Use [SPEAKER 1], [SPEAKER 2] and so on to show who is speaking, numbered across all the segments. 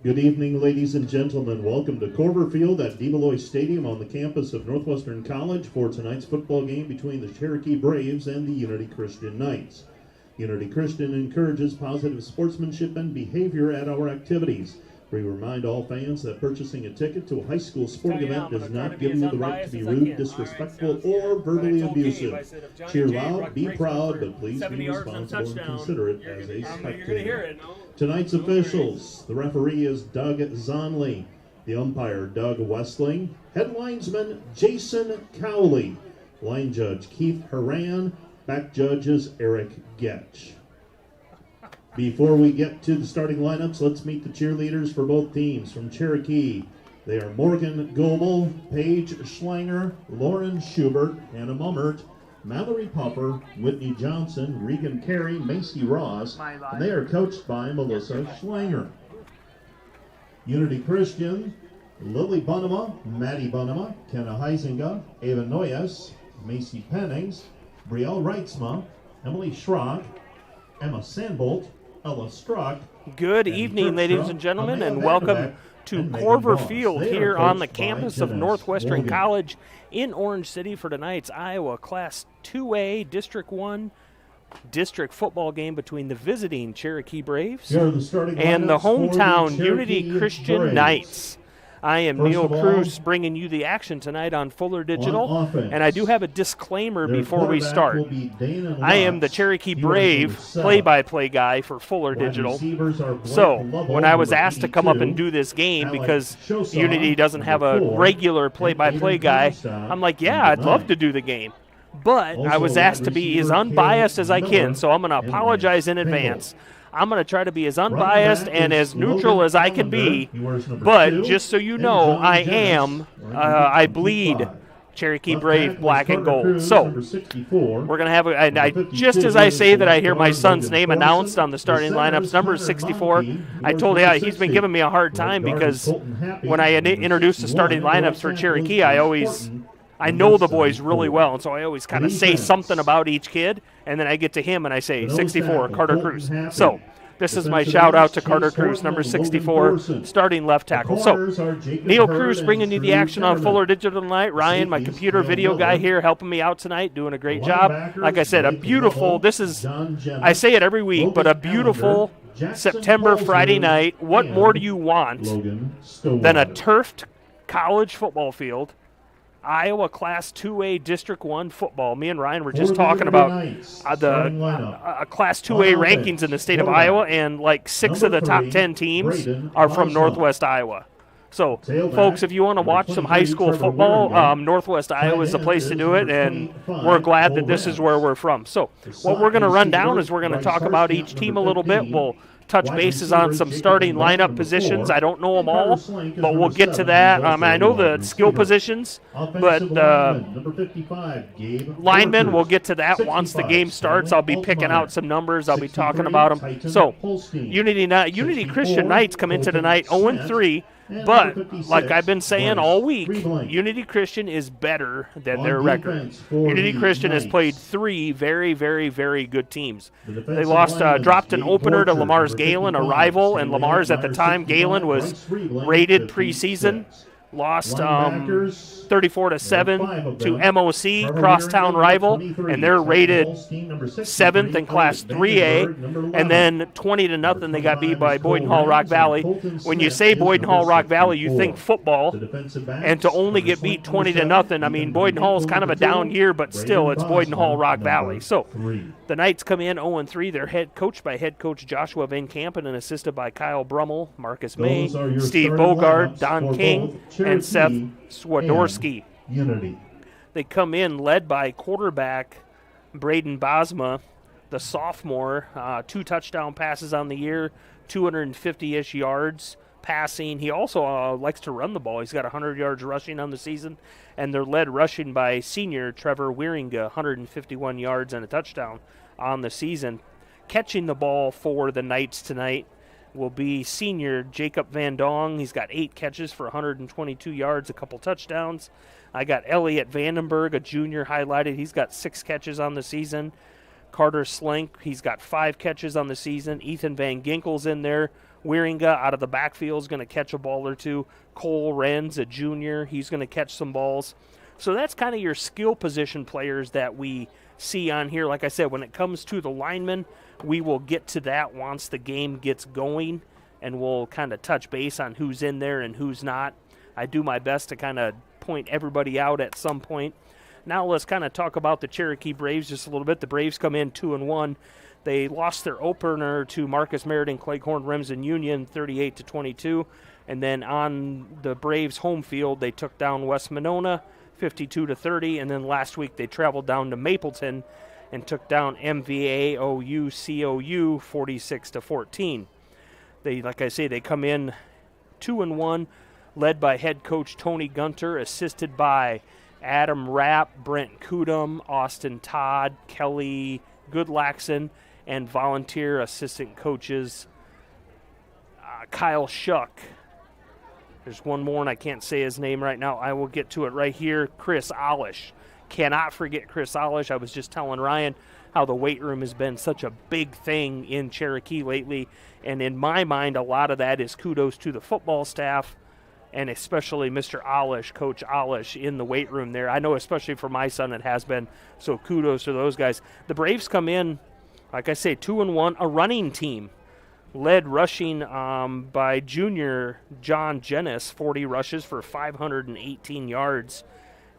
[SPEAKER 1] Good evening, ladies and gentlemen. Welcome to Corver Field at DeBelois Stadium on the campus of Northwestern College for tonight's football game between the Cherokee Braves and the Unity Christian Knights. Unity Christian encourages positive sportsmanship and behavior at our activities. We remind all fans that purchasing a ticket to a high school sporting event does not give you the right to be rude, disrespectful, or verbally abusive. Cheer loud, be proud, but please be responsible and considerate as a spectator. Tonight's officials: the referee is Doug Zonley, the umpire Doug Westling, head linesman Jason Cowley, line judge Keith Haran, back judges Eric Getch. Before we get to the starting lineups, let's meet the cheerleaders for both teams. From Cherokee, they are Morgan Goebel, Paige Schlanger, Lauren Schubert, Hannah Mummert, Mallory Puffer, Whitney Johnson, Regan Carey, Macy Ross, and they are coached by Melissa Schlanger. Unity Christian, Lily Bunema, Maddie Bunema, Kenna Heisinga, Ava Noyes, Macy Pennings, Brielle Reitzma, Emily Schrock, Emma Sandbolt, Ella Struck.
[SPEAKER 2] Good evening, ladies and gentlemen, and welcome to Corver Field here on the campus of Northwestern College in Orange City for tonight's Iowa Class 2A District 1 district football game between the visiting Cherokee Braves and the hometown Unity Christian Knights. I am Neil Cruz bringing you the action tonight on Fuller Digital, and I do have a disclaimer before we start. I am the Cherokee Brave play-by-play guy for Fuller Digital, so when I was asked to come up and do this game because Unity doesn't have a regular play-by-play guy, I'm like, yeah, I'd love to do the game. But I was asked to be as unbiased as I can, so I'm going to apologize in advance. I'm going to try to be as unbiased and as neweral as I can be, but just so you know, I bleed Cherokee Brave black and gold. So we're going to have, just as I say that, I hear my son's name announced on the starting lineups, number 64. I told him he's been giving me a hard time because when I introduce the starting lineups for Cherokee, I know the boys really well, and so I always kind of say something about each kid, and then I get to him and I say 64, Carter Cruz. So this is my shout-out to Carter Cruz, number 64, starting left tackle. So Neil Cruz bringing you the action on Fuller Digital tonight. Ryan, my computer video guy here, helping me out tonight, doing a great job. Like I said, I say it every week, but a beautiful September Friday night. What more do you want than a turfed college football field? Iowa Class 2A District 1 football. Me and Ryan were just talking about the Class 2A rankings in the state of Iowa, and like 6 of the top 10 teams are from Northwest Iowa. So, folks, if you want to watch some high school football, Northwest Iowa is the place to do it, and we're glad that this is where we're from. So what we're going to run down is we're going to talk about each team a little bit. We'll touch bases on some starting lineup positions. I don't know them all, but we'll get to that. I know the skill positions, but linemen, we'll get to that once the game starts. I'll be picking out some numbers. I'll be talking about them. So Unity Christian Knights come into tonight 0-3. But, like I've been saying all week, Unity Christian is better than their record. Unity Christian has played 3 very, very, very good teams. They dropped an opener to Lamar's Galen, a rival, and Lamar's at the time, Galen was rated preseason. Lost 34-7 to MOC, crosstown rival, and they're rated 7th in Class 3A. And then 20-0, they got beat by Boyden Hall Rock Valley. When you say Boyden Hall Rock Valley, you think football, and to only get beat 20-0, I mean, Boyden Hall is kind of a down year, but still, it's Boyden Hall Rock Valley. So the Knights come in 0-3. They're coached by head coach Joshua Van Kampen and assisted by Kyle Brummel, Marcus May, Steve Bogard, Don King, and Seth Swadorsky. They come in led by quarterback Braden Bosma, the sophomore, 2 touchdown passes on the year, 250-ish yards passing. He also likes to run the ball. He's got 100 yards rushing on the season, and they're led rushing by senior Trevor Wieringa, 151 yards and a touchdown on the season. Catching the ball for the Knights tonight will be senior Jacob Van Dong. He's got 8 catches for 122 yards, a couple touchdowns. I got Elliot Vandenberg, a junior, highlighted. He's got 6 catches on the season. Carter Slank, he's got 5 catches on the season. Ethan Van Ginkel's in there Wieringa out of the backfield is going to catch a ball or two. Cole Renz, a junior, he's going to catch some balls. So that's kind of your skill position players that we see on here. Like I said, when it comes to the linemen, we will get to that once the game gets going, and we'll kind of touch base on who's in there and who's not. I do my best to kind of point everybody out at some point. Now let's kind of talk about the Cherokee Braves just a little bit. The Braves come in 2-1. They lost their opener to Marcus Meriden, Cleghorn Remsen Union, 38-22. And then on the Braves' home field, they took down West Monona, 52-30. And then last week they traveled down to Mapleton and took down MVAOU COU, 46-14. They, like I say, they come in 2-1, led by head coach Tony Gunter, assisted by Adam Rapp, Brent Kudum, Austin Todd, Kelly Goodlaxon, and volunteer assistant coaches Kyle Shuck. There's one more, and I can't say his name right now. I will get to it right here. Chris Olish. Cannot forget Chris Olish. I was just telling Ryan how the weight room has been such a big thing in Cherokee lately, and in my mind, a lot of that is kudos to the football staff, and especially Mr. Olish, Coach Olish, in the weight room there. I know especially for my son it has been, so kudos to those guys. The Braves come in, like I say, 2-1, a running team, led rushing by junior John Jennis, 40 rushes for 518 yards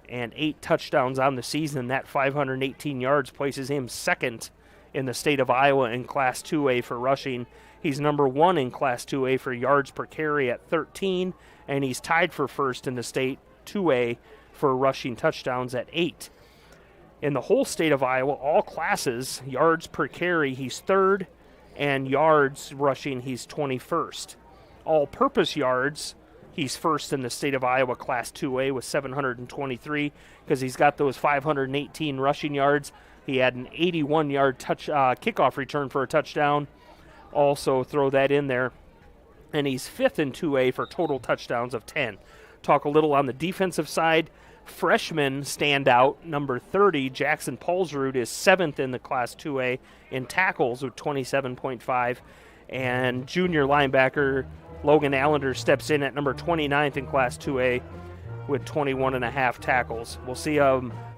[SPEAKER 2] and 8 touchdowns on the season. That 518 yards places him second in the state of Iowa in Class 2A for rushing. He's number 1 in Class 2A for yards per carry at 13, and he's tied for first in the state 2A for rushing touchdowns at 8. In the whole state of Iowa, all classes, yards per carry, he's third, and yards rushing, he's 21st. All-purpose yards, he's first in the state of Iowa Class 2A with 723 because he's got those 518 rushing yards. He had an 81-yard kickoff return for a touchdown. Also throw that in there. And he's 5th in 2A for total touchdowns of 10. Talk a little on the defensive side. Freshman standout, number 30, Jackson Paulsrud, is 7th in the Class 2A in tackles with 27.5. And junior linebacker Logan Allender steps in at number 29th in Class 2A with 21.5 tackles. We'll see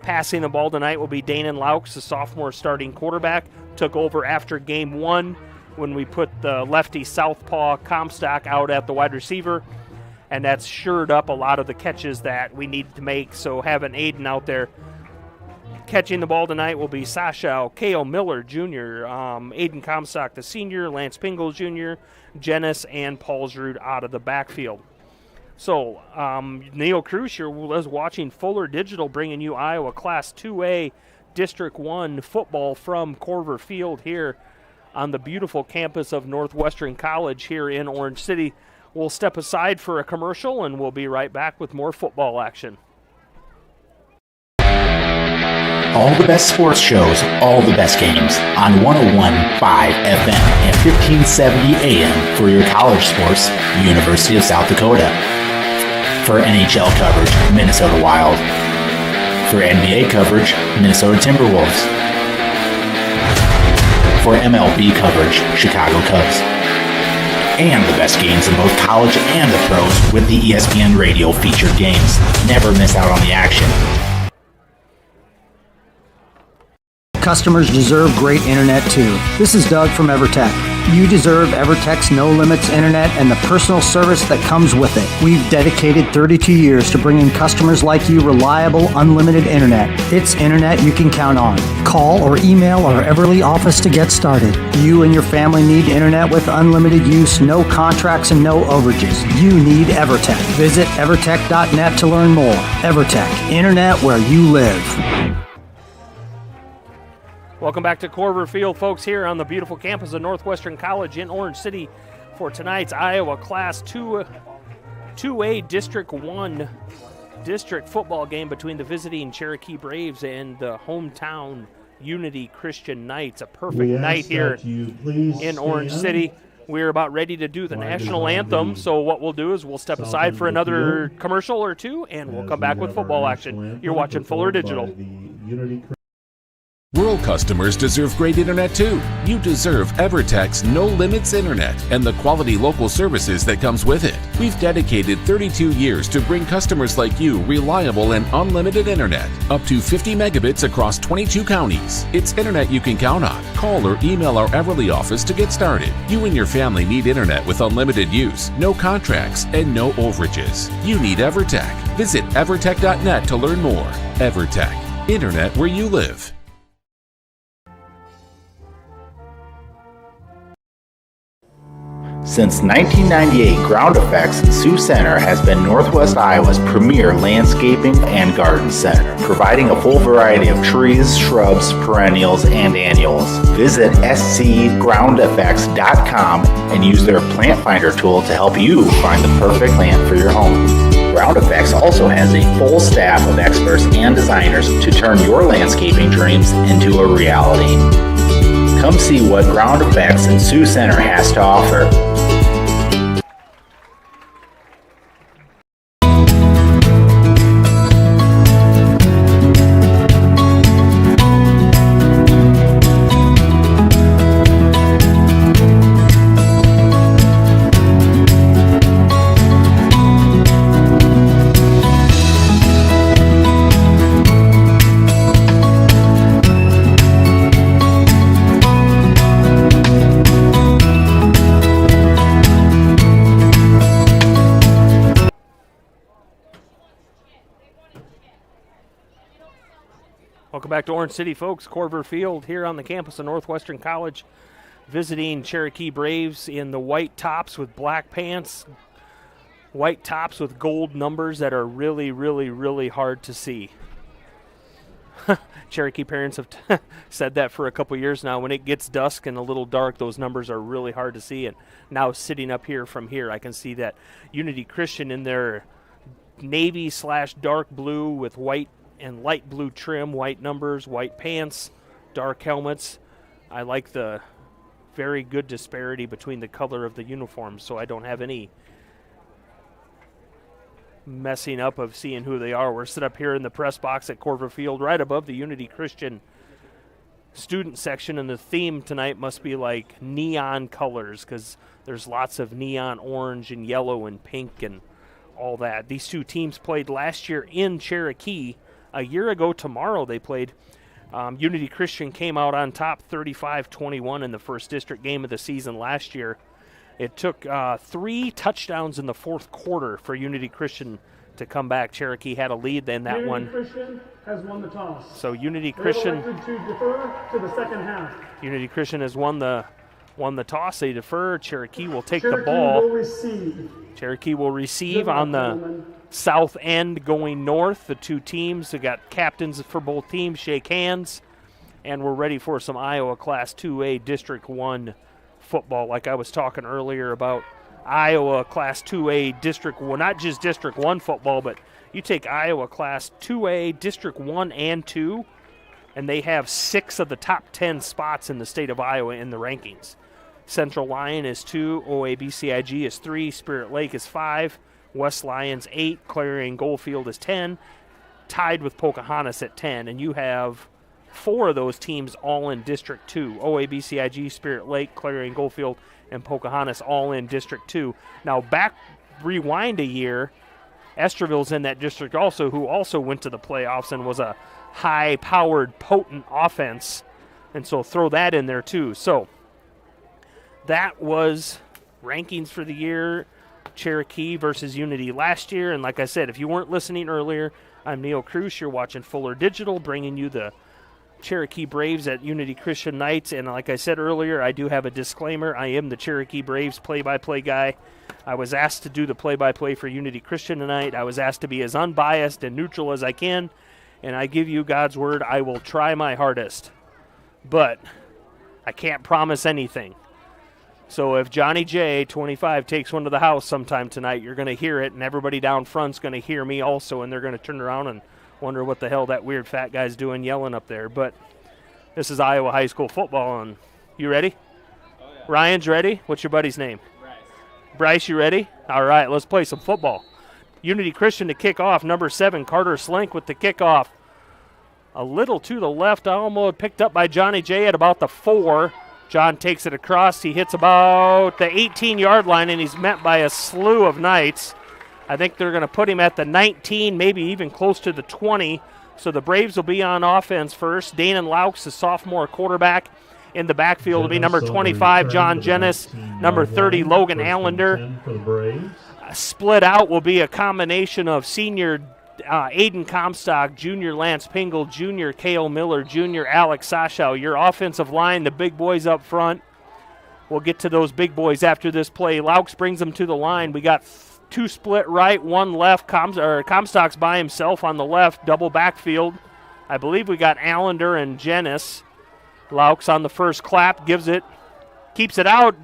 [SPEAKER 2] passing the ball tonight will be Danon Laux, the sophomore starting quarterback. Took over after game 1 when we put the lefty southpaw Comstock out at the wide receiver. And that's shored up a lot of the catches that we needed to make. So having Aiden out there catching the ball tonight will be Sasha K.O. Miller Jr., Aiden Comstock, the senior, Lance Pingle Jr., Jennis, and Paulsrud out of the backfield. So Neil Cruz here was watching Fuller Digital bringing you Iowa Class 2A District 1 football from Corver Field here on the beautiful campus of Northwestern College here in Orange City. We'll step aside for a commercial, and we'll be right back with more football action.
[SPEAKER 3] All the best sports shows, all the best games on 101.5 FM and 1570 AM for your college sports, University of South Dakota. For NHL coverage, Minnesota Wild. For NBA coverage, Minnesota Timberwolves. For MLB coverage, Chicago Cubs. And the best games in both college and the pros with the ESPN Radio featured games. Never miss out on the action.
[SPEAKER 4] Customers deserve great internet too. This is Doug from EverTech. You deserve EverTech's no limits internet and the personal service that comes with it. We've dedicated 32 years to bringing customers like you reliable, unlimited internet. It's internet you can count on. Call or email our Everly office to get started. You and your family need internet with unlimited use, no contracts, and no overages. You need EverTech. Visit evertech.net to learn more. EverTech, internet where you live.
[SPEAKER 2] Welcome back to Corver Field, folks, here on the beautiful campus of Northwestern College in Orange City for tonight's Iowa Class 2A District 1 district football game between the visiting Cherokee Braves and the hometown Unity Christian Knights. A perfect night here in Orange City. We're about ready to do the national anthem, so what we'll do is we'll step aside for another commercial or two, and we'll come back with football action. You're watching Fuller Digital.
[SPEAKER 5] Rural customers deserve great internet too. You deserve EverTech's No Limits Internet and the quality local services that comes with it. We've dedicated 32 years to bring customers like you reliable and unlimited internet, up to 50 megabits across 22 counties. It's internet you can count on. Call or email our Everly office to get started. You and your family need internet with unlimited use, no contracts, and no overages. You need EverTech. Visit evertech.net to learn more. EverTech, internet where you live.
[SPEAKER 3] Since 1998, Ground Effects in Sioux Center has been Northwest Iowa's premier landscaping and garden center, providing a full variety of trees, shrubs, perennials, and annuals. Visit scgroundeffects.com and use their plant finder tool to help you find the perfect plant for your home. Ground Effects also has a full staff of experts and designers to turn your landscaping dreams into a reality. Come see what Ground Effects in Sioux Center has to offer.
[SPEAKER 2] Welcome back to Orange City, folks. Corver Field here on the campus of Northwestern College, visiting Cherokee Braves in the white tops with black pants, white tops with gold numbers that are really, really, really hard to see. Cherokee parents have said that for a couple years now. When it gets dusk and a little dark, those numbers are really hard to see. And now sitting up here from here, I can see that Unity Christian in their navy/dark blue with white and light blue trim, white numbers, white pants, dark helmets. I like the very good disparity between the color of the uniforms, so I don't have any messing up of seeing who they are. We're set up here in the press box at Corver Field, right above the Unity Christian student section, and the theme tonight must be like neon colors, because there's lots of neon orange and yellow and pink and all that. These two teams played last year in Cherokee. A year ago tomorrow they played. Unity Christian came out on top 35-21 in the first district game of the season last year. It took 3 touchdowns in the fourth quarter for Unity Christian to come back. Cherokee had a lead in that one.
[SPEAKER 6] Unity Christian has won the toss.
[SPEAKER 2] So Unity Christian
[SPEAKER 6] elected to defer to the second half.
[SPEAKER 2] Unity Christian has won the toss. They defer. Cherokee will take
[SPEAKER 6] Cherokee
[SPEAKER 2] the ball.
[SPEAKER 6] will receive.
[SPEAKER 2] Cherokee will receive on the south end going north. The two teams, they got captains for both teams, shake hands, and we're ready for some Iowa Class 2A District 1 football. Like I was talking earlier about Iowa Class 2A District 1, not just District 1 football, but you take Iowa Class 2A District 1 and 2, and they have 6 of the top 10 spots in the state of Iowa in the rankings. Central Lyon is 2, OABCIG is 3, Spirit Lake is 5, West Lyons 8, Clarion Goldfield is 10, tied with Pocahontas at 10, and you have 4 of those teams all in District 2. OABCIG, Spirit Lake, Clarion Goldfield, and Pocahontas all in District 2. Now rewind a year, Esterville's in that district also, who also went to the playoffs and was a high-powered, potent offense, and so throw that in there too. So that was rankings for the year. Cherokee versus Unity last year. And like I said, if you weren't listening earlier, I'm Neil Cruz. You're watching Fuller Digital, bringing you the Cherokee Braves at Unity Christian Knights. And like I said earlier, I do have a disclaimer. I am the Cherokee Braves play-by-play guy. I was asked to do the play-by-play for Unity Christian tonight. I was asked to be as unbiased and neutral as I can. And I give you God's word, I will try my hardest. But I can't promise anything. So if Johnny J, 25, takes one to the house sometime tonight, you're going to hear it, and everybody down front's going to hear me also, and they're going to turn around and wonder what the hell that weird fat guy's doing yelling up there. But this is Iowa high school football, and you ready? Oh, yeah. Ryan's ready? What's your buddy's name? Bryce. Bryce, you ready? All right, let's play some football. Unity Christian to kick off, number 7, Carter Slink with the kickoff. a little to the left, almost picked up by Johnny J at about the 4. John takes it across. He hits about the 18-yard line, and he's met by a slew of Knights. I think they're going to put him at the 19, maybe even close to the 20. So the Braves will be on offense first. Danon Laux, the sophomore quarterback. In the backfield will be number 25, John Jennis, number 30, Logan Allender. Split out will be a combination of senior Aiden Comstock, junior Lance Pingle, junior Kale Miller, junior Alex Sashow. Your offensive line, the big boys up front. We'll get to those big boys after this play. Laux brings them to the line. We got 2 split right, 1 left. Comstock's by himself on the left, double backfield. I believe we got Allender and Jennis. Laux on the first clap, gives it, keeps it out.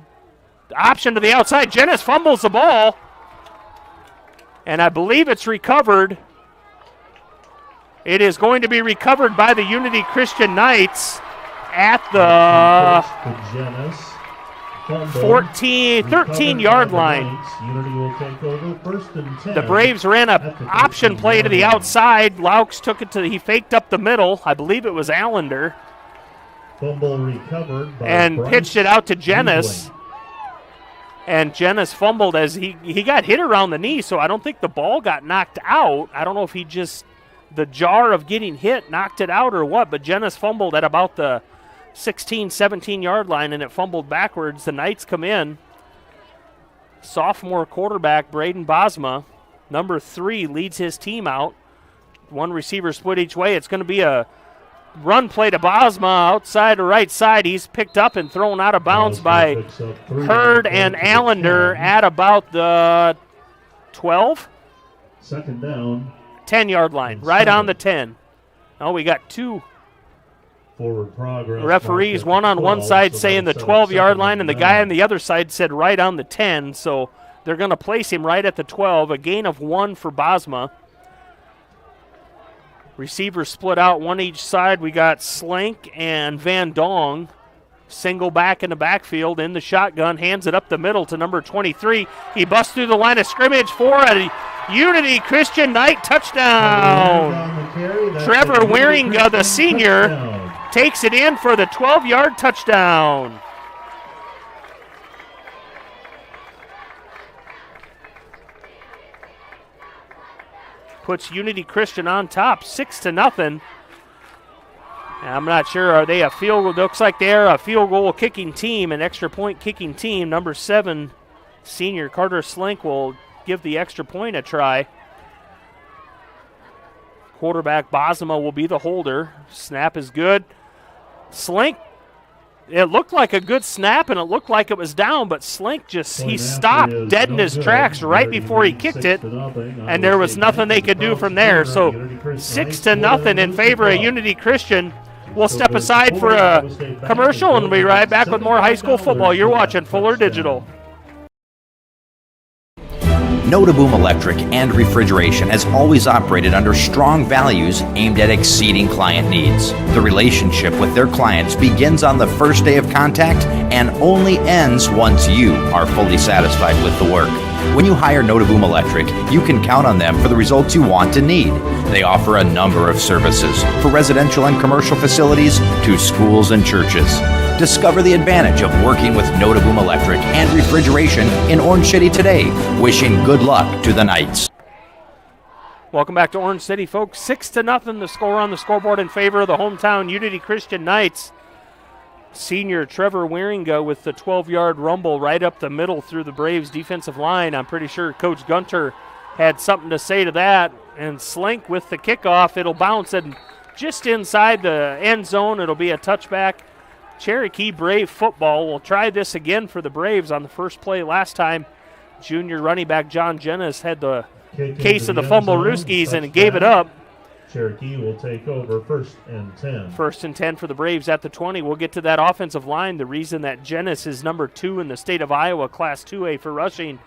[SPEAKER 2] Option to the outside. Jennis fumbles the ball. And I believe it's recovered. It is going to be recovered by the Unity Christian Knights at the 13-yard line. The Braves ran an option play to the outside. Laux took it he faked up the middle. I believe it was Allender.
[SPEAKER 1] Fumble recovered by
[SPEAKER 2] and
[SPEAKER 1] Bryce
[SPEAKER 2] pitched it out to Jennis.
[SPEAKER 1] Weedling.
[SPEAKER 2] And Jennis fumbled as he got hit around the knee, so I don't think the ball got knocked out. I don't know if he just, the jar of getting hit knocked it out or what, but Jennis fumbled at about the 16, 17-yard line, and it fumbled backwards. The Knights come in. Sophomore quarterback Braden Bosma, number 3, leads his team out. 1 receiver split each way. It's going to be a run play to Bosma outside or right side. He's picked up and thrown out of bounds by Hurd and Allender at about the 12?
[SPEAKER 1] Second down.
[SPEAKER 2] 10-yard line, right on the 10. Oh, we got 2
[SPEAKER 1] forward progress.
[SPEAKER 2] referees, one on one side saying the 12-yard line, and the guy on the other side said right on the 10. So they're going to place him right at the 12. A gain of 1 for Bosma. Receivers split out, 1 each side. We got Slank and Van Dong. Single back in the backfield in the shotgun. Hands it up the middle to number 23. He busts through the line of scrimmage for a Unity Christian Knight touchdown. Trevor Wieringa, the senior, takes it in for the 12-yard touchdown. Puts Unity Christian on top, 6-0. I'm not sure, are they a field goal? Looks like they're a field goal kicking team, an extra point kicking team. Number 7, senior Carter Slink will give the extra point a try. Quarterback Bosma will be the holder. Snap is good. Slink, it looked like a good snap and it looked like it was down, but Slink he stopped dead in his tracks right before he kicked it, and there was nothing they could do from there. So 6-0 in favor of Unity Christian. We'll step aside for a commercial and we'll be right back with more high school football. You're watching Fuller Digital.
[SPEAKER 3] Notaboom Electric and Refrigeration has always operated under strong values aimed at exceeding client needs. The relationship with their clients begins on the first day of contact and only ends once you are fully satisfied with the work. When you hire Notaboom Electric, you can count on them for the results you want and need. They offer a number of services for residential and commercial facilities to schools and churches. Discover the advantage of working with Notaboom Electric and Refrigeration in Orange City today. Wishing good luck to the Knights.
[SPEAKER 2] Welcome back to Orange City, folks. 6-0 the score on the scoreboard in favor of the hometown Unity Christian Knights. Senior Trevor Wieringa with the 12-yard rumble right up the middle through the Braves defensive line. I'm pretty sure Coach Gunter had something to say to that. And Slink with the kickoff. It'll bounce and just inside the end zone. It'll be a touchback. Cherokee Brave football will try this again for the Braves on the first play last time. Junior running back John Jennis had the case of the fumble Rooskies and gave it up.
[SPEAKER 1] Cherokee will take over 1st and 10.
[SPEAKER 2] 1st and 10 for the Braves at the 20. We'll get to that offensive line. The reason that Jennis is number 2 in the state of Iowa, Class 2A for rushing.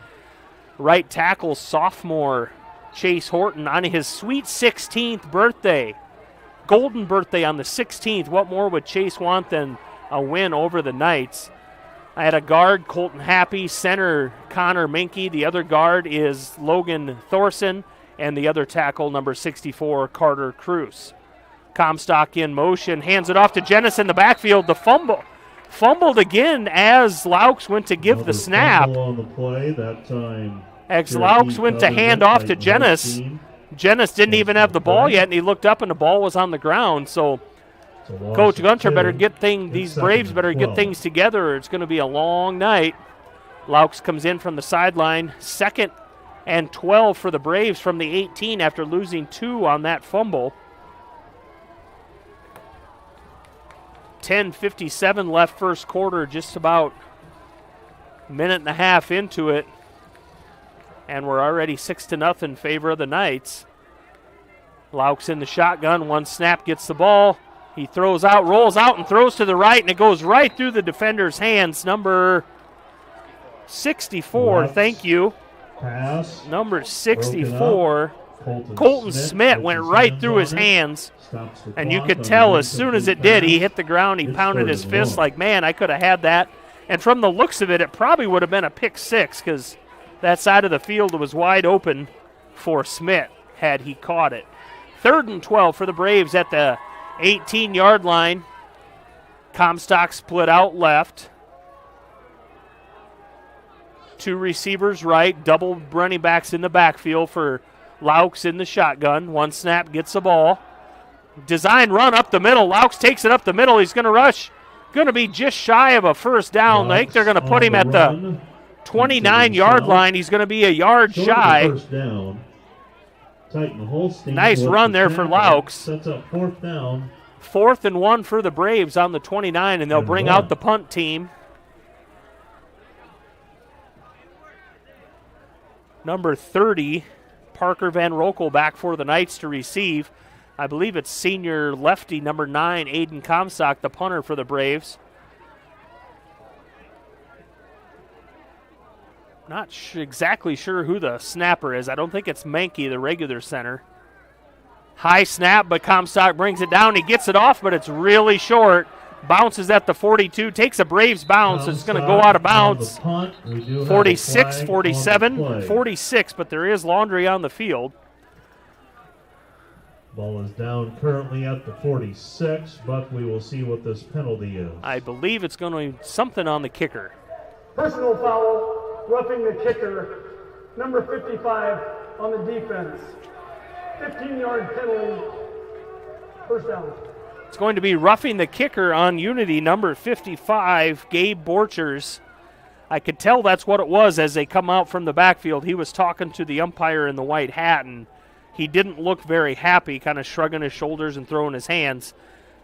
[SPEAKER 2] Right tackle sophomore Chase Horton on his sweet 16th birthday. Golden birthday on the 16th. What more would Chase want than a win over the Knights? I had a guard, Colton Happy, center Connor Minke. The other guard is Logan Thorson, and the other tackle, number 64, Carter Cruz. Comstock in motion, hands it off to Jennis in the backfield. The fumbled again as Laux went to give the snap.
[SPEAKER 1] On the play that time.
[SPEAKER 2] As Laux went to hand off to Jennis. Jennis didn't even have the ball yet, and he looked up and the ball was on the ground. So Coach Gunter better these Braves better get things together. It's going to be a long night. Laux comes in from the sideline. 2nd and 12 for the Braves from the 18 after losing 2 on that fumble. 10:57 left first quarter, just about a minute and a half into it. And we're already 6-0 in favor of the Knights. Laux in the shotgun. One snap, gets the ball. He throws out, rolls out, and throws to the right, and it goes right through the defender's hands. Number 64, thank you.
[SPEAKER 1] Pass.
[SPEAKER 2] Number 64, Colton Smith went right through his hands. And you could tell as soon as it did, he hit the ground, he pounded his fist like, man, I could have had that. And from the looks of it, it probably would have been a pick 6 because that side of the field was wide open for Smith had he caught it. 3rd and 12 for the Braves at the 18-yard line. Comstock split out left. 2 receivers right, double running backs in the backfield for Laux in the shotgun. One snap, gets the ball. Design run up the middle. Laux takes it up the middle. He's going to rush. Going to be just shy of a first down. I think they're going to put him at the 29-yard line. He's going to be a yard shy.
[SPEAKER 1] First down. Tighten Holstein.
[SPEAKER 2] Nice run there for Laux.
[SPEAKER 1] Sets up 4th down.
[SPEAKER 2] 4th and 1 for the Braves on the 29, and they'll bring out the punt team. Number 30, Parker Van Rokel back for the Knights to receive. I believe it's senior lefty, number 9, Aiden Comstock, the punter for the Braves. Not exactly sure who the snapper is. I don't think it's Mankey, the regular center. High snap, but Comstock brings it down. He gets it off, but it's really short. Bounces at the 42, takes a Braves bounce. It's going to go out of bounds. 46, 47, 46, but there is laundry on the field.
[SPEAKER 1] Ball is down currently at the 46, but we will see what this penalty is.
[SPEAKER 2] I believe it's going to be something on the kicker.
[SPEAKER 6] Personal foul, roughing the kicker, number 55 on the defense. 15-yard penalty, first down.
[SPEAKER 2] It's going to be roughing the kicker on Unity, number 55, Gabe Borchers. I could tell that's what it was as they come out from the backfield. He was talking to the umpire in the white hat, and he didn't look very happy, kind of shrugging his shoulders and throwing his hands.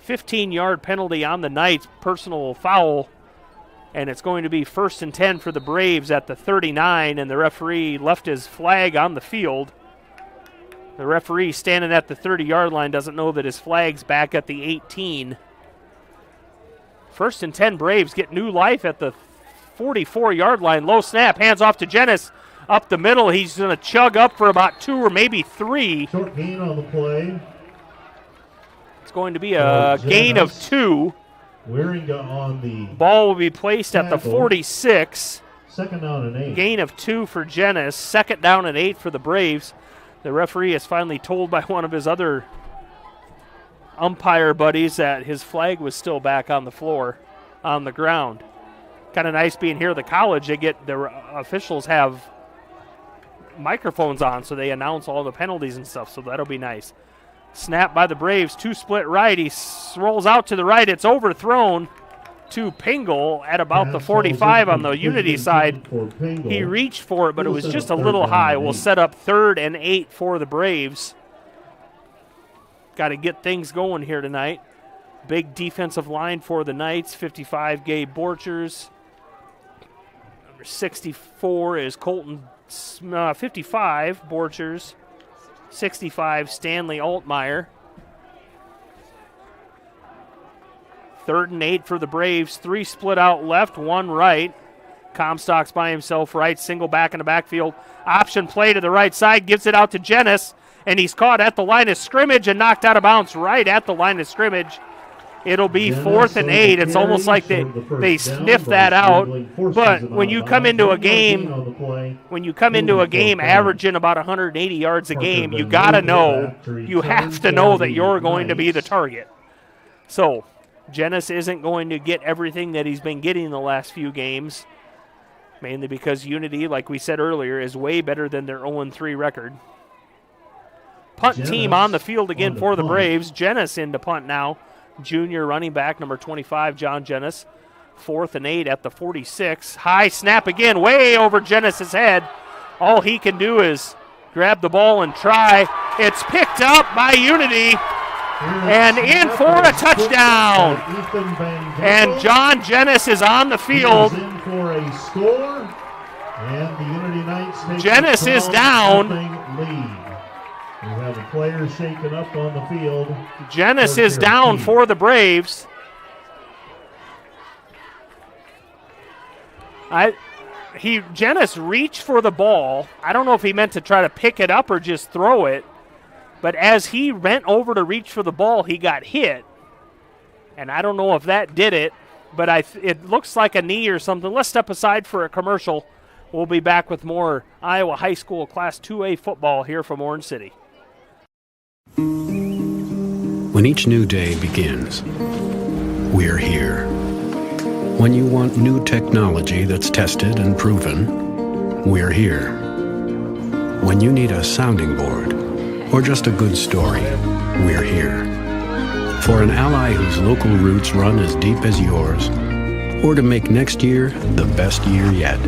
[SPEAKER 2] 15-yard penalty on the Knights, personal foul, and it's going to be 1st and 10 for the Braves at the 39, and the referee left his flag on the field. The referee standing at the 30-yard line doesn't know that his flag's back at the 18. 1st and 10 Braves get new life at the 44-yard line. Low snap, hands off to Jennis. Up the middle, he's going to chug up for about 2 or maybe 3.
[SPEAKER 1] Short gain on the play.
[SPEAKER 2] It's going to be a gain of 2.
[SPEAKER 1] Wieringa on the
[SPEAKER 2] ball will be placed at the 46.
[SPEAKER 1] 2nd down and 8.
[SPEAKER 2] Gain of 2 for Jennis. 2nd down and 8 for the Braves. The referee is finally told by one of his other umpire buddies that his flag was still back on the floor, on the ground. Kind of nice being here at the college. The officials have microphones on, so they announce all the penalties and stuff, so that'll be nice. Snap by the Braves, 2 split right. He rolls out to the right. It's overthrown to Pingle at about the 45 on the Unity side. He reached for it, but it was just a little high. We'll set up 3rd and 8 for the Braves. Got to get things going here tonight. Big defensive line for the Knights. 55, Gabe Borchers. Number 64 is Colton, 55, Borchers. 65, Stanley Altmaier. 3rd and 8 for the Braves. 3 split out left, 1 right. Comstock's by himself right, single back in the backfield. Option play to the right side, gives it out to Jennis, and he's caught at the line of scrimmage and knocked out of bounds right at the line of scrimmage. It'll be 4th and 8. It's almost like they sniff that out. But when you come into a game, averaging about 180 yards a game, you got to know, you have to know that you're going to be the target. So Jenness isn't going to get everything that he's been getting the last few games, mainly because Unity, like we said earlier, is way better than their 0-3 record. Punt team on the field again for the Braves. Jenness in to punt now. Junior running back, number 25, John Jenness. 4th and 8 at the 46. High snap again, way over Jenness's head. All he can do is grab the ball and try. It's picked up by Unity and in for a touchdown. And John Jenness is on the field.
[SPEAKER 1] In for a score, and the Unity Knights take
[SPEAKER 2] Jenness is down.
[SPEAKER 1] Lead. We have a player shaken up on the field.
[SPEAKER 2] Jenness is down for the Braves. Jenness reached for the ball. I don't know if he meant to try to pick it up or just throw it. But as he bent over to reach for the ball, he got hit. And I don't know if that did it, but it looks like a knee or something. Let's step aside for a commercial. We'll be back with more Iowa High School Class 2A football here from Orange City.
[SPEAKER 7] When each new day begins, we're here. When you want new technology that's tested and proven, we're here. When you need a sounding board or just a good story, we're here. For an ally whose local roots run as deep as yours, or to make next year the best year yet,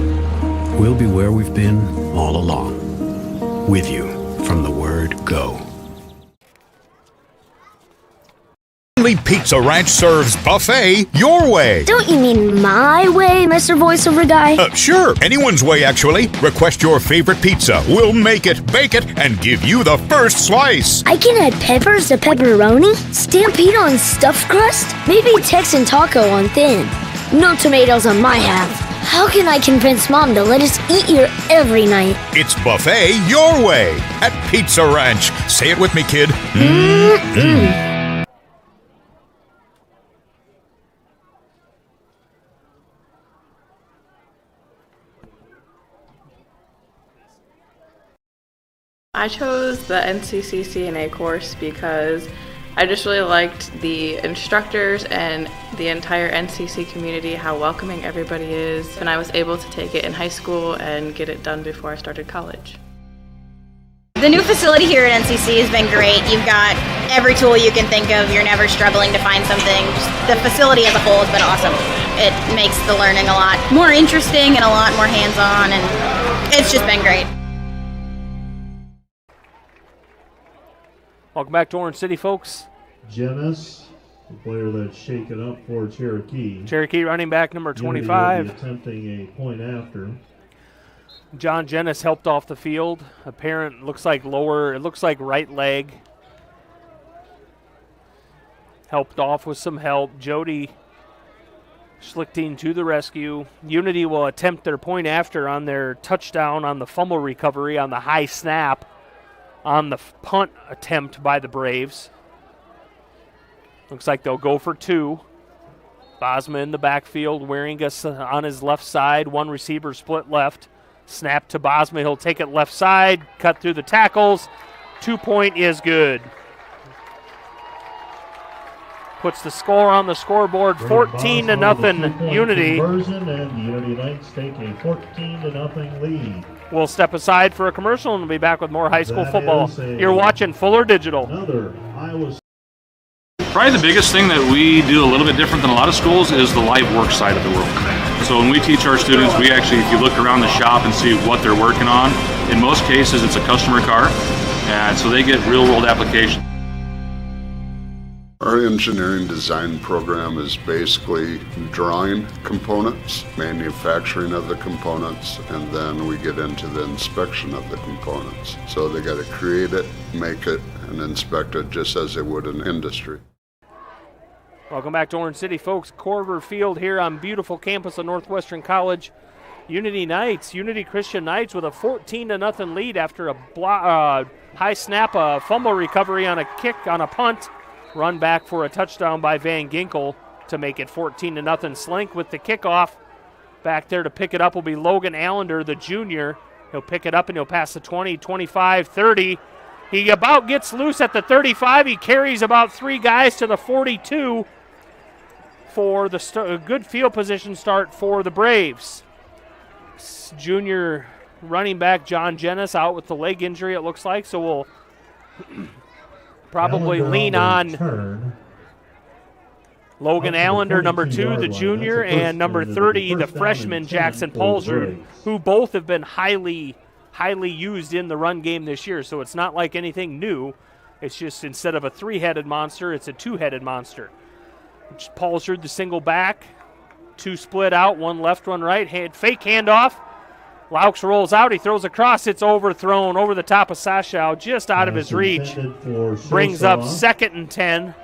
[SPEAKER 7] we'll be where we've been all along, with you from the word go.
[SPEAKER 8] Pizza Ranch serves buffet your way.
[SPEAKER 9] Don't you mean my way, Mr. Voiceover Guy?
[SPEAKER 8] Sure, anyone's way, actually. Request your favorite pizza. We'll make it, bake it, and give you the first slice.
[SPEAKER 9] I can add peppers to pepperoni, Stampede on stuffed crust, maybe Texan taco on thin. No tomatoes on my half. How can I convince Mom to let us eat here every night?
[SPEAKER 8] It's buffet your way at Pizza Ranch. Say it with me, kid. Mm-mm.
[SPEAKER 10] I chose the NCC CNA course because I just really liked the instructors and the entire NCC community, how welcoming everybody is, and I was able to take it in high school and get it done before I started college.
[SPEAKER 11] The new facility here at NCC has been great. You've got every tool you can think of. You're never struggling to find something. Just the facility as a whole has been awesome. It makes the learning a lot more interesting and a lot more hands-on, and it's just been great.
[SPEAKER 2] Welcome back to Orange City, folks.
[SPEAKER 1] Jenness, the player that's shaken up for Cherokee.
[SPEAKER 2] Cherokee running back number 25.
[SPEAKER 1] Attempting a point after.
[SPEAKER 2] John Jenness helped off the field. Looks like right leg. Helped off with some help. Jody Schlichting to the rescue. Unity will attempt their point after on their touchdown on the fumble recovery on the high snap on the punt attempt by the Braves. Looks like they'll go for two. Bosma in the backfield, Waringa on his left side. One receiver split left. Snap to Bosma. He'll take it left side, cut through the tackles. 2 point is good. Puts the score on the scoreboard, 14-0 Unity.
[SPEAKER 1] And the Unity Knights take a 14-0 lead.
[SPEAKER 2] We'll step aside for a commercial and we'll be back with more high school football. You're watching Fuller Digital.
[SPEAKER 12] Probably the biggest thing that we do a little bit different than a lot of schools is the live work side of the world. So when we teach our students, we actually, if you look around the shop and see what they're working on, in most cases it's a customer car, and so they get real world application.
[SPEAKER 13] Our engineering design program is basically drawing components, manufacturing of the components, and then we get into the inspection of the components. So they got to create it, make it, and inspect it just as they would in industry.
[SPEAKER 2] Welcome back to Orange City, folks. Corver Field here on beautiful campus of Northwestern College. Unity Christian Knights with a 14-0 lead after a high snap, a fumble recovery on a kick on a punt Run back for a touchdown by Van Ginkel to make it 14-0. Slink with the kickoff. Back there to pick it up will be Logan Allender, the junior. He'll pick it up and he'll pass the 20, 25, 30. He about gets loose at the 35. He carries about 3 guys to the 42 for the good field position start for the Braves. Junior running back John Jennis out with the leg injury, it looks like, so we'll probably lean on Logan Allender, number 2, the junior, and number 30, the freshman Jackson Paulsrud, who both have been highly used in the run game this year. So it's not like anything new. It's just instead of a 3-headed monster, it's a 2-headed monster. Paulsrud, the single back, 2 split out, 1 left, 1 right. Fake handoff. Laux rolls out. He throws across. It's overthrown over the top of Sashow, just out of his reach. Brings up 2nd and 10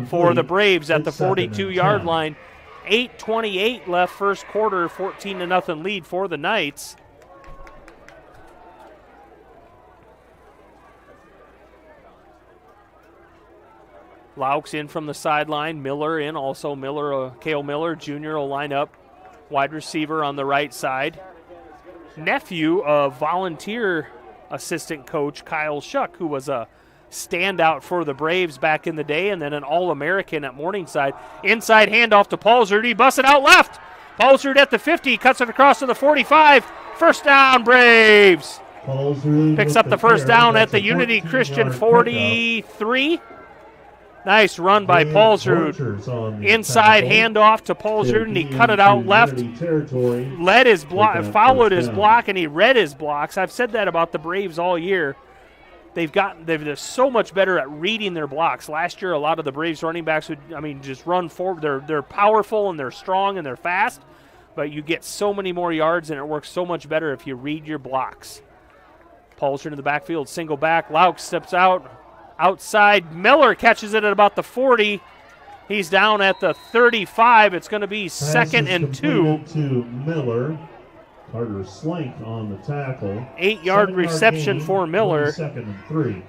[SPEAKER 2] for the Braves at the 42-yard line. 8:28 left first quarter, 14-0 lead for the Knights. Laux in from the sideline. Miller in. Also Cale Miller Jr. will line up. Wide receiver on the right side. Nephew of volunteer assistant coach Kyle Shuck, who was a standout for the Braves back in the day and then an All-American at Morningside. Inside handoff to Paulsrud. He busts it out left. Paulsrud at the 50. Cuts it across to the 45. First down, Braves. Picks up the first down at the Unity Christian 43. Nice run by Paulsrud. Inside handoff to Paulsrud, and he cut it out left. Led his block, followed his block, and he read his blocks. I've said that about the Braves all year. They're so much better at reading their blocks. Last year, a lot of the Braves running backs would, just run forward. They're powerful and they're strong and they're fast, but you get so many more yards, and it works so much better if you read your blocks. Paulsrud in the backfield, single back. Laux steps out. Outside, Miller catches it at about the 40. He's down at the 35. It's going to be 2nd and 2.
[SPEAKER 1] To Miller. Carter Slink on the tackle.
[SPEAKER 2] 8-yard reception for Miller.
[SPEAKER 1] 2nd and 3.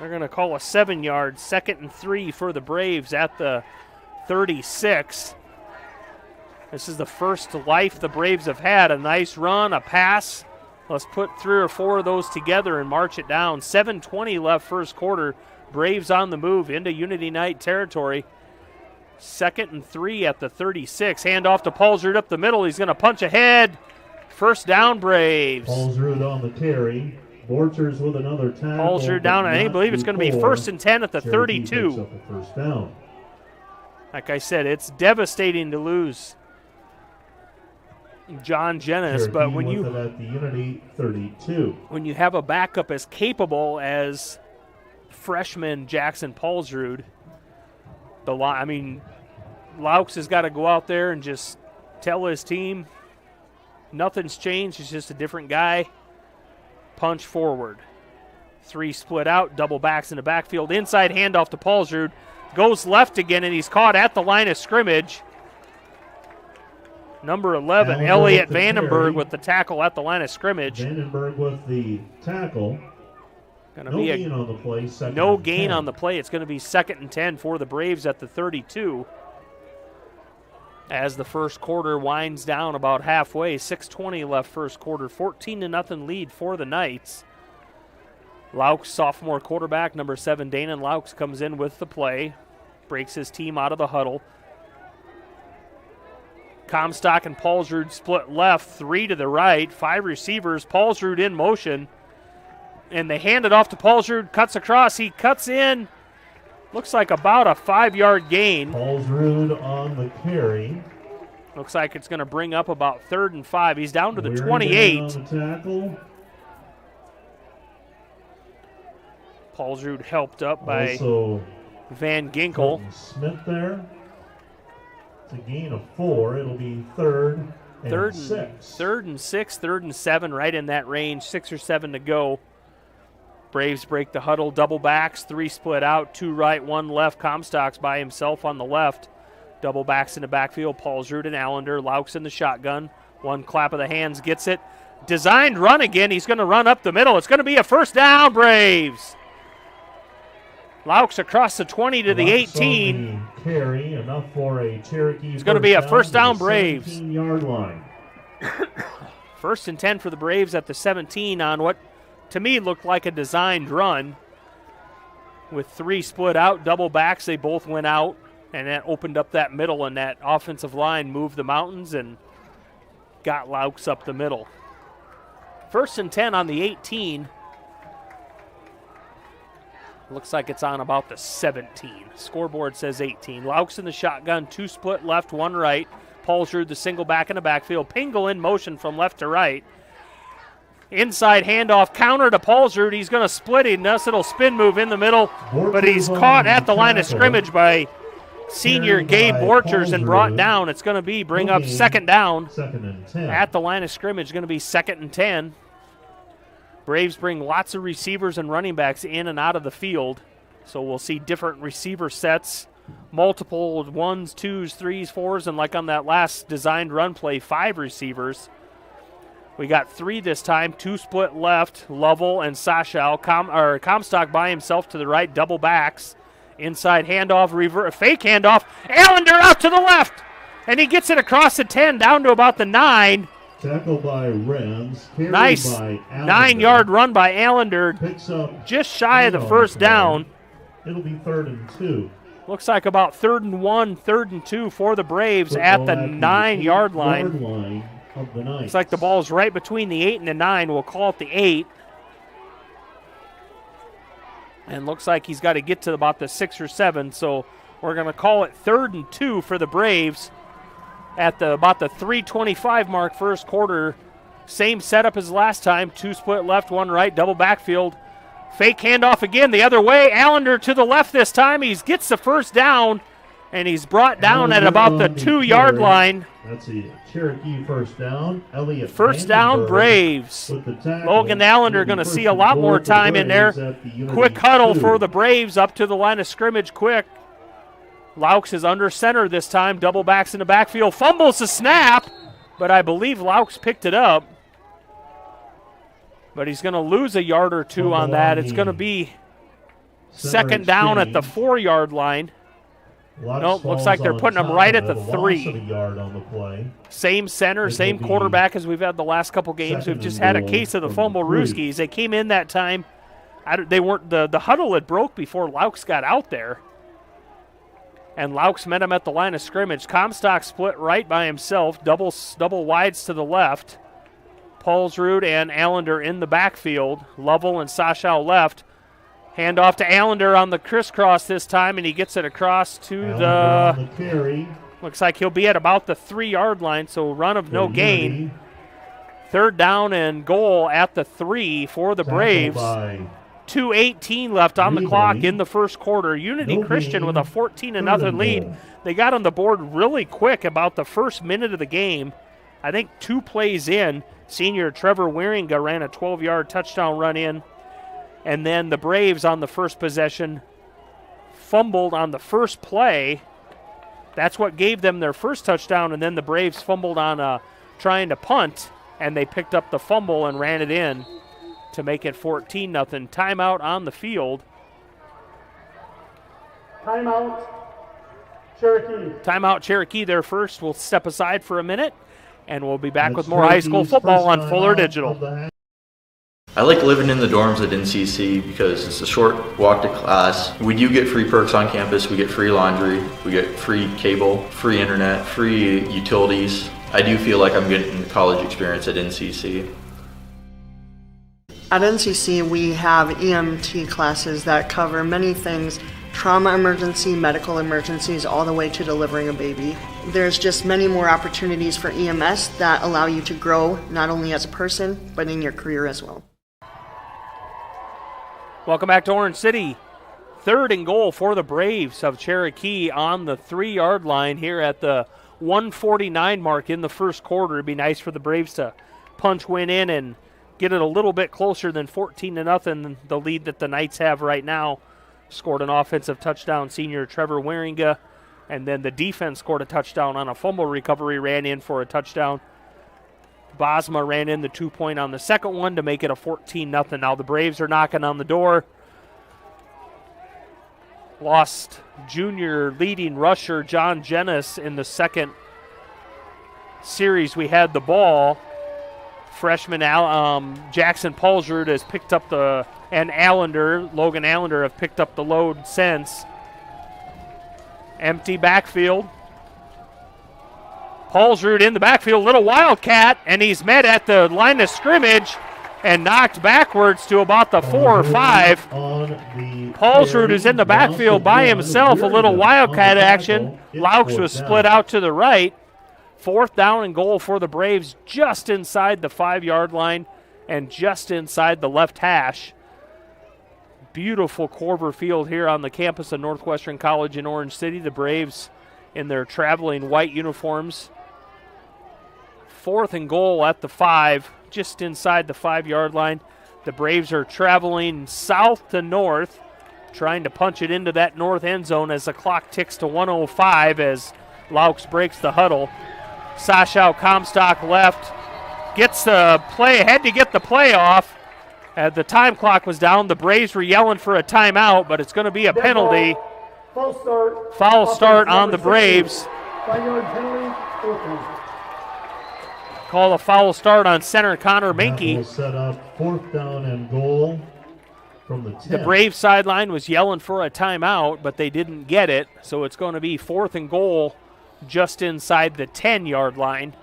[SPEAKER 2] They're going to call a 7-yard 2nd and 3 for the Braves at the 36. This is the first life the Braves have had. A nice run, a pass. Let's put 3 or 4 of those together and march it down. 7:20 left first quarter. Braves on the move into Unity Knight territory. 2nd and 3 at the 36. Handoff to Paulsrud up the middle. He's going to punch ahead. First down, Braves.
[SPEAKER 1] Paulsrud on the carry. Borchers with another tackle.
[SPEAKER 2] Paulsrud down, and I believe it's going to be 1st and 10 at the 32.
[SPEAKER 1] Picks up a first down.
[SPEAKER 2] Like I said, it's devastating to lose John Jennis, but when you
[SPEAKER 1] at the Unity 32,
[SPEAKER 2] when you have a backup as capable as freshman Jackson Paulsrud, Laux has got to go out there and just tell his team nothing's changed. It's just a different guy. Punch forward. 3 split out, double backs in the backfield. Inside handoff to Paulsrud. Goes left again, and he's caught at the line of scrimmage. Number 11, Elliott Vandenberg with the tackle at the line of scrimmage.
[SPEAKER 1] Vandenberg with the tackle. No gain on the play.
[SPEAKER 2] No gain on the play. It's going to be 2nd and 10 for the Braves at the 32. As the first quarter winds down about halfway, 6:20 left first quarter, 14-0 lead for the Knights. Laux, sophomore quarterback, number 7, Danon Laux comes in with the play, breaks his team out of the huddle. Comstock and Paulsrud split left, 3 to the right, 5 receivers. Paulsrud in motion, and they hand it off to Paulsrud, cuts across, he cuts in. Looks like about a 5-yard gain.
[SPEAKER 1] Paulsrud on the carry.
[SPEAKER 2] Looks like it's going to bring up about 3rd and 5. He's down to the 28.
[SPEAKER 1] On the tackle.
[SPEAKER 2] Paulsrud helped up by
[SPEAKER 1] also
[SPEAKER 2] Van Ginkel.
[SPEAKER 1] Smith there. It's a gain of 4. It'll be 3rd and 6.
[SPEAKER 2] 3rd and 6, 3rd and 7, right in that range. 6 or 7 to go. Braves break the huddle, double backs, 3 split out, 2 right, 1 left. Comstock's by himself on the left. Double backs in the backfield, Paulsrud and Allender. Laux in the shotgun. 1 clap of the hands, gets it. Designed run again. He's going to run up the middle. It's going to be a first down, Braves. Laux across the 20 to the 18.
[SPEAKER 1] On the carry, enough for a Cherokee.
[SPEAKER 2] It's going to be a first down, Braves.
[SPEAKER 1] 17-yard line.
[SPEAKER 2] First and 10 for the Braves at the 17 on what to me looked like a designed run. With 3 split out, double backs, they both went out, and that opened up that middle, and that offensive line moved the mountains and got Laux up the middle. First and 10 on the 18. Looks like it's on about the 17. Scoreboard says 18. Laux in the shotgun, 2 split left, 1 right. Paulsrud the single back in the backfield. Pingle in motion from left to right. Inside handoff, counter to Paulsrud. He's going to split it. Nice little spin move in the middle, but he's caught at the line of scrimmage by senior Gabe Borchers and brought down. It's going to bring up second down.
[SPEAKER 1] Second and 10.
[SPEAKER 2] At the line of scrimmage, going to be 2nd and 10. Braves bring lots of receivers and running backs in and out of the field, so we'll see different receiver sets, multiple 1s, 2s, 3s, 4s, and like on that last designed run play, 5 receivers. We got 3 this time, 2 split left, Lovell and Sashal. Comstock by himself to the right, double backs. Inside handoff, fake handoff. Allender out to the left, and he gets it across the 10 down to about the 9.
[SPEAKER 1] Tackle by Renz.
[SPEAKER 2] Nice
[SPEAKER 1] by
[SPEAKER 2] 9-yard run by Allender.
[SPEAKER 1] Picks up
[SPEAKER 2] just shy of the first down.
[SPEAKER 1] It'll be 3rd and 2.
[SPEAKER 2] Looks like about 3rd and 1, 3rd and 2 for the Braves at the 9-yard line.
[SPEAKER 1] Of the Knights.
[SPEAKER 2] Looks like the ball's right between the 8 and the 9. We'll call it the 8. And looks like he's got to get to about the 6 or 7, so we're going to call it 3rd and 2 for the Braves at about the 3:25 mark, first quarter. Same setup as last time, 2 split left, 1 right, double backfield. Fake handoff again the other way. Allender to the left this time. He gets the first down, and he's brought down at about the 2-yard line.
[SPEAKER 1] That's a Cherokee first down. Elliott
[SPEAKER 2] first down, Braves. Logan Allender going to see a lot more time in there. Quick huddle for the Braves up to the line of scrimmage quick. Laux is under center this time. Double backs in the backfield. Fumbles the snap, but I believe Laux picked it up. But he's going to lose a yard or 2 on that. It's going to be second down at the 4-yard line. Nope, looks like they're putting him right at the 3. Same center, same quarterback as we've had the last couple games. We've just had a case of the fumble Rooskies. They came in that time. They weren't the huddle had broke before Laux got out there. And Laux met him at the line of scrimmage. Comstock split right by himself, double wides to the left. Paulsrud and Allender in the backfield. Lovell and Sashal left. Handoff to Allender on the crisscross this time, and he gets it across to the
[SPEAKER 1] carry.
[SPEAKER 2] Looks like he'll be at about the 3-yard line, so run of no gain. 3rd down and goal at the 3 for the Braves. 2:18 left on the clock in the first quarter. Unity Christian with a 14-0 lead. They got on the board really quick about the first minute of the game. I think 2 plays in, senior Trevor Wieringa ran a 12-yard touchdown run in. And then the Braves on the first possession fumbled on the first play. That's what gave them their first touchdown, and then the Braves fumbled on trying to punt, and they picked up the fumble and ran it in to make it 14-0. Timeout on the field.
[SPEAKER 6] Timeout, Cherokee.
[SPEAKER 2] Timeout, Cherokee there first. We'll step aside for a minute, and we'll be back with more high school football on Fuller Digital.
[SPEAKER 14] I like living in the dorms at NCC because it's a short walk to class. We do get free perks on campus. We get free laundry, we get free cable, free internet, free utilities. I do feel like I'm getting the college experience at NCC.
[SPEAKER 15] At NCC, we have EMT classes that cover many things, trauma emergency, medical emergencies, all the way to delivering a baby. There's just many more opportunities for EMS that allow you to grow not only as a person, but in your career as well.
[SPEAKER 2] Welcome back to Orange City. 3rd and goal for the Braves of Cherokee on the 3-yard line here at the 1:49 mark in the first quarter. It'd be nice for the Braves to punch win in and get it a little bit closer than 14-0, the lead that the Knights have right now. Scored an offensive touchdown, senior Trevor Wieringa, and then the defense scored a touchdown on a fumble recovery, ran in for a touchdown. Bosma ran in the 2-point on the second one to make it a 14-0. Now the Braves are knocking on the door. lost junior leading rusher John Jennis in the second series we had the ball. Freshman Jackson Paulsrud has picked up and Logan Allender have picked up the load since. Empty backfield. Paulsrud in the backfield, little wildcat, and he's met at the line of scrimmage and knocked backwards to about the 4 or 5. Paulsrud is in the backfield by himself, a little wildcat action. Laux was split out to the right. 4th down and goal for the Braves, just inside the 5-yard line and just inside the left hash. Beautiful Corver Field here on the campus of Northwestern College in Orange City. The Braves in their traveling white uniforms. 4th and goal at the 5, just inside the 5-yard line. The Braves are traveling south to north, trying to punch it into that north end zone as the clock ticks to 1:05 as Laux breaks the huddle. Sasha Comstock left, gets the play, had to get the play off. The time clock was down. The Braves were yelling for a timeout, but it's going to be a penalty. Foul start on the Braves.
[SPEAKER 6] 5-yard penalty.
[SPEAKER 2] Call a foul start on center Connor Menke.
[SPEAKER 1] Will set up 4th down and goal from the 10.
[SPEAKER 2] The Braves sideline was yelling for a timeout, but they didn't get it, so it's going to be 4th and goal just inside the 10-yard line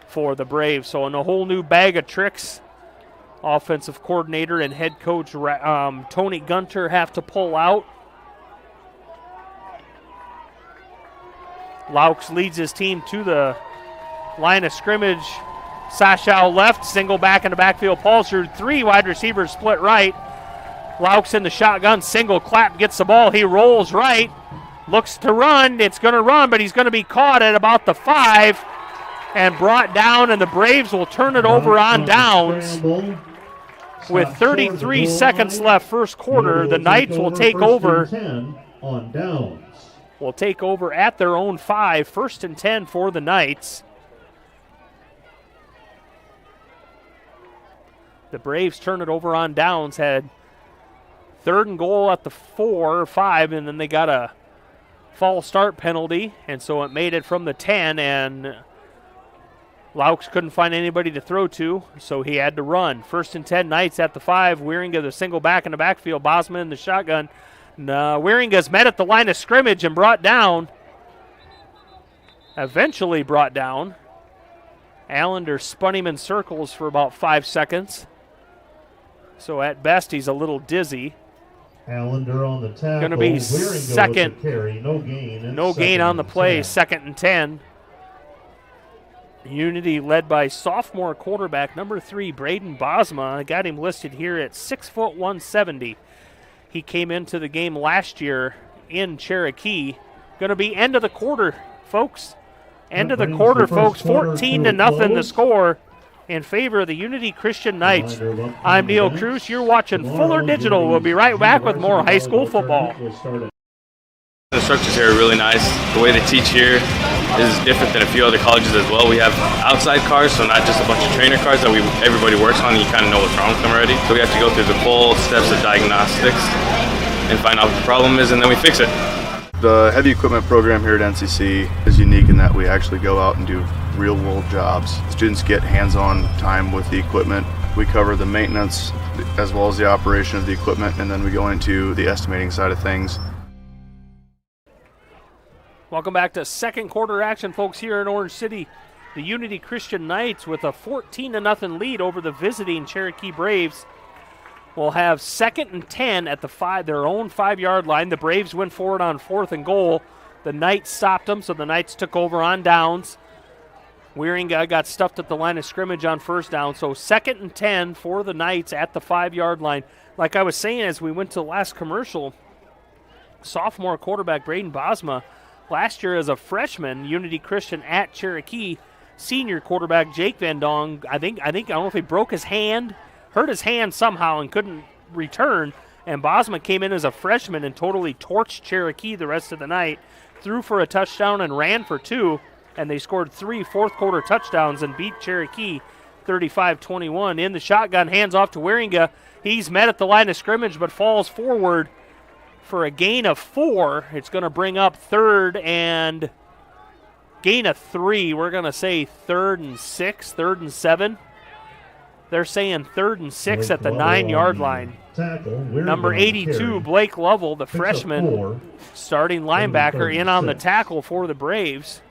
[SPEAKER 2] for the Braves. So in a whole new bag of tricks, offensive coordinator and head coach Tony Gunter have to pull out. Laux leads his team to the line of scrimmage. Sasha left, single back in the backfield. Paulsrud, 3 wide receivers split right. Laux in the shotgun, single clap, gets the ball. He rolls right, looks to run. It's going to run, but he's going to be caught at about the 5 and brought down, and the Braves will turn it over on downs. With 33 seconds left, first quarter, the Knights will take over.
[SPEAKER 1] On downs.
[SPEAKER 2] Will take over at their own 5, 1st and 10 for the Knights. The Braves turn it over on downs, had 3rd and goal at the 4 or 5, and then they got a false start penalty, and so it made it from the 10, and Laux couldn't find anybody to throw to, so he had to run. 1st and 10 Knights at the 5. Wieringa the single back in the backfield. Bosma in the shotgun. Wieringa's met at the line of scrimmage and brought down. Eventually brought down. Allender spun him in circles for about 5 seconds. So at best, he's a little dizzy.
[SPEAKER 1] Allender on the tackle.
[SPEAKER 2] Going to be second.
[SPEAKER 1] Carry. No gain.
[SPEAKER 2] No gain on the play. 2nd and 10. Unity led by sophomore quarterback number 3, Braden Bosma. I got him listed here at 6', 170. He came into the game last year in Cherokee. Going to be end of the quarter, folks. End of the quarter, folks. 14-0 the score in favor of the Unity Christian Knights. I'm Neil Cruz. You're watching Fuller Digital. We'll be right back with more high school football.
[SPEAKER 16] The instructors here are really nice. The way they teach here is different than a few other colleges as well. We have outside cars, so not just a bunch of trainer cars that everybody works on, and you kind of know what's wrong with them already. So we have to go through the full steps of diagnostics and find out what the problem is, and then we fix it.
[SPEAKER 17] The heavy equipment program here at NCC is unique in that we actually go out and do real-world jobs. Students get hands-on time with the equipment. We cover the maintenance as well as the operation of the equipment, and then we go into the estimating side of things.
[SPEAKER 2] Welcome back to second quarter action, folks, here in Orange City. The Unity Christian Knights with a 14-0 lead over the visiting Cherokee Braves will have 2nd and 10 at their own 5-yard line. The Braves went forward on 4th and goal. The Knights stopped them, so the Knights took over on downs. Wieringa got stuffed at the line of scrimmage on 1st down, so 2nd and 10 for the Knights at the 5-yard line. Like I was saying as we went to the last commercial, sophomore quarterback Braden Bosma, last year as a freshman, Unity Christian at Cherokee, senior quarterback Jake Van Dong, I don't know if he broke his hand, hurt his hand somehow and couldn't return, and Bosma came in as a freshman and totally torched Cherokee the rest of the night, threw for a touchdown and ran for 2, and they scored 3 fourth-quarter touchdowns and beat Cherokee 35-21. In the shotgun, hands off to Wieringa. He's met at the line of scrimmage but falls forward for a gain of 4. It's going to bring up third and gain of 3. We're going to say 3rd and 6, 3rd and 7. They're saying 3rd and 6 at the 9-yard line. Number 82, Blake Lovell, the freshman starting linebacker, in on the tackle for the Braves.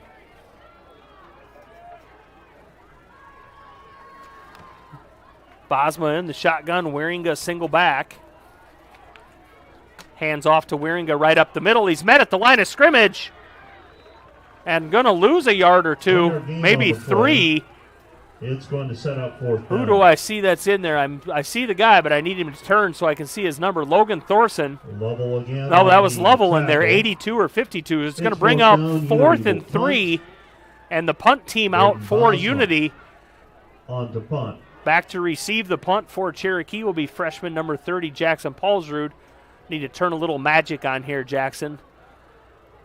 [SPEAKER 2] Bosma in the shotgun, Wieringa single back. Hands off to Wieringa right up the middle. He's met at the line of scrimmage and going to lose a yard or 2, maybe 3.
[SPEAKER 1] It's going to set up 4th down.
[SPEAKER 2] Who do I see that's in there? I see the guy, but I need him to turn so I can see his number. Logan Thorson.
[SPEAKER 1] Lovell again.
[SPEAKER 2] No, that was Lovell in there, 82 or 52. It's going to bring up 4th and 3, and the punt team out for Unity.
[SPEAKER 1] On to punt.
[SPEAKER 2] Back to receive the punt for Cherokee will be freshman number 30, Jackson Paulsrud. Need to turn a little magic on here, Jackson.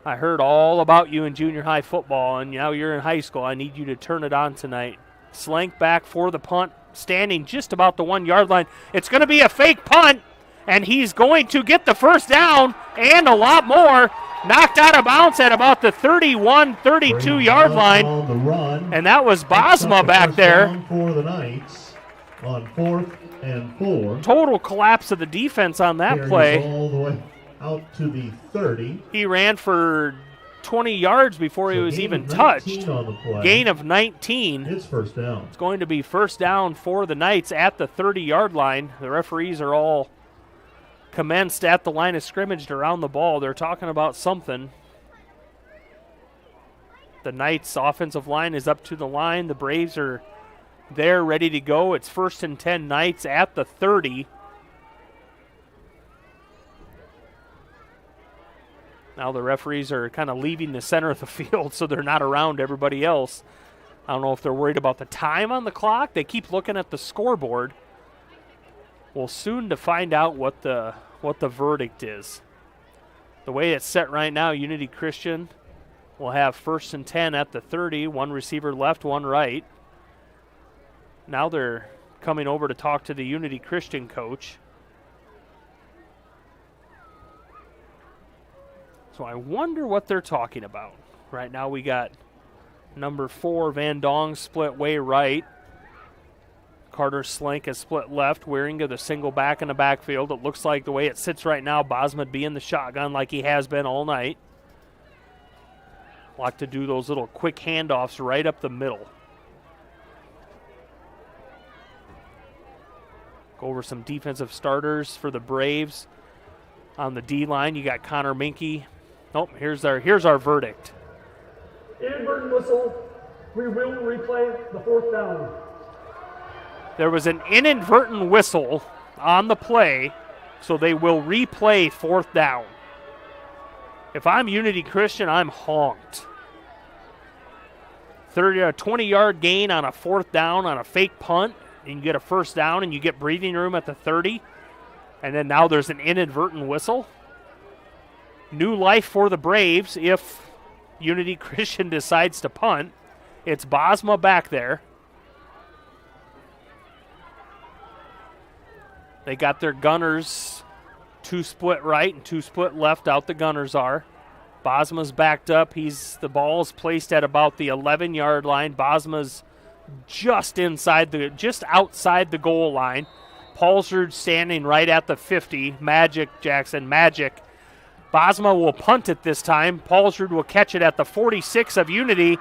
[SPEAKER 2] I heard all about you in junior high football, and now you're in high school. I need you to turn it on tonight. Slank back for the punt, standing just about the 1-yard line. It's going to be a fake punt, and he's going to get the first down and a lot more. Knocked out of bounds at about the 31, 32-yard line. And that was Bosma back there.
[SPEAKER 1] For the Knights on 4th and 4.
[SPEAKER 2] Total collapse of the defense on that play.
[SPEAKER 1] All the way out to the 30.
[SPEAKER 2] He ran for 20 yards before he was even touched. Gain of 19.
[SPEAKER 1] It's first down.
[SPEAKER 2] It's going to be first down for the Knights at the 30-yard line. The referees are all commenced at the line of scrimmage around the ball. They're talking about something. The Knights' offensive line is up to the line. The Braves are there ready to go. It's 1st and 10 Knights at the 30. Now the referees are kind of leaving the center of the field, so they're not around everybody else. I don't know if they're worried about the time on the clock. They keep looking at the scoreboard. We'll soon to find out what the verdict is. The way it's set right now, Unity Christian will have 1st and 10 at the 30. One receiver left, one right. Now they're coming over to talk to the Unity Christian coach. So I wonder what they're talking about. Right now we got number 4, Van Dong, split way right. Carter Slank is split left. Wieringa the single back in the backfield. It looks like the way it sits right now, Bosma would be in the shotgun like he has been all night. Like to do those little quick handoffs right up the middle. Go over some defensive starters for the Braves. On the D-line, you got Connor Minke. Oh, here's our verdict.
[SPEAKER 6] Inadvertent whistle. We will replay the 4th down.
[SPEAKER 2] There was an inadvertent whistle on the play, so they will replay 4th down. If I'm Unity Christian, I'm honked. 20-yard gain on a 4th down on a fake punt, and you get a first down, and you get breathing room at the 30, and then now there's an inadvertent whistle. New life for the Braves if Unity Christian decides to punt. It's Bosma back there. They got their gunners, 2 split right and 2 split left out the gunners are. Bosma's backed up. The ball's placed at about the 11-yard line. Bosma's just outside the goal line. Paulsrud standing right at the 50. Magic, Jackson, magic. Bosma will punt it this time. Paulsrud will catch it at the 46 of Unity,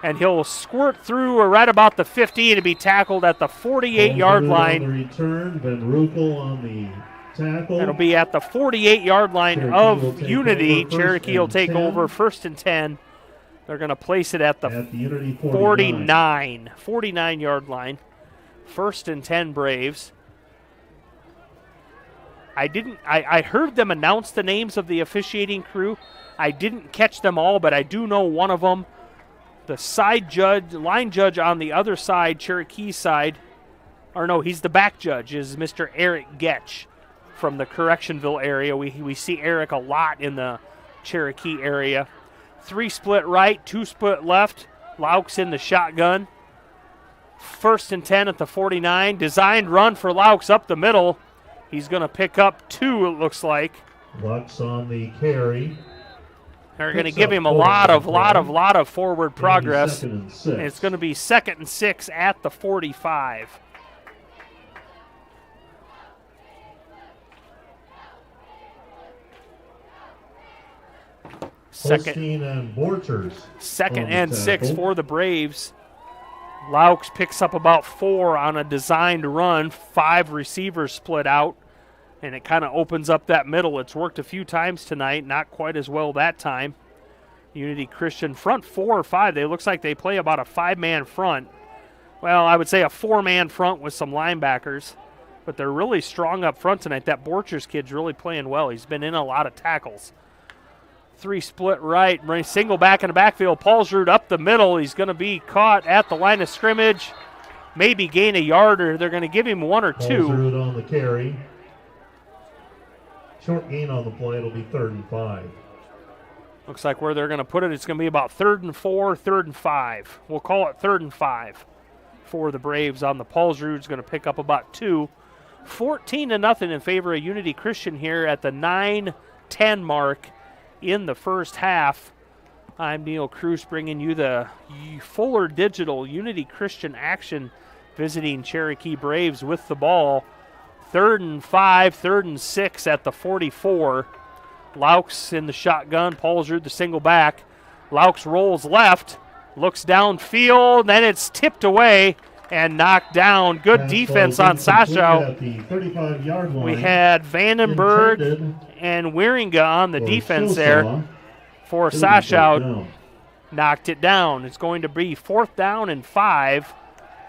[SPEAKER 2] and he'll squirt through right about the 50 and be tackled at the 48-yard line.
[SPEAKER 1] On the return, Van Rukel on the tackle.
[SPEAKER 2] It'll be at the 48-yard line of Unity. Cherokee will take over 1st and 10. They're going to place it at the 49-yard line. 1st and 10 Braves. I heard them announce the names of the officiating crew. I didn't catch them all, but I do know one of them. The line judge on the other side, Cherokee side, or no, he's the back judge, is Mr. Eric Getch from the Correctionville area. We see Eric a lot in the Cherokee area. 3 split right, 2 split left. Laux in the shotgun. 1st and 10 at the 49. Designed run for Laux up the middle. He's going to pick up 2, it looks like.
[SPEAKER 1] Lux on the carry.
[SPEAKER 2] They're going to give him a lot of forward progress. And it's going to be 2nd and 6 at the 45. Second and 6 for the Braves. Laux picks up about 4 on a designed run. 5 receivers split out, and it kind of opens up that middle. It's worked a few times tonight, not quite as well that time. Unity Christian front 4 or 5. They looks like they play about a 5-man front. Well, I would say a 4-man front with some linebackers, but they're really strong up front tonight. That Borchers kid's really playing well. He's been in a lot of tackles. 3 split right, single back in the backfield. Paulsrud up the middle. He's going to be caught at the line of scrimmage. Maybe gain a yard, or they're going to give him 1 or 2.
[SPEAKER 1] Paulsrud on the carry. Short gain on the play. It'll be 3rd and 5.
[SPEAKER 2] Looks like where they're going to put it, it's going to be about 3rd and 4, 3rd and 5. We'll call it 3rd and 5 for the Braves on the Paulsrud's going to pick up about 2. 14-0 in favor of Unity Christian here at the 9:10 mark in the first half. I'm Neil Cruz bringing you the Fuller Digital Unity Christian action, visiting Cherokee Braves with the ball. 3rd and 5, 3rd and 6 at the 44. Laux in the shotgun, Paulsrud the single back. Laux rolls left, looks downfield, then it's tipped away and knocked down. Good defense on Sasha. We had Vandenberg and Wieringa on the defense there for Sasha. Knocked it down. It's going to be 4th down and 5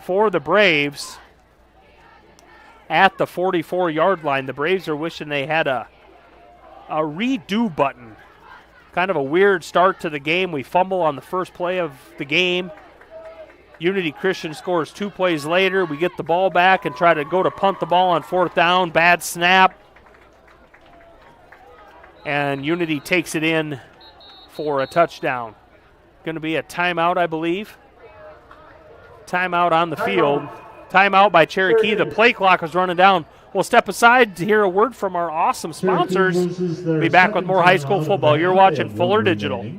[SPEAKER 2] for the Braves at the 44-yard line. The Braves are wishing they had a redo button. Kind of a weird start to the game. We fumble on the first play of the game. Unity Christian scores 2 plays later. We get the ball back and try to go to punt the ball on 4th down. Bad snap. And Unity takes it in for a touchdown. Going to be a timeout, I believe. Timeout on the field. Timeout by Cherokee. The play clock is running down. We'll step aside to hear a word from our awesome sponsors. Be back with more high school football. You're watching Fuller Digital.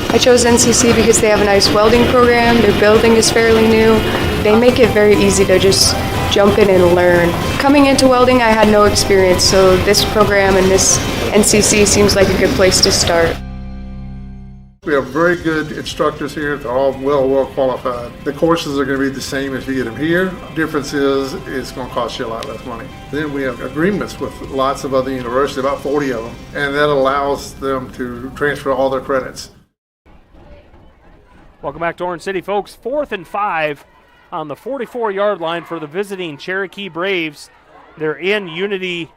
[SPEAKER 18] I chose NCC because they have a nice welding program. Their building is fairly new. They make it very easy to just jump in and learn. Coming into welding, I had no experience, so this program and this NCC seems like a good place to start.
[SPEAKER 19] We have very good instructors here. They're all well qualified. The courses are going to be the same if you get them here. The difference is it's going to cost you a lot less money. Then we have agreements with lots of other universities, about 40 of them, and that allows them to transfer all their credits.
[SPEAKER 2] Welcome back to Orange City, folks. 4th and 5 on the 44-yard line for the visiting Cherokee Braves. They're in Unity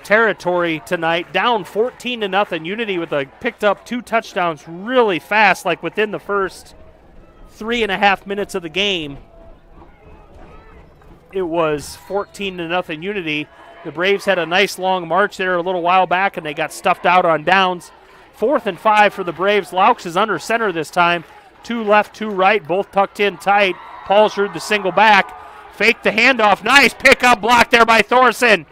[SPEAKER 2] territory tonight, down 14-0. Unity with picked up 2 touchdowns really fast, like within the first 3.5 minutes of the game. It was 14-0 Unity. The Braves had a nice long march there a little while back, and they got stuffed out on downs. 4th and 5 for the Braves. Laux is under center this time. 2 left, 2 right, both tucked in tight. Paulsrud the single back. Fake the handoff. Nice pickup block there by Thorson.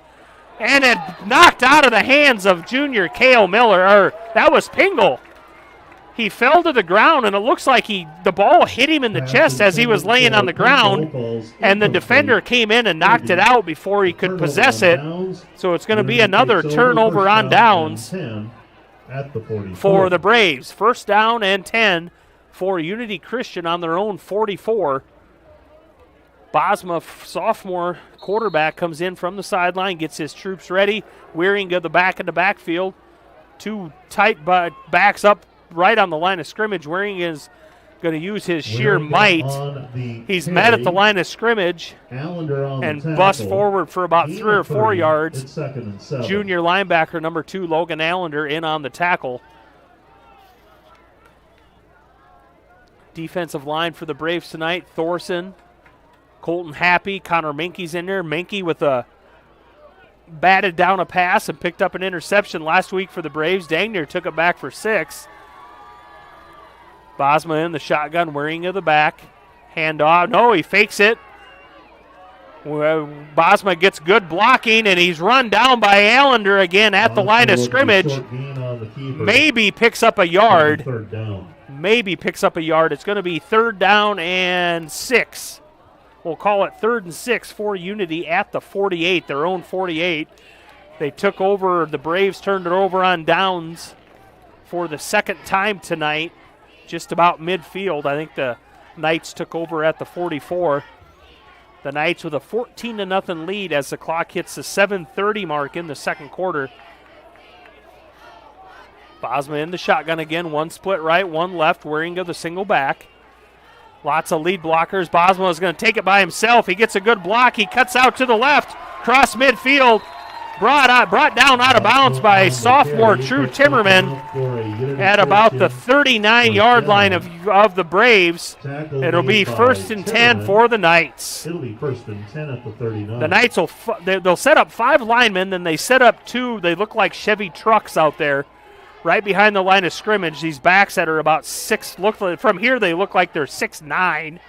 [SPEAKER 2] And it knocked out of the hands of junior Cale Miller. That was Pingle. He fell to the ground, and it looks like the ball hit him in the chest as he was laying on the ground, and the defender came in and knocked it out before he could possess it. So it's going to be another turnover on downs for the Braves. 1st down and 10 for Unity Christian on their own 44. Bosma, sophomore quarterback, comes in from the sideline, gets his troops ready. Wieringa the back in the backfield. 2 tight backs up right on the line of scrimmage. Wieringa is going to use his sheer might. He's met at the line of scrimmage and busts forward for about 3 or 4 yards. Junior linebacker number 2, Logan Allender, in on the tackle. Defensive line for the Braves tonight, Thorson, Colton Happy, Connor Menke's in there. Menke with a batted down a pass and picked up an interception last week for the Braves. Dangner took it back for 6. Bosma in the shotgun, Wieringa the back. Hand off. No, he fakes it. Bosma gets good blocking, and he's run down by Allender again at the line of scrimmage. Maybe picks up a yard.
[SPEAKER 1] Third down.
[SPEAKER 2] Maybe picks up a yard. It's going to be 3rd down and 6. We'll call it 3rd and 6 for Unity at the 48, their own 48. They took over, the Braves turned it over on downs for the second time tonight, just about midfield. I think the Knights took over at the 44. The Knights with a 14-0 lead as the clock hits the 7:30 mark in the second quarter. Bosma in the shotgun again, one split right, one left, Waringa the single back. Lots of lead blockers. Bosma is going to take it by himself. He gets a good block. He cuts out to the left, cross midfield, brought down out of bounds by sophomore True Timmerman at about the 39-yard line of the Braves. It'll be 1st and 10 for the Knights.
[SPEAKER 1] It'll be 1st and 10 at the 39.
[SPEAKER 2] The Knights they'll set up 5 linemen, then they set up 2. They look like Chevy trucks out there right behind the line of scrimmage. These backs that are about 6, from here they look like they're 6'9".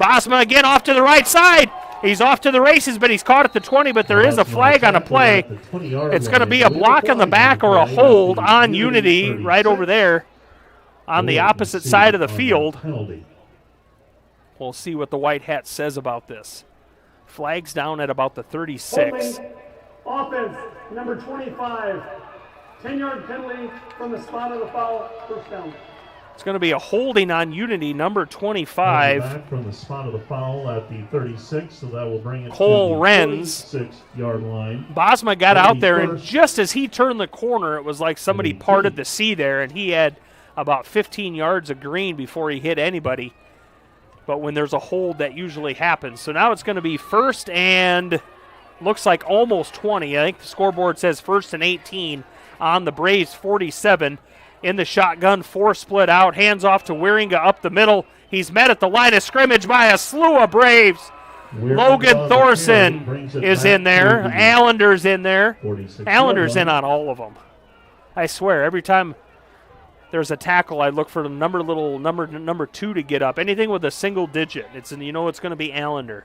[SPEAKER 2] Bosma again off to the right side. He's off to the races, but he's caught at the 20, but there is a flag on a play. It's going to be a block on the back or a hold on Unity right over there on the opposite side of the field. We'll see what the white hat says about this. Flags down at about the 36.
[SPEAKER 6] Offense, number 25. 10-yard penalty from the spot of the foul, 1st down.
[SPEAKER 2] It's going to be a holding on Unity, number 25.
[SPEAKER 1] Back from the spot of the foul at the 36, so that will bring it
[SPEAKER 2] Cole
[SPEAKER 1] to the
[SPEAKER 2] Renz.
[SPEAKER 1] 36-yard line.
[SPEAKER 2] Bosma got out there, and just as he turned the corner, it was like somebody parted the sea there, and he had about 15 yards of green before he hit anybody. But when there's a hold, that usually happens. So now it's going to be 1st and looks like almost 20. I think the scoreboard says 1st and 18 on the Braves 47. In the shotgun, 4 split out, hands off to Waringa up the middle. He's met at the line of scrimmage by a slew of Braves. Logan Thorson is in there. Allender's in there. Allender's in on all of them. I swear, every time there's a tackle, I look for the number 2 to get up. Anything with a single digit, it's going to be Allender.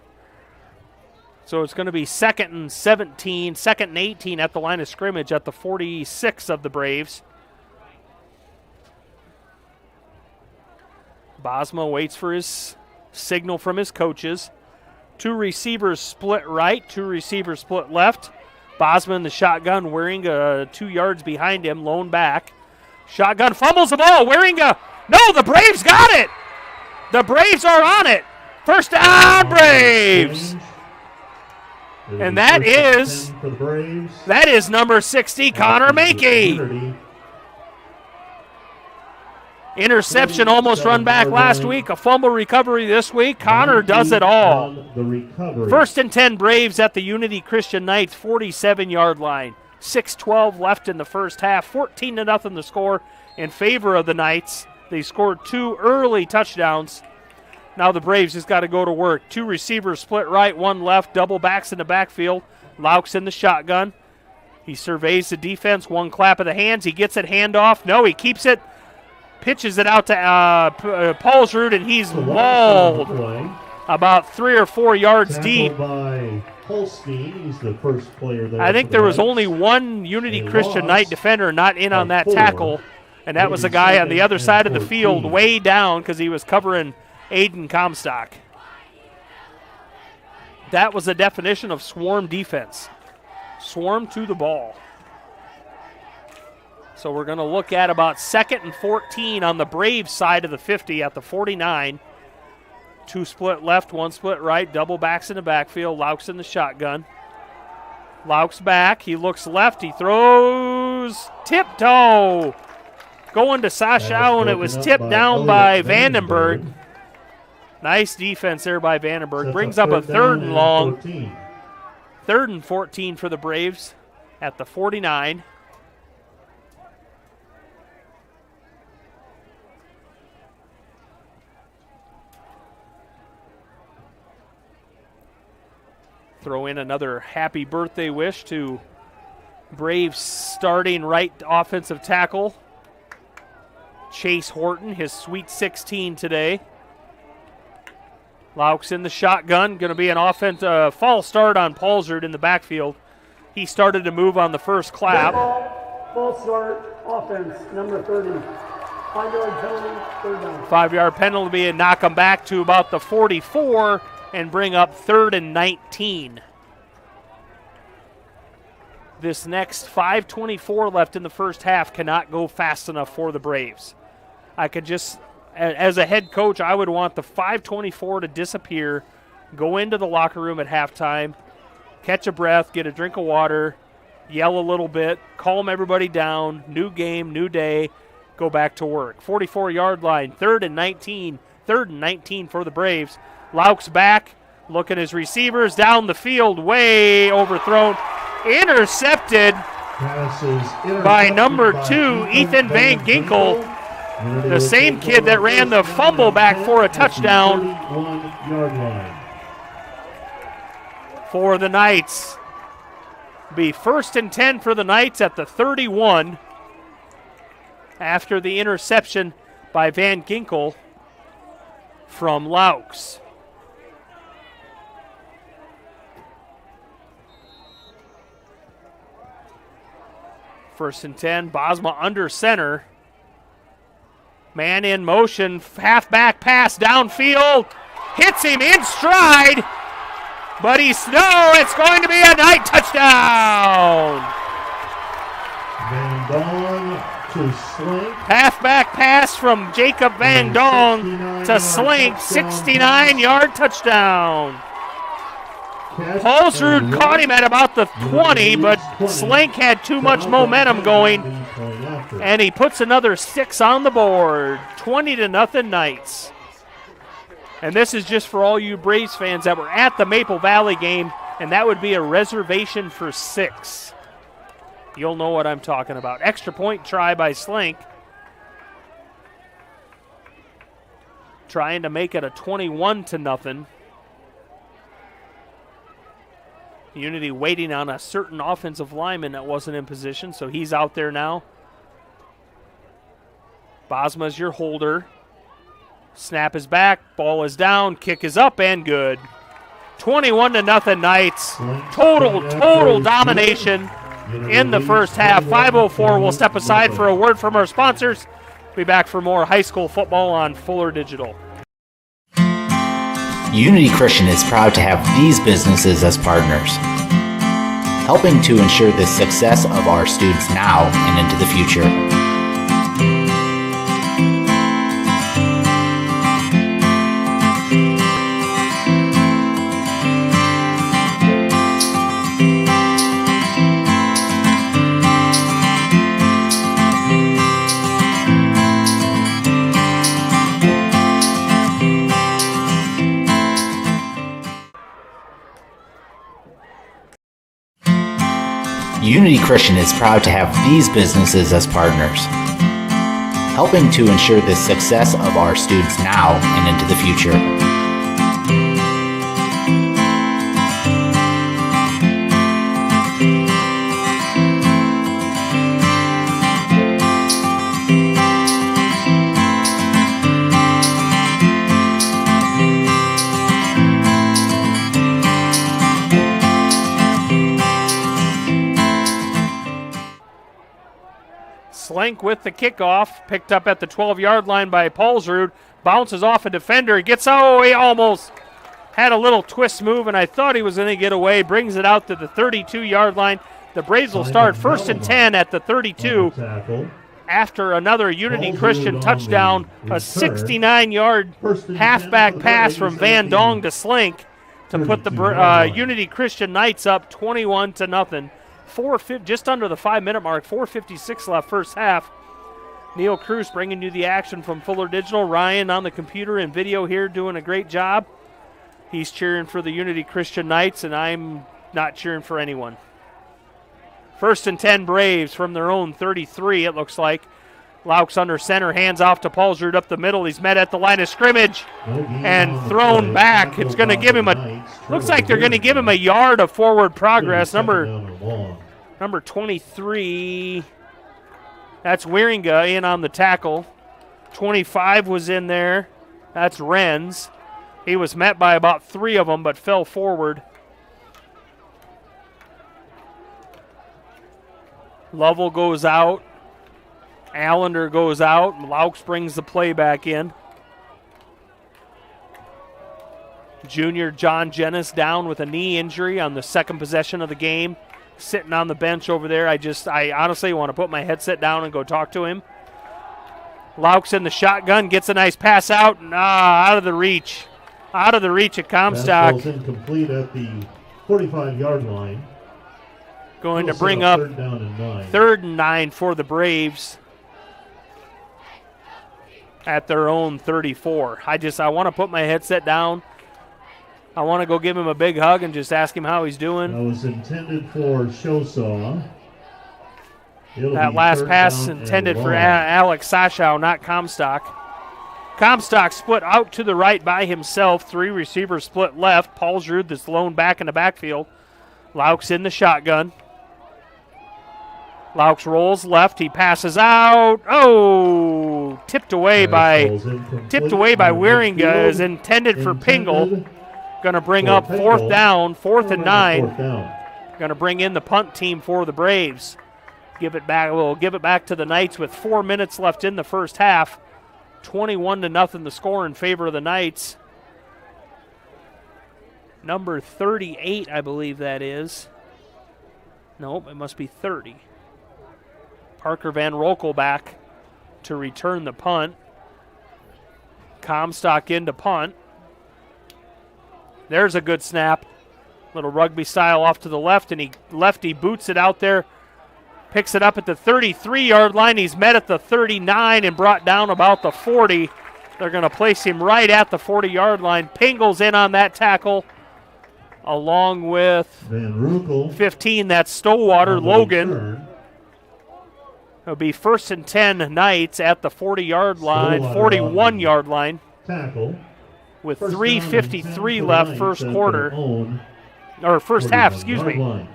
[SPEAKER 2] So it's going to be 2nd and 17, 2nd and 18 at the line of scrimmage at the 46 of the Braves. Bosma waits for his signal from his coaches. 2 receivers split right, 2 receivers split left. Bosma in the shotgun, Waringa 2 yards behind him, lone back. Shotgun fumbles the ball. Waringa, no, the Braves got it. The Braves are on it. 1st down, Braves. And that is number 60, Connor Mankey. Interception almost run back last week. A fumble recovery this week. Connor does it all. 1st and 10 Braves at the Unity Christian Knights 47-yard line. 6:12 left in the first half. 14-0 the score in favor of the Knights. They scored 2 early touchdowns. Now the Braves just got to go to work. 2 receivers split right, 1 left. Double backs in the backfield. Laux in the shotgun. He surveys the defense. 1 clap of the hands. He gets it handoff. No, he keeps it. Pitches it out to Paulsrud, and he's mauled about 3 or 4 yards deep.
[SPEAKER 1] By Holstein. He's the first player there.
[SPEAKER 2] I think there was only one Unity Christian Knight defender not in on that tackle, and that was a guy on the other side of the field way down because he was covering Aiden Comstock. That was the definition of swarm defense. Swarm to the ball. So we're going to look at about 2nd and 14 on the Braves side of the 50 at the 49. 2 split left, 1 split right, double backs in the backfield. Laux in the shotgun. Laux back, he looks left, he throws tiptoe. Going to Sasha, and it was tipped down by Vandenberg. Nice defense there by Vandenberg. Brings up a 3rd and long. 3rd and 14 for the Braves at the 49. Throw in another happy birthday wish to Braves starting right offensive tackle, Chase Horton, his Sweet 16 today. Laux in the shotgun. Going to be an false start on Paulsrud in the backfield. He started to move on the first clap.
[SPEAKER 6] False start, offense, number 30. 5-yard penalty, third down.
[SPEAKER 2] 5-yard penalty and knock them back to about the 44 and bring up 3rd and 19. This next 5:24 left in the first half cannot go fast enough for the Braves. I could just, as a head coach, I would want the 5:24 to disappear, go into the locker room at halftime, catch a breath, get a drink of water, yell a little bit, calm everybody down, new game, new day, go back to work. 44-yard line, 3rd and 19. 3rd and 19 for the Braves. Laux back, look at his receivers, down the field, way overthrown. Intercepted by number 2, Ethan Van Ginkel, the same kid that ran the fumble back for a touchdown for the Knights. Be 1st and 10 for the Knights at the 31 after the interception by Van Ginkel from Laux. First and 10, Bosma under center. Man in motion, halfback pass downfield. Hits him in stride, but it's going to be a Knight touchdown.
[SPEAKER 1] Van Dong to Slink.
[SPEAKER 2] Halfback pass from Jacob Van Dong to Slink, 69-yard touchdown. Paulsrud caught him at about the 20, but Slink had too much momentum going, and he puts another 6 on the board. 20-0 Knights. And this is just for all you Braves fans that were at the Maple Valley game, and that would be a reservation for 6. You'll know what I'm talking about. Extra point try by Slink. Trying to make it a 21-0. Unity waiting on a certain offensive lineman that wasn't in position, so he's out there now. Bosma's your holder. Snap is back, ball is down, kick is up and good. 21-0 Knights. Total domination in the first half. 5:04, we'll step aside for a word from our sponsors. Be back for more high school football on Fuller Digital.
[SPEAKER 3] Unity Christian is proud to have these businesses as partners, helping to ensure the success of our students now and into the future. Unity Christian is proud to have these businesses as partners, helping to ensure the success of our students now and into the future.
[SPEAKER 2] Slink with the kickoff, picked up at the 12-yard line by Paulsrud, bounces off a defender, he almost had a little twist move, and I thought he was going to get away, brings it out to the 32-yard line. The Braves will start 1st and 10 at the 32 after another Unity Christian touchdown, a 69-yard halfback pass from Van Dong to Slink to put the Unity Christian Knights up 21-0. Just under the 5-minute mark, 4:56 left first half. Neil Cruz bringing you the action from Fuller Digital. Ryan on the computer and video here doing a great job. He's cheering for the Unity Christian Knights, and I'm not cheering for anyone. 1st and 10 Braves from their own 33, it looks like. Laux under center, hands off to Paulsrud up the middle. He's met at the line of scrimmage and thrown back. It's going to give him looks like they're going to give him a yard of forward progress. Number 23, that's Wieringa in on the tackle. 25 was in there. That's Renz. He was met by about 3 of them, but fell forward. Lovell goes out. Allender goes out. Laux brings the play back in. Junior John Jennis down with a knee injury on the second possession of the game. Sitting on the bench over there. I honestly want to put my headset down and go talk to him. Laux in the shotgun, gets a nice pass out, and out of the reach. Out of the reach of Comstock.
[SPEAKER 1] Pass ball's incomplete at the 45-yard line.
[SPEAKER 2] Going to bring up 3rd and 9 for the Braves at their own 34. I want to put my headset down. I want to go give him a big hug and just ask him how he's doing.
[SPEAKER 1] That was intended for Shosaw.
[SPEAKER 2] That last pass intended for Alex Sashow, not Comstock. Comstock split out to the right by himself. 3 receivers split left. Paulsrud, this lone back in the backfield. Laux in the shotgun. Laux rolls left. He passes out. Oh, tipped away by Wieringa. Is intended for Pingle. Going to bring up 4th down, 4th and 9. Going to bring in the punt team for the Braves. We'll give it back to the Knights with 4 minutes left in the first half. 21-0 the score in favor of the Knights. Number 38, I believe that is. Nope, it must be 30. Parker Van Rokel back to return the punt. Comstock into punt. There's a good snap. Little rugby style off to the left, and he boots it out there. Picks it up at the 33-yard line. He's met at the 39 and brought down about the 40. They're going to place him right at the 40-yard line. Pingle's in on that tackle, along with
[SPEAKER 1] Van Rokel,
[SPEAKER 2] 15. That's Stowwater. Logan. It'll be 1st and 10 Knights at the 40-yard line, 41-yard line.
[SPEAKER 1] Tackle.
[SPEAKER 2] With 3:53 left first quarter, or first half, excuse me.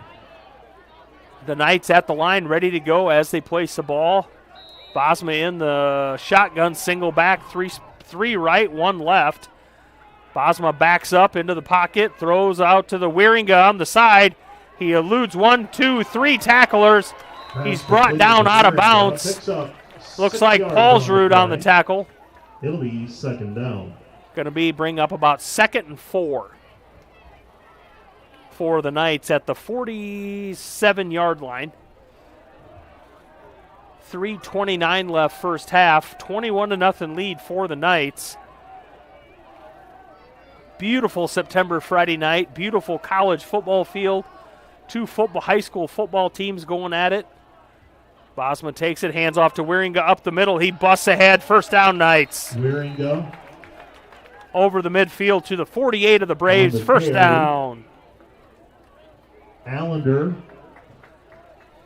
[SPEAKER 2] The Knights at the line, ready to go as they place the ball. Bosma in the shotgun, single back, three right, 1 left. Bosma backs up into the pocket, throws out to the Wieringa on the side. He eludes 1, 2, 3 tacklers. He's brought down out of bounds. Looks like Paulsrud on the tackle.
[SPEAKER 1] It'll be 2nd down.
[SPEAKER 2] Going to bring up about 2nd and 4 for the Knights at the 47-yard line. 3:29 left first half. 21-0 lead for the Knights. Beautiful September Friday night. Beautiful college football field. 2 high school football teams going at it. Bosma takes it, hands off to Wieringa up the middle. He busts ahead. First down, Knights.
[SPEAKER 1] Wieringa
[SPEAKER 2] over the midfield to the 48 of the Braves. First down.
[SPEAKER 1] Allender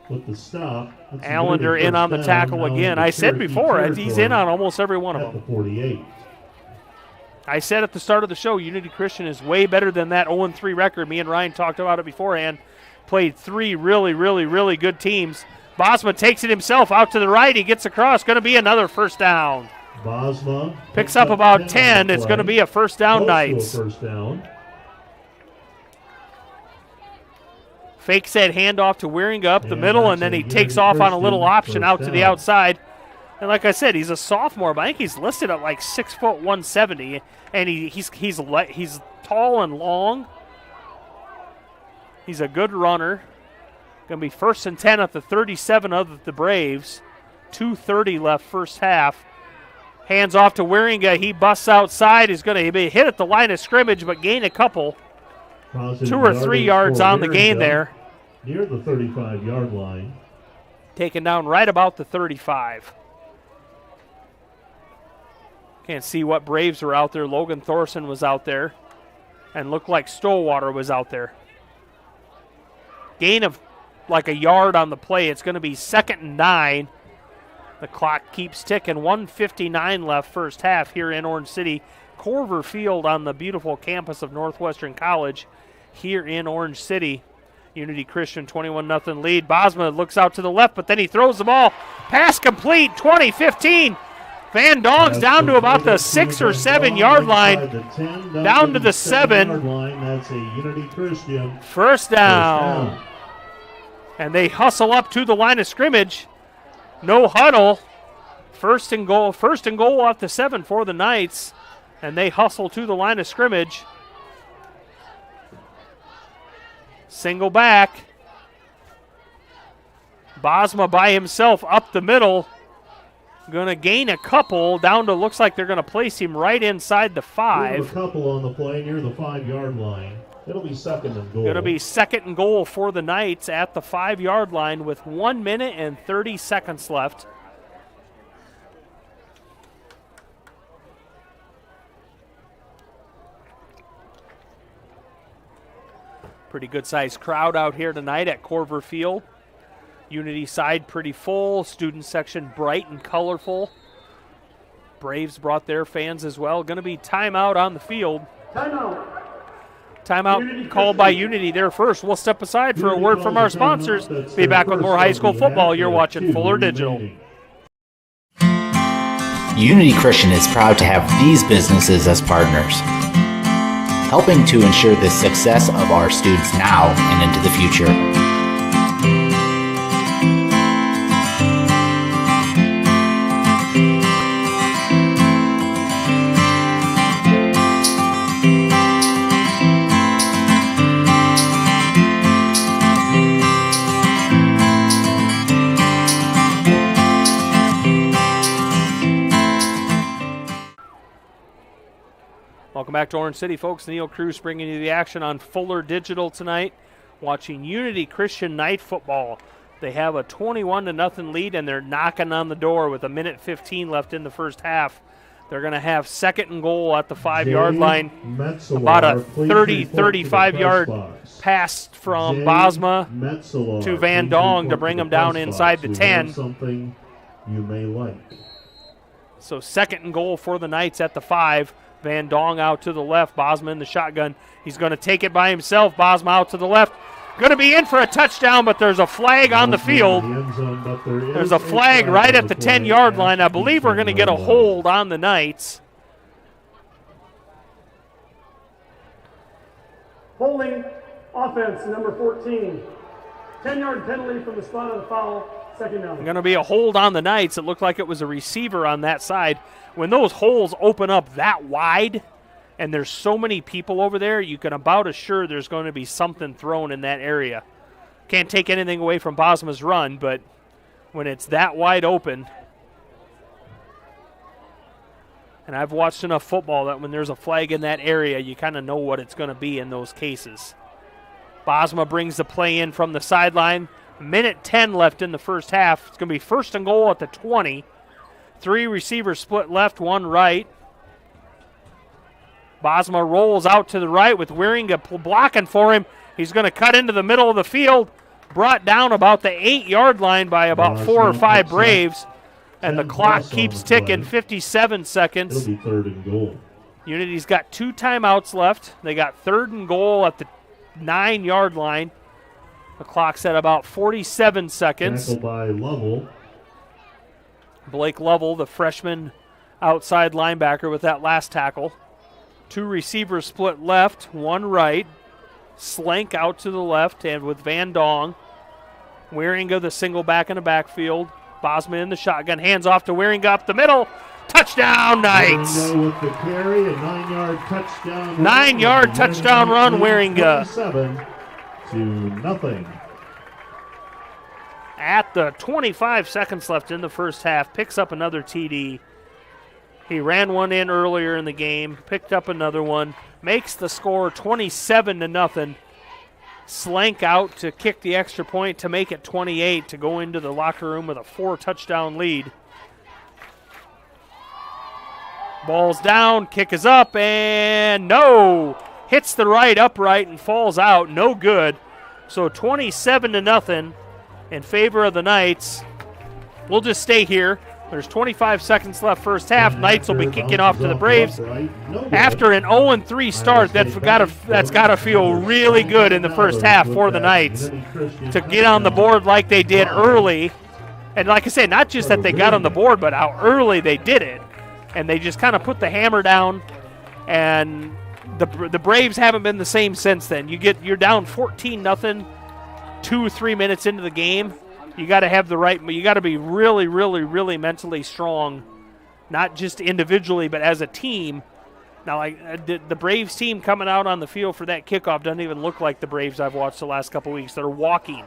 [SPEAKER 1] with the stop.
[SPEAKER 2] Allender in on the tackle again. I said before, he's in on almost every one of them.
[SPEAKER 1] The 48.
[SPEAKER 2] I said at the start of the show, Unity Christian is way better than that 0-3 record. Me and Ryan talked about it beforehand. Played 3 really, really, really good teams. Bosma takes it himself out to the right. He gets across. Going to be another first down.
[SPEAKER 1] Bosma
[SPEAKER 2] picks up about 10. It's going to be a first down, Knights.
[SPEAKER 1] First down.
[SPEAKER 2] Fakes that handoff to Wieringa up the middle, and then he takes off on a little option out to the outside. And like I said, he's a sophomore, but I think he's listed at like 6 foot 170, and he's tall and long. He's a good runner. Going to be 1st and 10 at the 37 of the Braves. 2:30 left first half. Hands off to Wieringa. He busts outside. He's going to be hit at the line of scrimmage, but gain a couple. 2 or 3 yards on the gain there.
[SPEAKER 1] Near the 35-yard line.
[SPEAKER 2] Taken down right about the 35. Can't see what Braves were out there. Logan Thorson was out there. And looked like Stowwater was out there. Gain of like a yard on the play. It's going to be 2nd and 9. The clock keeps ticking. 1:59 left first half here in Orange City. Corver Field on the beautiful campus of Northwestern College here in Orange City. Unity Christian 21-0 lead. Bosma looks out to the left, but then he throws the ball. Pass complete, 20-15. Van Dong's down to about the 6 or 7 yard line. Down to the 7.
[SPEAKER 1] That's a Unity Christian.
[SPEAKER 2] First down. And they hustle up to the line of scrimmage. No huddle. First and goal off the 7 for the Knights. And they hustle to the line of scrimmage. Single back. Bosma by himself up the middle. Going to gain a couple down to, looks like they're going to place him right inside the 5.
[SPEAKER 1] A couple on the play near the 5-yard line. It'll be second and goal.
[SPEAKER 2] Going to be second and goal for the Knights at the 5-yard line with 1 minute and 30 seconds left. Pretty good sized crowd out here tonight at Corver Field. Unity side pretty full, student section bright and colorful. Braves brought their fans as well. Going to be timeout on the field. Timeout called by Unity there first. We'll step aside for a word from our sponsors. Be back with more high school football. You're watching Fuller Digital.
[SPEAKER 3] Unity Christian is proud to have these businesses as partners, helping to ensure the success of our students now and into the future.
[SPEAKER 2] Welcome back to Orange City, folks. Neil Cruz bringing you the action on Fuller Digital tonight. Watching Unity Christian Night Football. They have a 21-0 lead, and they're knocking on the door with 1:15 left in the first half. They're going to have second and goal at the 5-yard line. About a 35-yard pass from Bosma to Van Dong to bring them down inside the 10.
[SPEAKER 1] Something you may like.
[SPEAKER 2] So second and goal for the Knights at the 5. Van Dong out to the left. Bosma in the shotgun. He's going to take it by himself. Bosma out to the left. Going to be in for a touchdown, but there's a flag on the field. There's a flag right at the 10-yard line. I believe we're going to get a hold on the Knights.
[SPEAKER 6] Holding offense, number 14. 10-yard penalty from the spot of the foul. Second down.
[SPEAKER 2] Going to be a hold on the Knights. It looked like it was a receiver on that side. When those holes open up that wide and there's so many people over there, you can about assure there's going to be something thrown in that area. Can't take anything away from Bosma's run, but when it's that wide open, and I've watched enough football that when there's a flag in that area, you kind of know what it's going to be in those cases. Bosma brings the play in from the sideline. 1:10 left in the first half. It's going to be first and goal at the 20. 3 receivers split left, 1 right. Bosma rolls out to the right with Wieringa blocking for him. He's going to cut into the middle of the field. Brought down about the 8-yard line by about 4 or 5 Braves. And the clock keeps ticking, 57 seconds.
[SPEAKER 1] It'll be third and goal.
[SPEAKER 2] Unity's got 2 timeouts left. They got third and goal at the 9-yard line. The clock's at about 47 seconds.
[SPEAKER 1] Tackled by Lovell.
[SPEAKER 2] Blake Lovell, the freshman outside linebacker with that last tackle. 2 receivers split left, 1 right. Slank out to the left, and with Van Dong. Wieringa, the single back in the backfield. Bosma in the shotgun, hands off to Wieringa up the middle. Touchdown, Knights!
[SPEAKER 1] With the carry, a 9-yard touchdown.
[SPEAKER 2] 9-yard touchdown run, Wieringa.
[SPEAKER 1] 27-0.
[SPEAKER 2] At the 25 seconds left in the first half, picks up another TD. He ran one in earlier in the game, picked up another one, makes the score 27-0. Slank out to kick the extra point to make it 28 to go into the locker room with a 4-touchdown lead. Ball's down, kick is up, and no! Hits the right upright and falls out, no good. So 27-0 in favor of the Knights. We'll just stay here. There's 25 seconds left first half. Knights will be kicking off to the Braves. After an 0-3 start, that's got to feel really good in the first half for the Knights to get on the board like they did early And like I said, not just that they got on the board, but how early they did it. And they just kind of put the hammer down, and the Braves haven't been the same since then. You're down 14-0, 2-3 minutes into the game. You got to have you got to be really, really, really mentally strong, not just individually, but as a team. Now, like the Braves team coming out on the field for that kickoff doesn't even look like the Braves I've watched the last couple weeks. They're walking.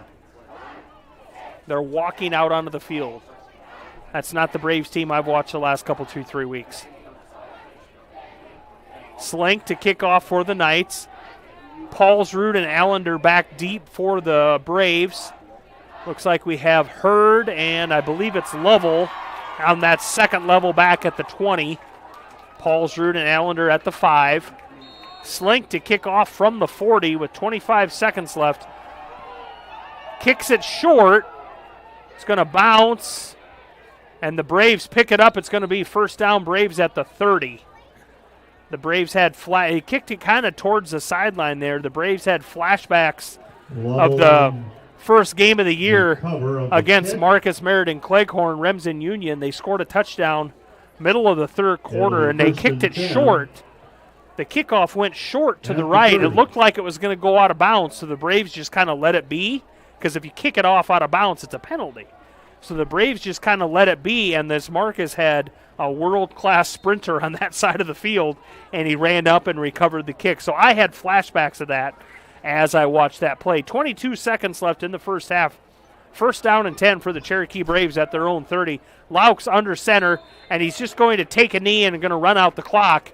[SPEAKER 2] They're walking out onto the field. That's not the Braves team I've watched the last couple 2-3 weeks. Slink to kick off for the Knights. Paulsrud and Allender back deep for the Braves. Looks like we have Hurd and I believe it's Lovell on that second level back at the 20. Paulsrud and Allender at the 5. Slink to kick off from the 40 with 25 seconds left. Kicks it short. It's going to bounce. And the Braves pick it up. It's going to be first down, Braves at the 30. The Braves had he kicked it kind of towards the sideline there. The Braves had flashbacks of the first game of the year against Marcus Meriden Cleghorn, Remsen Union. They scored a touchdown middle of the third quarter, and they kicked it short. The kickoff went short to the right. It looked like it was going to go out of bounds, so the Braves just kind of let it be, because if you kick it off out of bounds, it's a penalty. So the Braves just kind of let it be, and this Marcus had a world-class sprinter on that side of the field, and he ran up and recovered the kick. So I had flashbacks of that as I watched that play. 22 seconds left in the first half. First down and 10 for the Cherokee Braves at their own 30. Laux under center, and he's just going to take a knee and going to run out the clock.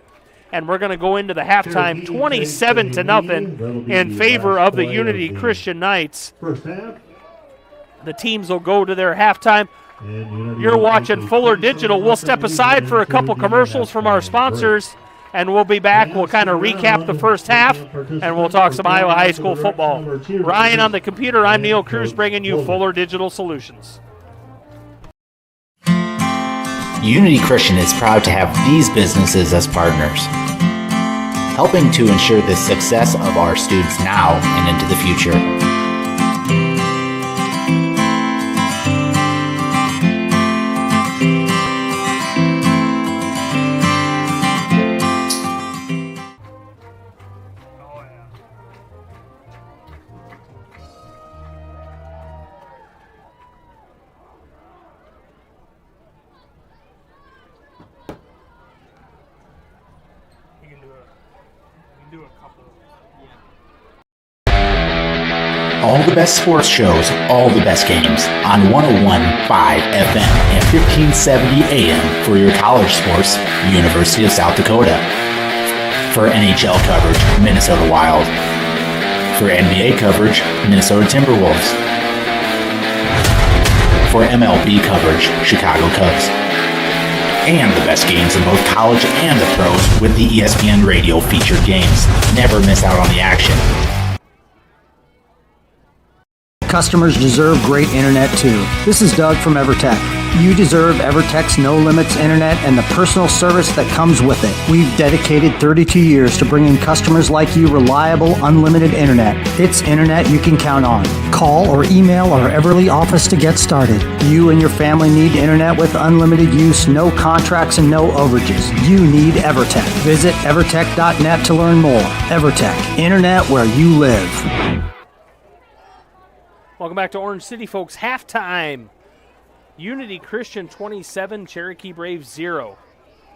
[SPEAKER 2] And we're going to go into the halftime 27-0 in favor of the Unity Christian Knights.
[SPEAKER 1] First half.
[SPEAKER 2] The teams will go to their halftime. You're watching Fuller Digital. We'll step aside for a couple commercials from our sponsors, and we'll be back. We'll kind of recap the first half, and we'll talk some Iowa High School football. Ryan on the computer, I'm Neil Cruz bringing you Fuller Digital Solutions.
[SPEAKER 3] Unity Christian is proud to have these businesses as partners, helping to ensure the success of our students now and into the future. All the best sports shows, all the best games on 101.5 FM and 1570 AM for your college sports, University of South Dakota. For NHL coverage, Minnesota Wild. For NBA coverage, Minnesota Timberwolves. For MLB coverage, Chicago Cubs. And the best games in both college and the pros with the ESPN Radio featured games. Never miss out on the action.
[SPEAKER 4] Customers deserve great internet too. This is Doug from EverTech. You deserve EverTech's no limits internet and the personal service that comes with it. We've dedicated 32 years to bringing customers like you reliable, unlimited internet. It's internet you can count on. Call or email our Everly office to get started. You and your family need internet with unlimited use, no contracts, and no overages. You need EverTech. Visit evertech.net to learn more. EverTech, internet where you live.
[SPEAKER 2] Welcome back to Orange City, folks. Halftime. Unity Christian 27, Cherokee Braves 0.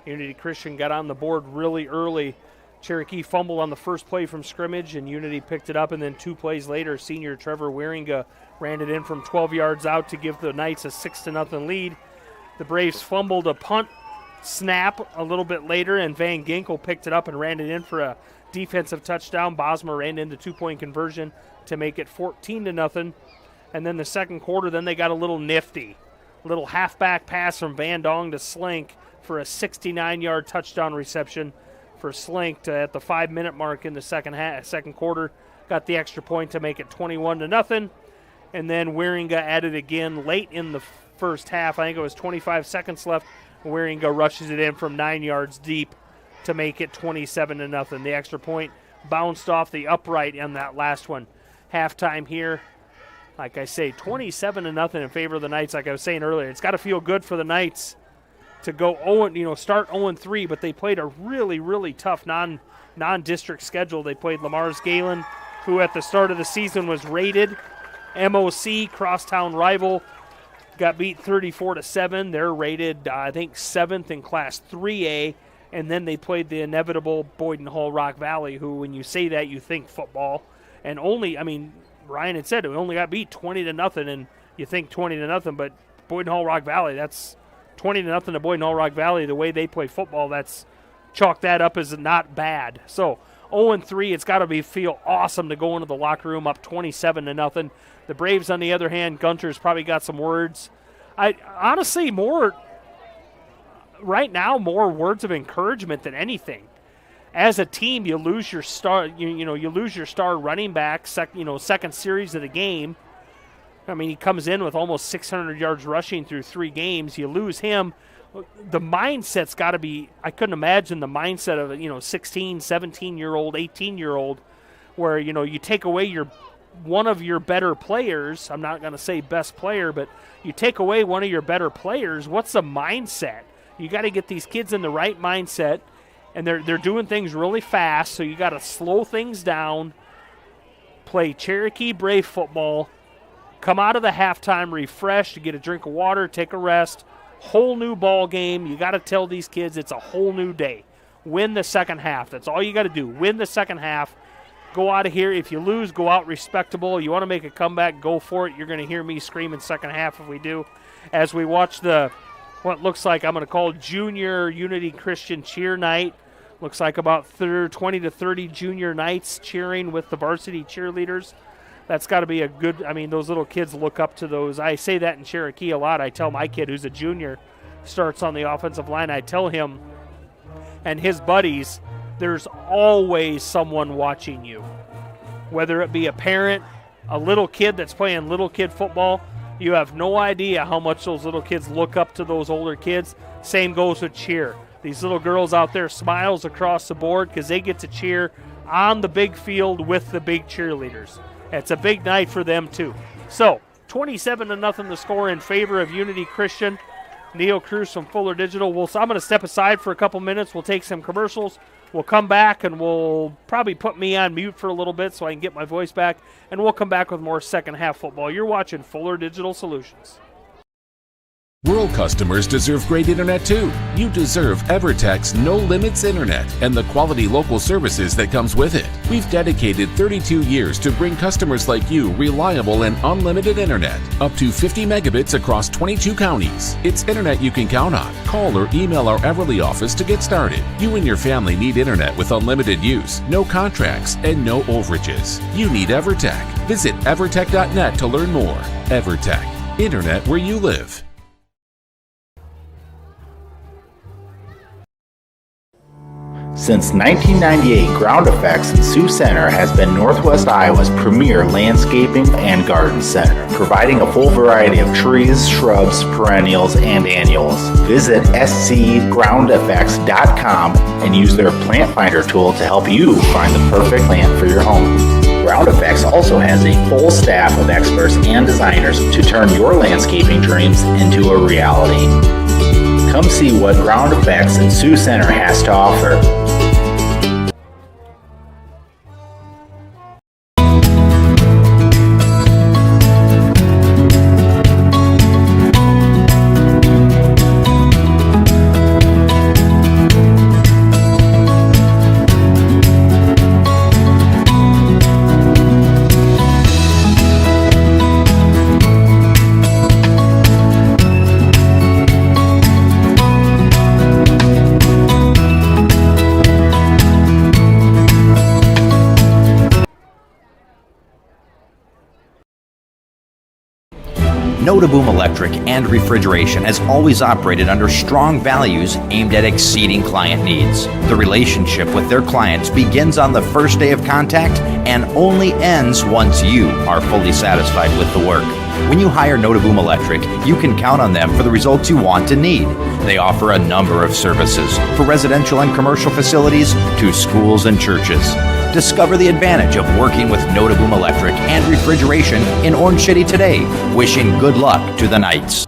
[SPEAKER 2] Unity Christian got on the board really early. Cherokee fumbled on the first play from scrimmage, and Unity picked it up, and then 2 plays later, senior Trevor Wieringa ran it in from 12 yards out to give the Knights a 6-0 lead. The Braves fumbled a punt snap a little bit later, and Van Ginkel picked it up and ran it in for a defensive touchdown. Bosma ran in the 2-point conversion to make it 14-0. And then the second quarter, then they got a little nifty. A little halfback pass from Van Dong to Slink for a 69-yard touchdown reception for Slink at the 5-minute mark in the second quarter. Got the extra point to make it 21-0. And then Wieringa added again late in the first half. I think it was 25 seconds left. Wieringa rushes it in from 9 yards deep to make it 27-0. The extra point bounced off the upright on that last one. Halftime here. like I say, 27-0 in favor of the Knights. Like I was saying earlier, it's got to feel good for the Knights to go start 0-3, but they played a really, really tough non-district schedule. They played Lamar's Galen, who at the start of the season was rated MOC, crosstown rival, got beat 34-7. They're rated, I think, 7th in Class 3A, and then they played the inevitable Boyden Hall Rock Valley, who, when you say that, you think football, and Ryan had said it, we only got beat 20-0, and you think 20-0, but Boyden Hall Rock Valley, that's 20-0 to Boyden Hall Rock Valley. The way they play football, that's chalk that up as not bad. So 0-3, it's got to feel awesome to go into the locker room up 27-0. The Braves, on the other hand, Gunter's probably got some words. I honestly right now more words of encouragement than anything. As a team, you lose your star. You lose your star running back. Second series of the game. I mean, he comes in with almost 600 yards rushing through 3 games. You lose him. The mindset's got to be, I couldn't imagine the mindset of a 16, 17-year-old, 18-year-old, where you take away one of your better players. I'm not going to say best player, but you take away one of your better players. What's the mindset? You got to get these kids in the right mindset, and they're doing things really fast, so you got to slow things down, play Cherokee Brave football, come out of the halftime refreshed, get a drink of water, take a rest, whole new ball game. You got to tell these kids it's a whole new day. Win the second half. That's all you got to do. Win the second half. Go out of here. If you lose, go out respectable. You want to make a comeback, go for it. You're going to hear me scream in second half if we do. As we watch what looks like I'm going to call Junior Unity Christian Cheer Night. Looks like about 20 to 30 junior Knights cheering with the varsity cheerleaders. That's got to be a good, those little kids look up to those. I say that in Cherokee a lot. I tell my kid who's a junior, starts on the offensive line, I tell him and his buddies, there's always someone watching you. Whether it be a parent, a little kid that's playing little kid football, you have no idea how much those little kids look up to those older kids. Same goes with cheer. These little girls out there, smiles across the board because they get to cheer on the big field with the big cheerleaders. It's a big night for them too. So 27-0 the score in favor of Unity Christian. Neil Cruz from Fuller Digital. I'm going to step aside for a couple minutes. We'll take some commercials. We'll come back, and we'll probably put me on mute for a little bit so I can get my voice back, and we'll come back with more second half football. You're watching Fuller Digital Solutions.
[SPEAKER 5] Rural customers deserve great internet too. You deserve EverTech's No Limits Internet and the quality local services that comes with it. We've dedicated 32 years to bring customers like you reliable and unlimited internet, up to 50 megabits across 22 counties. It's internet you can count on. Call or email our Everly office to get started. You and your family need internet with unlimited use, no contracts, and no overages. You need EverTech. Visit evertech.net to learn more. EverTech, internet where you live.
[SPEAKER 3] Since 1998, Ground Effects in Sioux Center has been Northwest Iowa's premier landscaping and garden center, providing a full variety of trees, shrubs, perennials, and annuals. Visit scgroundeffects.com and use their plant finder tool to help you find the perfect plant for your home. Ground Effects also has a full staff of experts and designers to turn your landscaping dreams into a reality. Come see what Ground Effects in Sioux Center has to offer.
[SPEAKER 20] Notaboom Electric and Refrigeration has always operated under strong values aimed at exceeding client needs. The relationship with their clients begins on the first day of contact and only ends once you are fully satisfied with the work. When you hire Notaboom Electric, you can count on them for the results you want and need. They offer a number of services, from residential and commercial facilities to schools and churches. Discover the advantage of working with Notaboom Electric and Refrigeration in Orange City today. Wishing good luck to the Knights.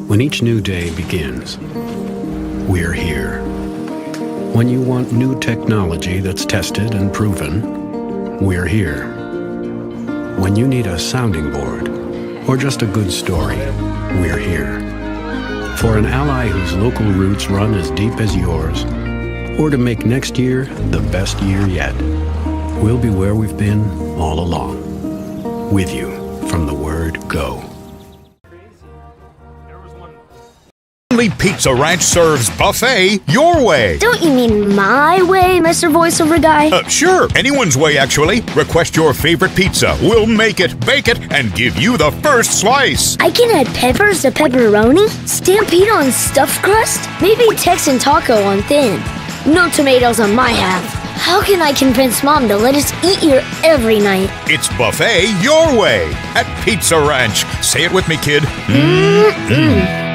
[SPEAKER 7] When each new day begins, we're here. When you want new technology that's tested and proven, we're here. When you need a sounding board or just a good story, we're here. For an ally whose local roots run as deep as yours, or to make next year the best year yet, we'll be where we've been all along. With you from the word go.
[SPEAKER 8] Only Pizza Ranch serves buffet your way.
[SPEAKER 9] Don't you mean my way, Mr. Voiceover Guy?
[SPEAKER 8] Sure, anyone's way actually. Request your favorite pizza. We'll make it, bake it, and give you the first slice.
[SPEAKER 9] I can add peppers to pepperoni, stampede on stuffed crust, maybe Texan taco on thin. No tomatoes on my half. How can I convince Mom to let us eat here every night?
[SPEAKER 8] It's buffet your way at Pizza Ranch. Say it with me, kid. Mm-mm.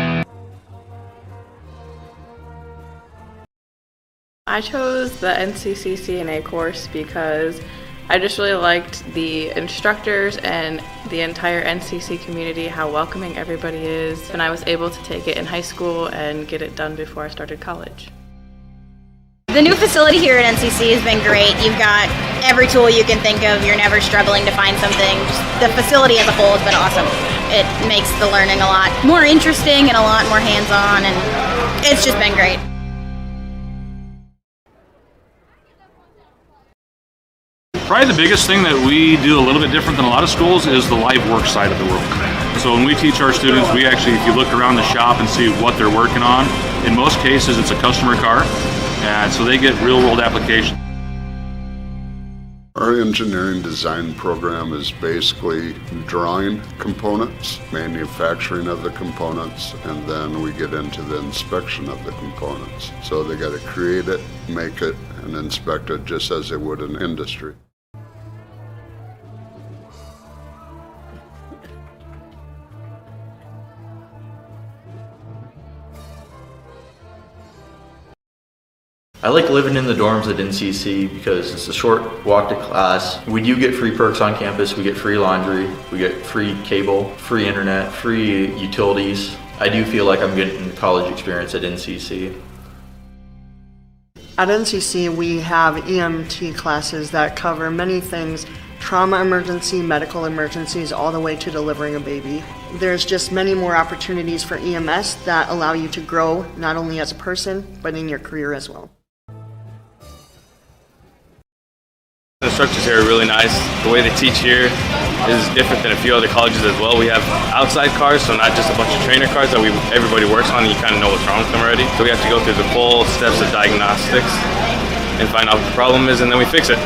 [SPEAKER 10] I chose the NCCCNA course because I just really liked the instructors and the entire NCC community, how welcoming everybody is, and I was able to take it in high school and get it done before I started college.
[SPEAKER 11] The new facility here at NCC has been great. You've got every tool you can think of. You're never struggling to find something. Just the facility as a whole has been awesome. It makes the learning a lot more interesting and a lot more hands-on, and it's just been great.
[SPEAKER 12] Probably the biggest thing that we do a little bit different than a lot of schools is the live work side of the world. So when we teach our students, we actually, if you look around the shop and see what they're working on, in most cases it's a customer car, and so they get real world application.
[SPEAKER 13] Our engineering design program is basically drawing components, manufacturing of the components, and then we get into the inspection of the components. So they got to create it, make it, and inspect it just as they would in industry.
[SPEAKER 14] I like living in the dorms at NCC because it's a short walk to class. We do get free perks on campus. We get free laundry, we get free cable, free internet, free utilities. I do feel like I'm getting the college experience at NCC.
[SPEAKER 15] At NCC, we have EMT classes that cover many things: trauma emergency, medical emergencies, all the way to delivering a baby. There's just many more opportunities for EMS that allow you to grow not only as a person, but in your career as well.
[SPEAKER 16] The instructors here are really nice. The way they teach here is different than a few other colleges as well. We have outside cars, so not just a bunch of trainer cars that everybody works on, and you kind of know what's wrong with them already. So we have to go through the full steps of diagnostics and find out what the problem is, and then we fix it.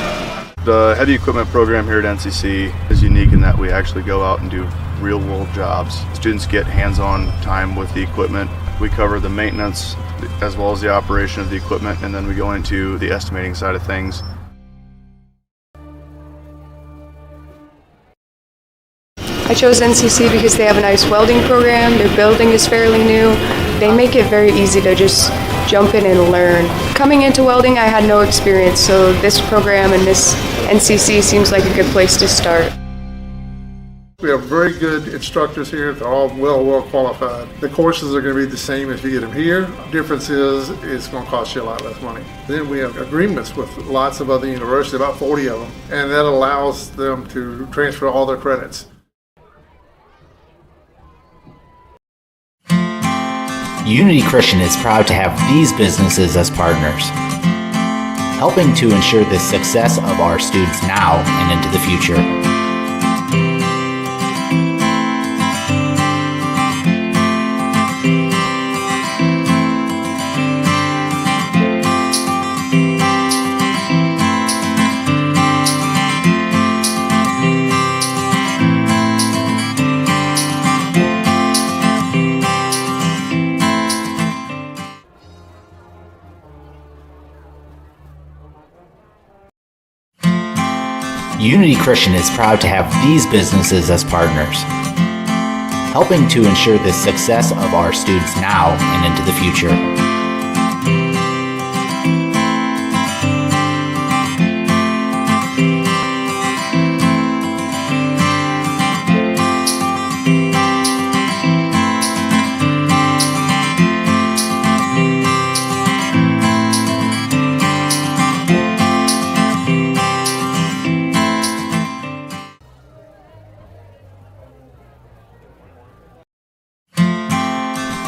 [SPEAKER 17] The heavy equipment program here at NCC is unique in that we actually go out and do real world jobs. Students get hands-on time with the equipment. We cover the maintenance as well as the operation of the equipment, and then we go into the estimating side of things.
[SPEAKER 18] I chose NCC because they have a nice welding program, their building is fairly new, they make it very easy to just jump in and learn. Coming into welding, I had no experience, so this program and this NCC seems like a good place to start.
[SPEAKER 19] We have very good instructors here. They're all well qualified. The courses are going to be the same if you get them here. Difference is it's going to cost you a lot less money. Then we have agreements with lots of other universities, about 40 of them, and that allows them to transfer all their credits.
[SPEAKER 3] Unity Christian is proud to have these businesses as partners, helping to ensure the success of our students now and into the future. Unity Christian is proud to have these businesses as partners, helping to ensure the success of our students now and into the future.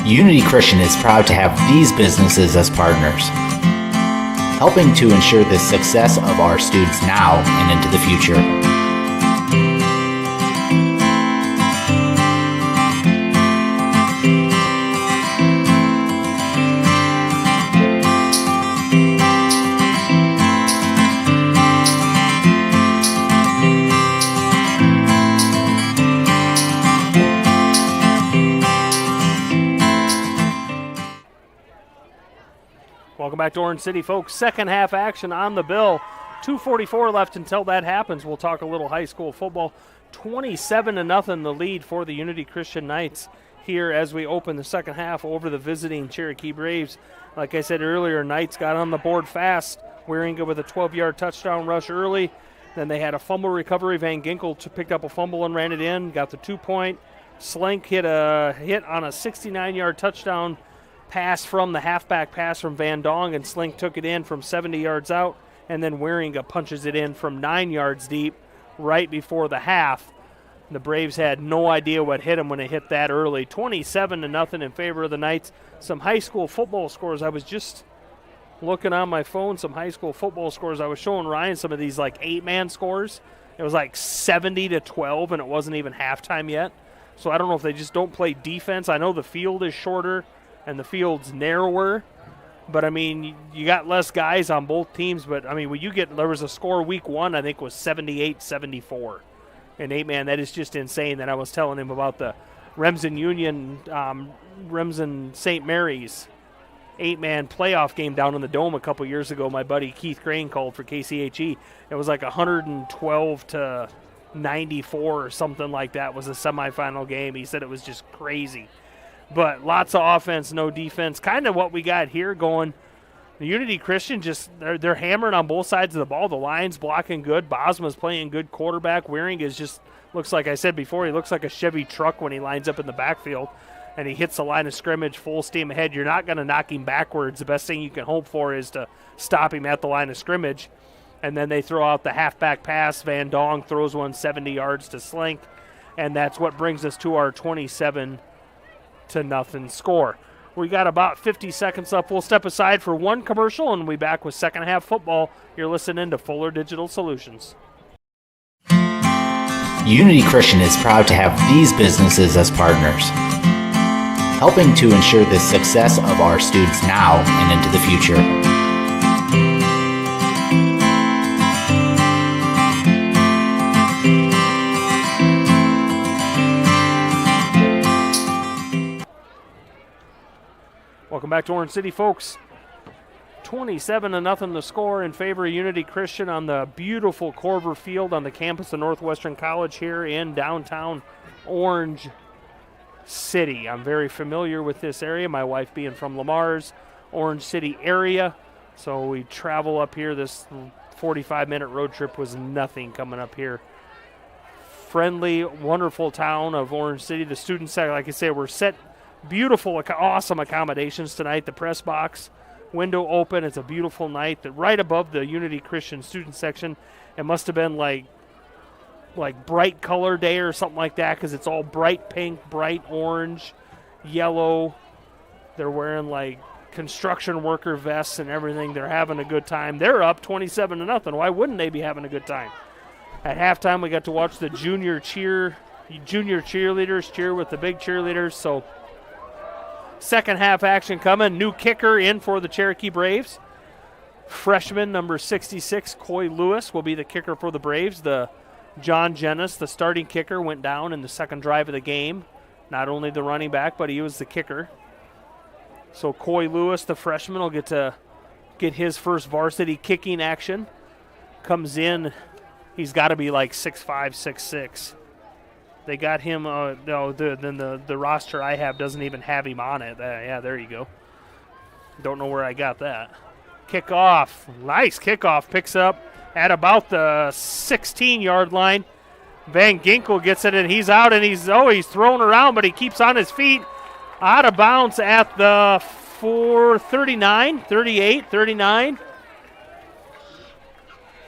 [SPEAKER 3] Unity Christian is proud to have these businesses as partners, helping to ensure the success of our students now and into the future.
[SPEAKER 2] Welcome back to Orange City, folks. Second half action on the bill. 2:44 left until that happens. We'll talk a little high school football. 27-0 the lead for the Unity Christian Knights here as we open the second half over the visiting Cherokee Braves. Like I said earlier, Knights got on the board fast. Wieringa with a 12-yard touchdown rush early. Then they had a fumble recovery. Van Ginkel picked up a fumble and ran it in, got the 2-point. Slink hit on a 69-yard touchdown pass from the halfback pass from Van Dong, and Slink took it in from 70 yards out, and then Wieringa punches it in from 9 yards deep right before the half. The Braves had no idea what hit them when it hit that early. 27-0 in favor of the Knights. Some high school football scores. I was just looking on my phone, some high school football scores. I was showing Ryan some of these like 8-man scores. It was like 70-12, and it wasn't even halftime yet. So I don't know if they just don't play defense. I know the field is shorter and the field's narrower, but I mean, you got less guys on both teams. But I mean, there was a score week 1, I think was 78-74. And 8-man, that is just insane. That I was telling him about the Remsen Union, Remsen St. Mary's 8-man playoff game down in the Dome a couple years ago. My buddy Keith Crane called for KCHE. It was like 112-94 or something like that was a semifinal game. He said it was just crazy. But lots of offense, no defense. Kind of what we got here going. The Unity Christian they're hammering on both sides of the ball. The line's blocking good. Bosma's playing good quarterback. Wiering looks like I said before, he looks like a Chevy truck when he lines up in the backfield. And he hits the line of scrimmage full steam ahead. You're not going to knock him backwards. The best thing you can hope for is to stop him at the line of scrimmage. And then they throw out the halfback pass. Van Dong throws one 70 yards to Slink. And that's what brings us to our 27-0 score. We got about 50 seconds up. We'll step aside for one commercial and we'll be back with second half football. You're listening to Fuller Digital Solutions.
[SPEAKER 3] Unity Christian is proud to have these businesses as partners, helping to ensure the success of our students now and into the future.
[SPEAKER 2] Welcome back to Orange City, folks. 27-0 the score in favor of Unity Christian on the beautiful Corver Field on the campus of Northwestern College here in downtown Orange City. I'm very familiar with this area, my wife being from Lamar's Orange City area. So we travel up here. This 45-minute road trip was nothing coming up here. Friendly, wonderful town of Orange City. The students, like I say, were set. Beautiful, awesome accommodations tonight. The press box, window open. It's a beautiful night. Right above the Unity Christian student section, it must have been like bright color day or something like that, because it's all bright pink, bright orange, yellow. They're wearing like construction worker vests and everything. They're having a good time. They're up 27-0. Why wouldn't they be having a good time? At halftime, we got to watch the junior cheerleaders cheer with the big cheerleaders. So second half action coming. New kicker in for the Cherokee Braves. Freshman number 66, Coy Lewis, will be the kicker for the Braves. The John Jennis, the starting kicker, went down in the second drive of the game. Not only the running back, but he was the kicker. So Coy Lewis, the freshman, will get his first varsity kicking action. Comes in He's got to be like 6'5", 6'6". They got him. No, the roster I have doesn't even have him on it. Yeah, there you go. Don't know where I got that. Kickoff. Nice kickoff. Picks up at about the 16-yard line. Van Ginkel gets it, and he's out, and he's thrown around, but he keeps on his feet. Out of bounds at the 39, 38, 39.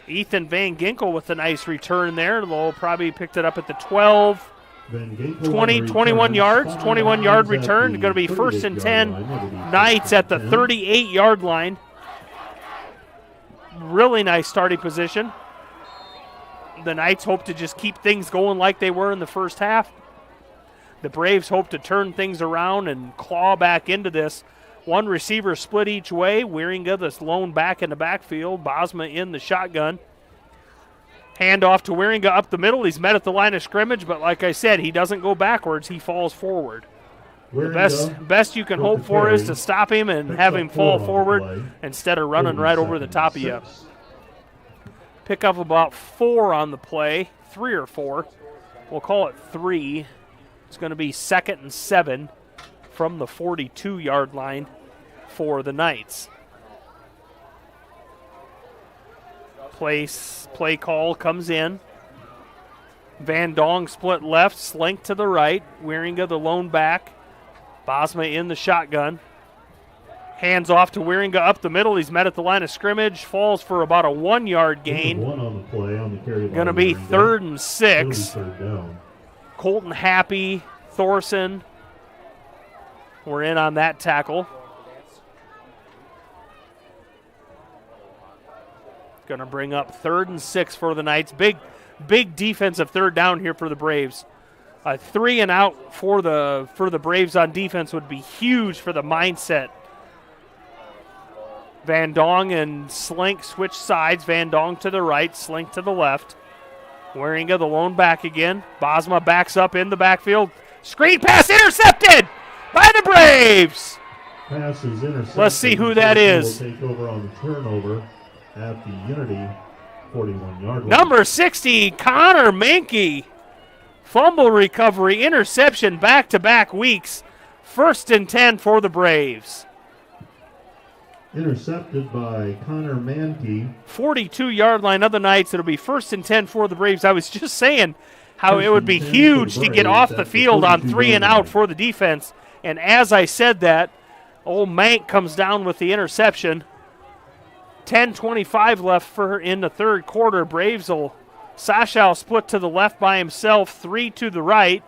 [SPEAKER 2] Ethan Van Ginkel with a nice return there. Lowell probably picked it up at the 12. 20, 21 yards, 21-yard return. Going to be 1st and 10. Knights at the 38-yard line. Really nice starting position. The Knights hope to just keep things going like they were in the first half. The Braves hope to turn things around and claw back into this. One receiver split each way. Wieringa, this lone back in the backfield. Bosma in the shotgun. Hand off to Wieringa up the middle. He's met at the line of scrimmage, but like I said, he doesn't go backwards. He falls forward. The best you can hope for is to stop him and have him fall forward instead of running right over the top of you. Pick up about 4 on the play, 3 or 4. We'll call it 3. It's going to be 2nd and 7 from the 42-yard line for the Knights. Play call comes in. Van Dong split left, Slink to the right. Wieringa the lone back. Bosma in the shotgun. Hands off to Wieringa up the middle. He's met at the line of scrimmage. Falls for about a 1-yard gain. Going to be 3rd and 6. Colton Happy, Thorson. We're in on that tackle. Going to bring up 3rd and 6 for the Knights. Big defensive third down here for the Braves. A 3 and out for the Braves on defense would be huge for the mindset. Van Dong and Slink switch sides. Van Dong to the right, Slink to the left. Wieringa the lone back again. Bosma backs up in the backfield. Screen pass intercepted by the Braves.
[SPEAKER 1] Pass is intercepted.
[SPEAKER 2] Let's see who that is.
[SPEAKER 1] Will take over on the turnover at the Unity 41-yard line.
[SPEAKER 2] Number 60, Connor Menke. Fumble recovery, interception back-to-back weeks. 1st and 10 for the Braves.
[SPEAKER 1] Intercepted by Connor Menke.
[SPEAKER 2] 42-yard line of the Knights. It'll be 1st and 10 for the Braves. I was just saying how it would be huge to get off the field on 3 and out for the defense. And as I said that, old Mank comes down with the interception. 10:25 left in the third quarter. Braves will split to the left by himself, 3 to the right.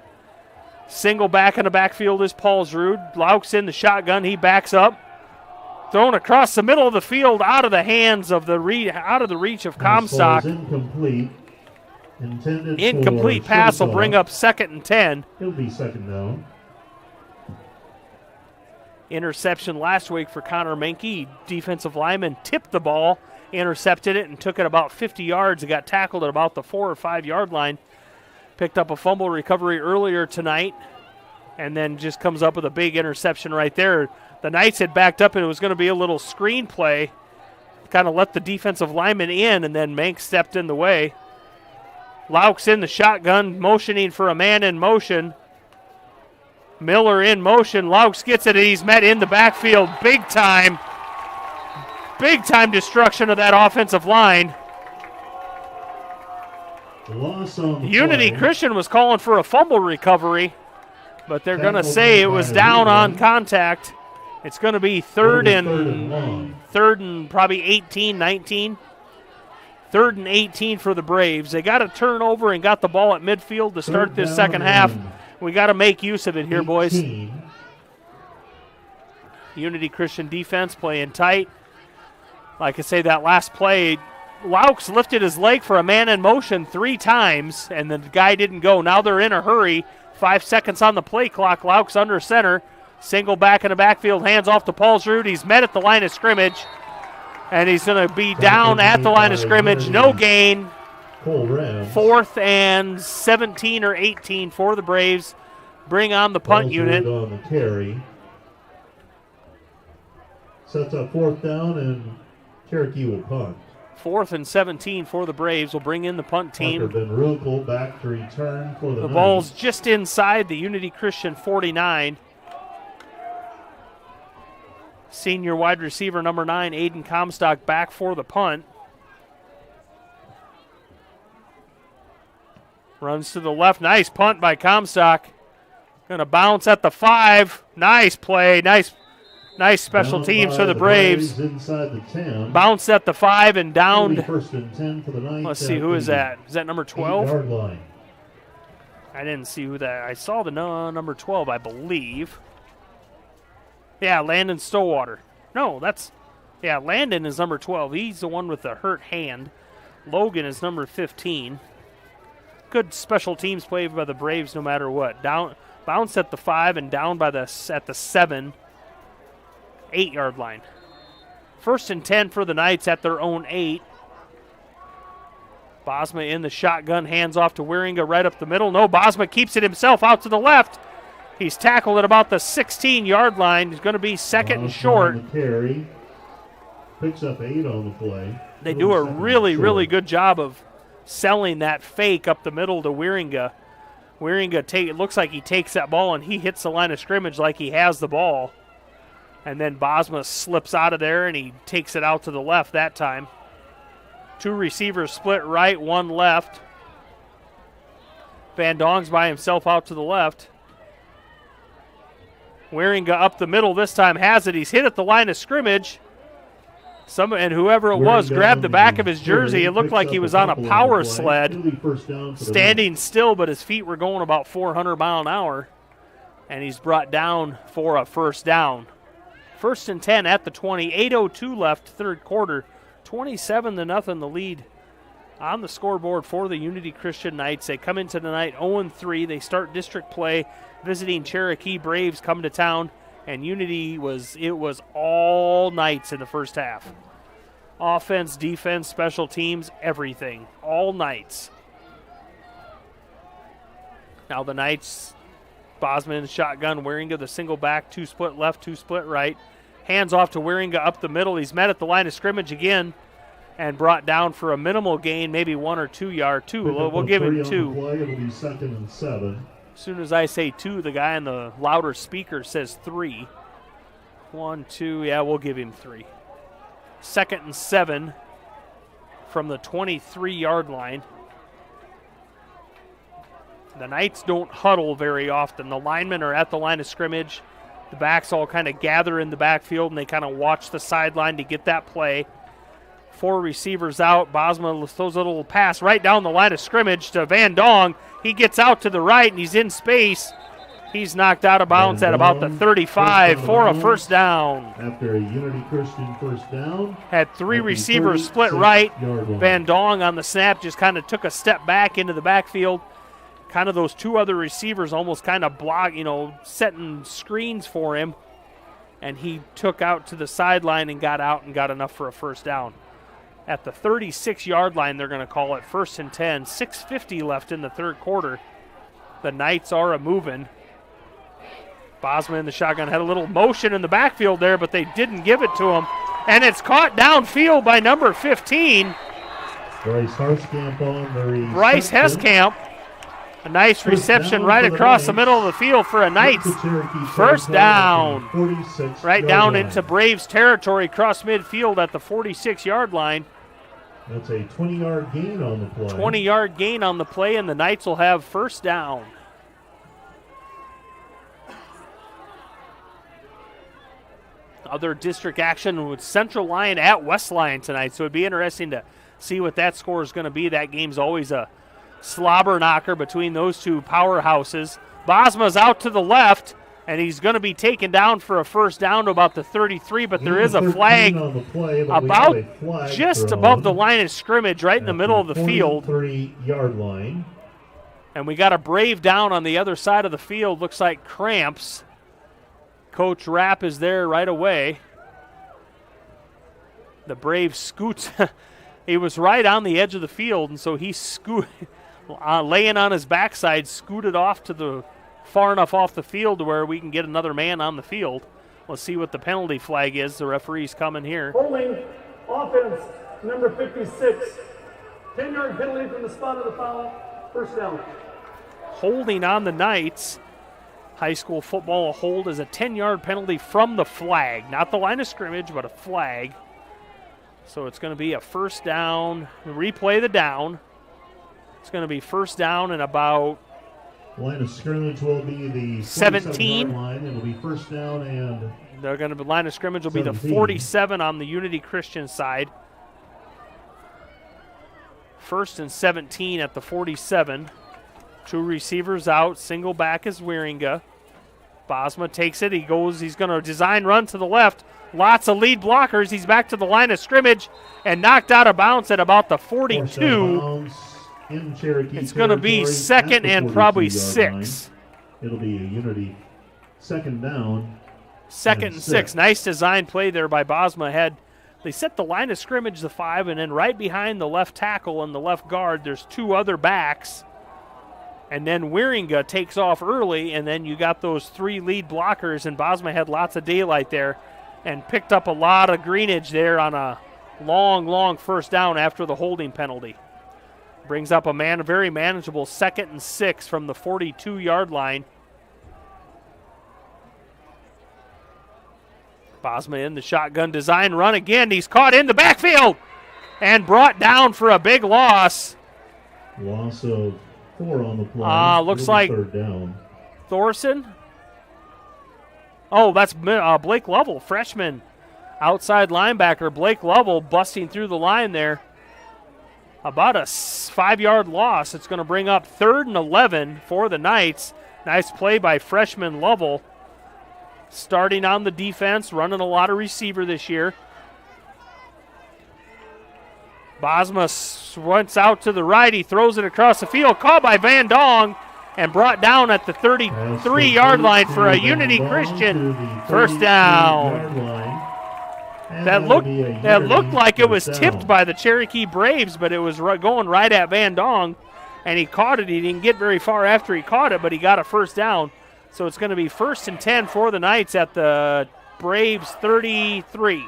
[SPEAKER 2] Single back in the backfield is Paulsrud. Laux in the shotgun. He backs up. Thrown across the middle of the field, out of the hands of out of the reach of Comstock. Incomplete pass will bring up 2nd and 10.
[SPEAKER 1] He'll be 2nd down.
[SPEAKER 2] Interception last week for Connor Menke. Defensive lineman tipped the ball, intercepted it, and took it about 50 yards. It got tackled at about the 4 or 5 yard line. Picked up a fumble recovery earlier tonight, and then just comes up with a big interception right there. The Knights had backed up, and it was going to be a little screen play, kind of let the defensive lineman in, and then Mank stepped in the way. Laux in the shotgun, motioning for a man in motion. Miller in motion. Laux gets it, and he's met in the backfield. Big time destruction of that offensive line. Unity Christian was calling for a fumble recovery, but they're going to say it was down on contact. It's going to be third and probably 18, 19. 3rd and 18 for the Braves. They got a turnover and got the ball at midfield to start this second half. We got to make use of it here, boys. Unity Christian defense playing tight. Like I say, that last play, Laux lifted his leg for a man in motion 3 times, and the guy didn't go. Now they're in a hurry. 5 seconds on the play clock. Laux under center. Single back in the backfield. Hands off to Paulsrud. He's met at the line of scrimmage, and he's going to be down at the line of scrimmage. No gain. 4th and 17 or 18 for the Braves. Bring on the punt unit.
[SPEAKER 1] On the carry. Sets up 4th down, and Cherokee will punt.
[SPEAKER 2] 4th and 17 for the Braves. Will bring in the punt team.
[SPEAKER 1] Parker Van Roekel back to return for the
[SPEAKER 2] ball's just inside the Unity Christian 49. Senior wide receiver number 9, Aiden Comstock, back for the punt. Runs to the left. Nice punt by Comstock. Going to bounce at the 5. Nice play. Nice special teams for the Braves.
[SPEAKER 1] Inside the 10.
[SPEAKER 2] Bounced at the 5 and downed.
[SPEAKER 1] First and 10 for the Knights.
[SPEAKER 2] Let's see, who is that? Is that number 12?
[SPEAKER 1] 8-yard line.
[SPEAKER 2] I didn't see who that. I saw the number 12, I believe. Yeah, Landon Stowwater. No, Landon is number 12. He's the one with the hurt hand. Logan is number 15. Good special teams play by the Braves no matter what. Bounced at the 5 and down at the 7, 8-yard line. First and 10 for the Knights at their own 8. Bosma in the shotgun, hands off to Wieringa right up the middle. No, Bosma keeps it himself out to the left. He's tackled at about the 16-yard line. He's going to be second and short.
[SPEAKER 1] Carry. Picks up 8 on the play.
[SPEAKER 2] They do a really good job of selling that fake up the middle to Wieringa. It looks like he takes that ball and he hits the line of scrimmage like he has the ball. And then Bosma slips out of there and he takes it out to the left that time. 2 receivers split right, 1 left. Van Dong's by himself out to the left. Wieringa up the middle this time has it. He's hit at the line of scrimmage. And whoever it was grabbed the back of his jersey. It looked like he was on a power sled, standing still, but his feet were going about 400 mile an hour. And he's brought down for a first down. First and 10 at the 20. 8:02 left, third quarter. 27-0 the lead on the scoreboard for the Unity Christian Knights. They come into the night 0-3. They start district play visiting Cherokee. Braves come to town, and Unity was all Knights in the first half. Offense, defense, special teams, everything. All Knights. Now the Knights, Bosman shotgun, Wieringa the single back, 2 split left, 2 split right. Hands off to Wieringa up the middle. He's met at the line of scrimmage again and brought down for a minimal gain, maybe 1 or 2 yard. 2. We'll give him 2.
[SPEAKER 1] Play. It'll be 2nd and 7.
[SPEAKER 2] As soon as I say 2, the guy on the louder speaker says 3. 1, 2, yeah, we'll give him 3. 2nd and 7 from the 23-yard line. The Knights don't huddle very often. The linemen are at the line of scrimmage. The backs all kind of gather in the backfield, and they kind of watch the sideline to get that play. 4 receivers out. Bosma throws a little pass right down the line of scrimmage to Van Dong. He gets out to the right, and he's in space. He's knocked out of bounds at about the 35 for a first down.
[SPEAKER 1] After a Unity Christian first down.
[SPEAKER 2] Had 3 receivers split right. Van Dong on the snap just kind of took a step back into the backfield. Kind of those 2 other receivers almost kind of setting screens for him. And he took out to the sideline and got out and got enough for a first down. At the 36-yard line, they're going to call it 1st and 10. 6:50 left in the third quarter. The Knights are a-moving. Bosma in the shotgun had a little motion in the backfield there, but they didn't give it to him. And it's caught downfield by number 15.
[SPEAKER 1] Bryce Heskamp on the reception.
[SPEAKER 2] Bryce Heskamp. A nice reception right across the middle of the field for a Knights first down. Right down into Braves territory, across midfield at the 46-yard line.
[SPEAKER 1] That's a 20-yard gain on the play.
[SPEAKER 2] 20-yard gain on the play, and the Knights will have first down. Other district action with Central Lyon at West Lyon tonight, so it'd be interesting to see what that score is going to be. That game's always a slobber knocker between those 2 powerhouses. Bosma's out to the left, and he's going to be taken down for a first down to about the 33, but there is a flag about just above the line of scrimmage, right in the middle of the field.
[SPEAKER 1] 43-yard line.
[SPEAKER 2] And we got a Brave down on the other side of the field. Looks like cramps. Coach Rapp is there right away. The Brave scoots. He was right on the edge of the field, and so he laying on his backside, scooted off to the far enough off the field to where we can get another man on the field. Let's see what the penalty flag is. The referee's coming here.
[SPEAKER 6] Holding offense number 56. 10-yard penalty from the spot of the foul. First down.
[SPEAKER 2] Holding on the Knights. High school football, a hold is a 10-yard penalty from the flag. Not the line of scrimmage, but a flag. So it's going to be a first down. Replay the down. It's going to be first down and about
[SPEAKER 1] line of scrimmage will be the
[SPEAKER 2] 17
[SPEAKER 1] line. It'll be first down, and
[SPEAKER 2] they're going to be line of scrimmage will
[SPEAKER 1] 17.
[SPEAKER 2] be the 47 on the Unity Christian side. First and 17 at the 47. Two receivers out. Single back is Wieringa. Bosma takes it. He's going to design run to the left. Lots of lead blockers. He's back to the line of scrimmage and knocked out of bounds at about the 42.
[SPEAKER 1] In Cherokee
[SPEAKER 2] it's going to be second and probably 6.
[SPEAKER 1] It'll be a Unity second down.
[SPEAKER 2] Second and 6. Nice design play there by Bosma. They set the line of scrimmage the 5, and then right behind the left tackle and the left guard, there's two other backs. And then Wieringa takes off early, and then you got those 3 lead blockers, and Bosma had lots of daylight there and picked up a lot of greenage there on a long first down after the holding penalty. Brings up a very manageable second and 6 from the 42-yard line. Bosma in the shotgun design run again. He's caught in the backfield and brought down for a big loss.
[SPEAKER 1] Loss of 4 on the play.
[SPEAKER 2] Looks like
[SPEAKER 1] third down.
[SPEAKER 2] Thorson. Oh, that's Blake Lovell, freshman outside linebacker. Blake Lovell busting through the line there. About a 5-yard loss. It's going to bring up 3rd and 11 for the Knights. Nice play by freshman Lovell. Starting on the defense, running a lot of receiver this year. Bosma runs out to the right. He throws it across the field. Caught by Van Dong and brought down at the 33-yard line for a Unity Christian first down. That looked like it was tipped by the Cherokee Braves, but it was going right at Van Dong, and he caught it. He didn't get very far after he caught it, but he got a first down. So it's going to be 1st and 10 for the Knights at the Braves 33.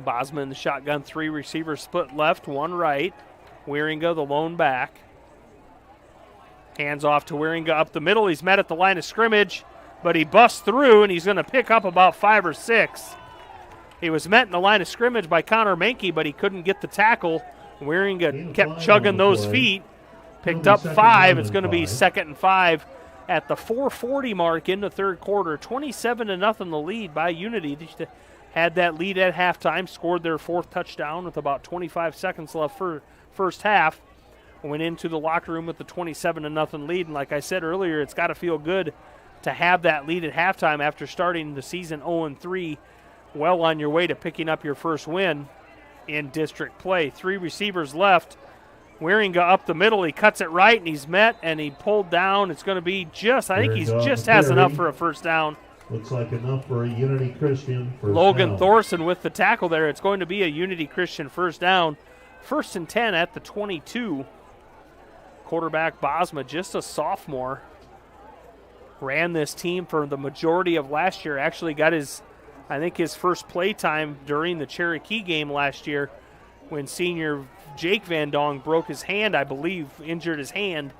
[SPEAKER 2] Bosma in the shotgun, 3 receivers split left, 1 right. Wieringa, the lone back. Hands off to Wieringa up the middle. He's met at the line of scrimmage, but he busts through, and he's going to pick up about 5 or 6. He was met in the line of scrimmage by Connor Menke, but he couldn't get the tackle. Wieringa kept chugging those feet. Picked up 5. It's going to be 2nd and 5 at the 4:40 mark in the third quarter. 27-0 the lead by Unity. They had that lead at halftime, scored their 4th touchdown with about 25 seconds left for first half. Went into the locker room with the 27-0 lead, and like I said earlier, it's got to feel good to have that lead at halftime after starting the season 0-3, well on your way to picking up your first win in district play. 3 receivers left. Wieringa up the middle. He cuts it right, and he's met, and he pulled down. It's going to be I think he's just has enough for a first down.
[SPEAKER 1] Looks like enough for a Unity Christian first
[SPEAKER 2] Logan
[SPEAKER 1] down.
[SPEAKER 2] Thorson with the tackle there. It's going to be a Unity Christian first down. 1st and 10 at the 22. Quarterback Bosma, just a sophomore. Ran this team for the majority of last year. Actually got his first play time during the Cherokee game last year when senior Jake Van Dong broke his hand, I believe, injured his hand,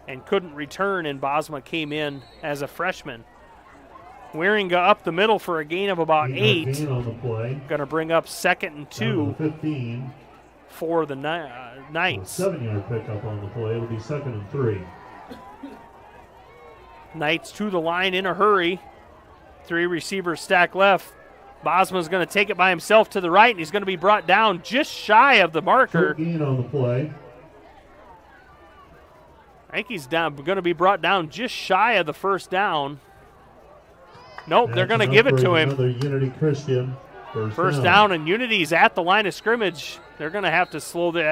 [SPEAKER 2] and couldn't return, and Bosma came in as a freshman. Wieringa up the middle for a gain of about 8. Going to bring up 2nd and 2
[SPEAKER 1] 15
[SPEAKER 2] for the Knights.
[SPEAKER 1] 7-yard pickup on the play. It'll be 2nd and 3.
[SPEAKER 2] Knights to the line in a hurry. 3 receivers stacked left. Bosma's going to take it by himself to the right, and he's going to be brought down just shy of the marker.
[SPEAKER 1] Gain on the play.
[SPEAKER 2] I think he's going to be brought down just shy of the first down. Nope, they're going to give it to him.
[SPEAKER 1] Another Unity Christian
[SPEAKER 2] first down, and Unity's at the line of scrimmage. They're going to have to slow going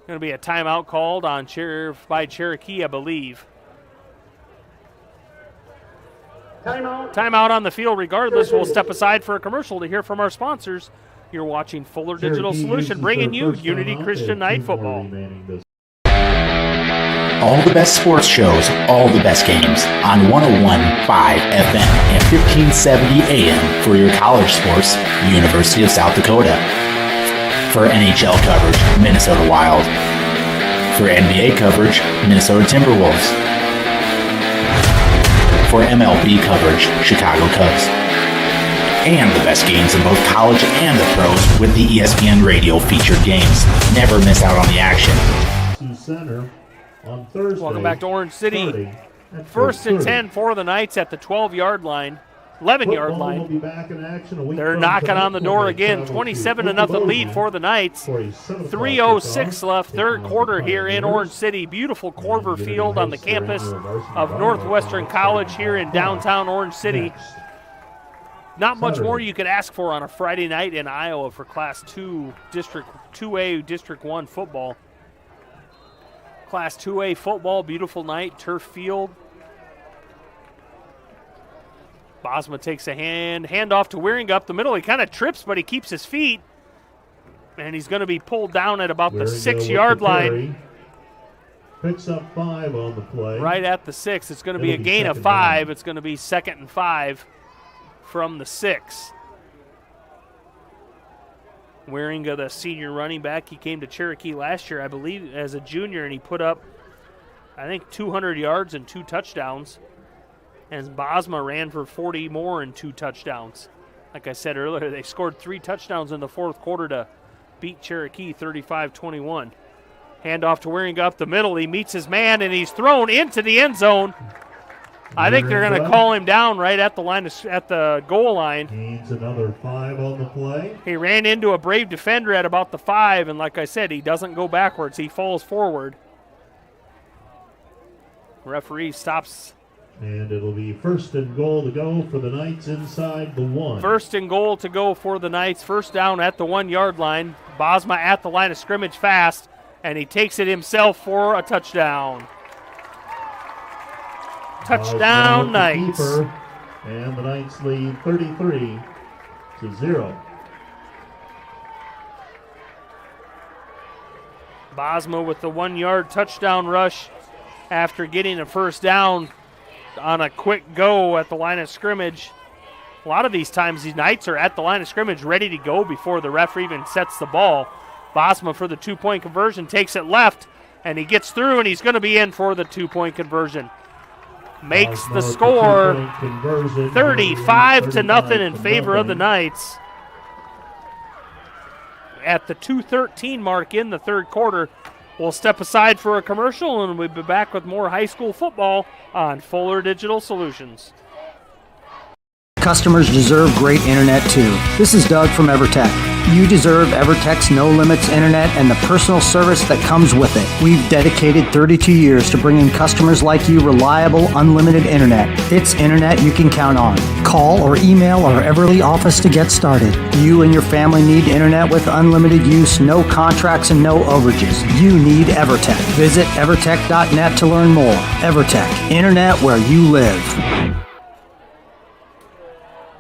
[SPEAKER 2] to be a timeout called on by Cherokee, I believe.
[SPEAKER 6] Timeout.
[SPEAKER 2] Timeout on the field regardless. We'll step aside for a commercial to hear from our sponsors. You're watching Fuller Digital Solution bringing you Unity Christian Night Football.
[SPEAKER 3] All the best sports shows, all the best games on 101.5 FM and 1570 AM for your college sports, University of South Dakota. For NHL coverage, Minnesota Wild. For NBA coverage, Minnesota Timberwolves. For MLB coverage, Chicago Cubs. And the best games in both college and the pros with the ESPN Radio featured games. Never miss out on the action.
[SPEAKER 1] Center on Thursday.
[SPEAKER 2] Welcome back to Orange City. First and 10 for the Knights at the 12-yard line. 11-yard line. They're knocking on the door again. 27-0 lead for the Knights. 3:06 left, third quarter here in Orange City. Beautiful Corver Field on the campus of Northwestern College here in downtown Orange City. Not much more you could ask for on a Friday night in Iowa for Class 2 District 2A District 1 football. Class 2A football, beautiful night, turf field. Bosma takes a handoff to Wearing up the middle. He kind of trips, but he keeps his feet. And he's going to be pulled down at about the 6-yard line.
[SPEAKER 1] Picks up 5 on the play.
[SPEAKER 2] Right at the 6. It's going to be a gain of 5. It's going to be 2nd and 5 from the 6. Waringa, the senior running back, he came to Cherokee last year, I believe, as a junior, and he put up, I think, 200 yards and 2 touchdowns. And Bosma ran for 40 more and 2 touchdowns. Like I said earlier, they scored 3 touchdowns in the fourth quarter to beat Cherokee 35-21. Handoff to Waringa up the middle. He meets his man, and he's thrown into the end zone. I think they're going to call him down right at the line at the goal line.
[SPEAKER 1] Needs another 5 on the play.
[SPEAKER 2] He ran into a Brave defender at about the 5, and like I said, he doesn't go backwards. He falls forward. Referee stops.
[SPEAKER 1] And it'll be 1st and goal to go for the Knights inside the 1.
[SPEAKER 2] 1st and goal to go for the Knights. First down at the 1-yard line. Bosma at the line of scrimmage fast, and he takes it himself for a touchdown. Touchdown, Knights.
[SPEAKER 1] And the Knights lead 33-0.
[SPEAKER 2] Bosma with the 1-yard touchdown rush after getting a first down on a quick go at the line of scrimmage. A lot of these times, these Knights are at the line of scrimmage ready to go before the ref even sets the ball. Bosma for the 2-point conversion takes it left, and he gets through, and he's going to be in for the 2-point conversion. Makes the score 35-0 in favor of the Knights. At the 2:13 mark in the third quarter, we'll step aside for a commercial, and we'll be back with more high school football on Fuller Digital Solutions.
[SPEAKER 4] Customers deserve great internet too. This is Doug from EverTech. You deserve EverTech's no limits internet and the personal service that comes with it. We've dedicated 32 years to bringing customers like you reliable, unlimited internet. It's internet you can count on. Call or email our Everly office to get started. You and your family need internet with unlimited use, no contracts, and no overages. You need EverTech. Visit evertech.net to learn more. EverTech, internet where you live.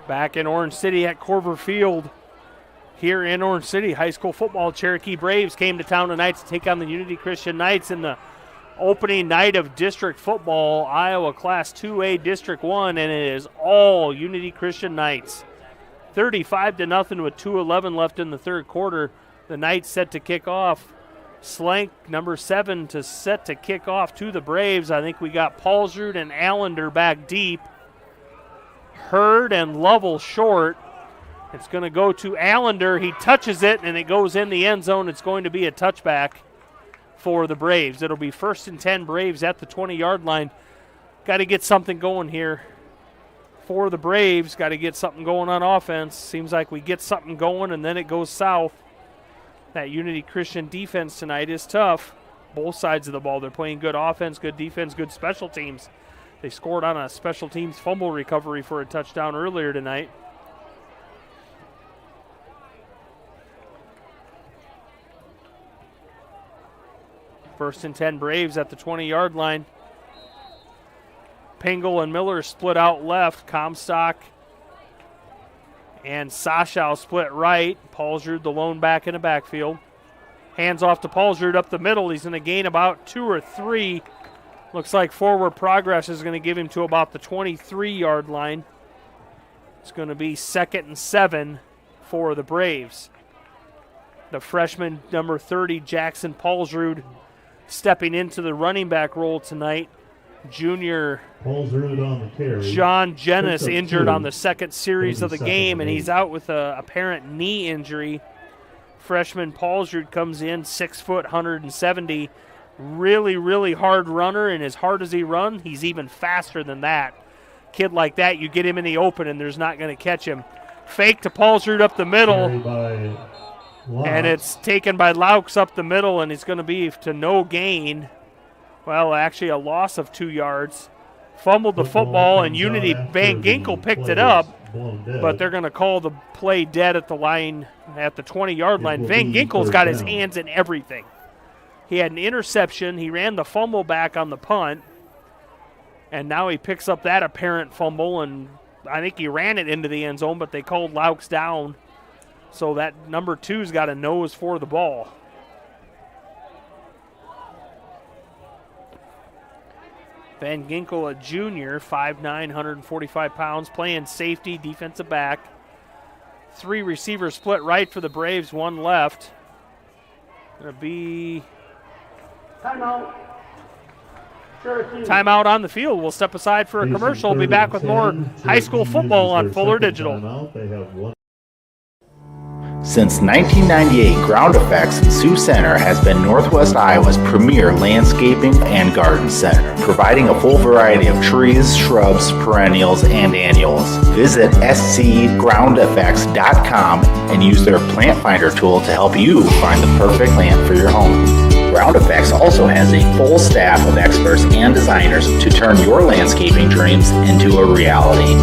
[SPEAKER 2] Back in Orange City at Corver Field. Here in Orange City, high school football, Cherokee Braves came to town tonight to take on the Unity Christian Knights in the opening night of district football, Iowa Class 2A District 1, and it is all Unity Christian Knights. 35-0 with 2:11 left in the third quarter. The Knights set to kick off. Slank, number 7, set to kick off to the Braves. I think we got Paulsrud and Allender back deep. Hurd and Lovell short. It's going to go to Allender. He touches it, and it goes in the end zone. It's going to be a touchback for the Braves. It'll be 1st and 10 Braves at the 20-yard line. Got to get something going here for the Braves. Got to get something going on offense. Seems like we get something going, and then it goes south. That Unity Christian defense tonight is tough. Both sides of the ball. They're playing good offense, good defense, good special teams. They scored on a special teams fumble recovery for a touchdown earlier tonight. First and 10 Braves at the 20-yard line. Pingle and Miller split out left. Comstock And Sasha split right. Paulsrud, the lone back in the backfield. Hands off to Paulsrud up the middle. He's going to gain about 2 or 3. Looks like forward progress is going to give him to about the 23-yard line. It's going to be 2nd and 7 for the Braves. The freshman, number 30, Jackson Paulsrud, stepping into the running back role tonight. Junior
[SPEAKER 1] Paulsrud on the carry.
[SPEAKER 2] John Jennis injured
[SPEAKER 1] 2.
[SPEAKER 2] on the second series of the game, and he's out with a apparent knee injury. Freshman Paulsrud comes in, 6 foot, 170. Really, really hard runner, and as hard as he runs, he's even faster than that. Kid like that, you get him in the open, and there's not going to catch him. Fake to Paulsrud up the middle, and it's taken by Laux up the middle, and it's going to be to no gain. Well, actually a loss of 2 yards. Fumbled the football, and Unity Van Ginkel picked it up, but they're going to call the play dead at the line, at the 20-yard line. Van Ginkel's got his hands in everything. He had an interception. He ran the fumble back on the punt, and now he picks up that apparent fumble, and I think he ran it into the end zone, but they called Laux down. So that number 2's got a nose for the ball. Van Ginkel, a junior, 5'9", 145 pounds, playing safety, defensive back. 3 receivers split right for the Braves, 1 left. Going to be
[SPEAKER 6] timeout. Cherokee.
[SPEAKER 2] Timeout on the field. We'll step aside for a commercial. We'll be back with more high school football on Fuller Digital.
[SPEAKER 3] Since 1998, Ground Effects in Sioux Center has been Northwest Iowa's premier landscaping and garden center, providing a full variety of trees, shrubs, perennials, and annuals. Visit scgroundeffects.com and use their plant finder tool to help you find the perfect plant for your home. Ground Effects also has a full staff of experts and designers to turn your landscaping dreams into a reality.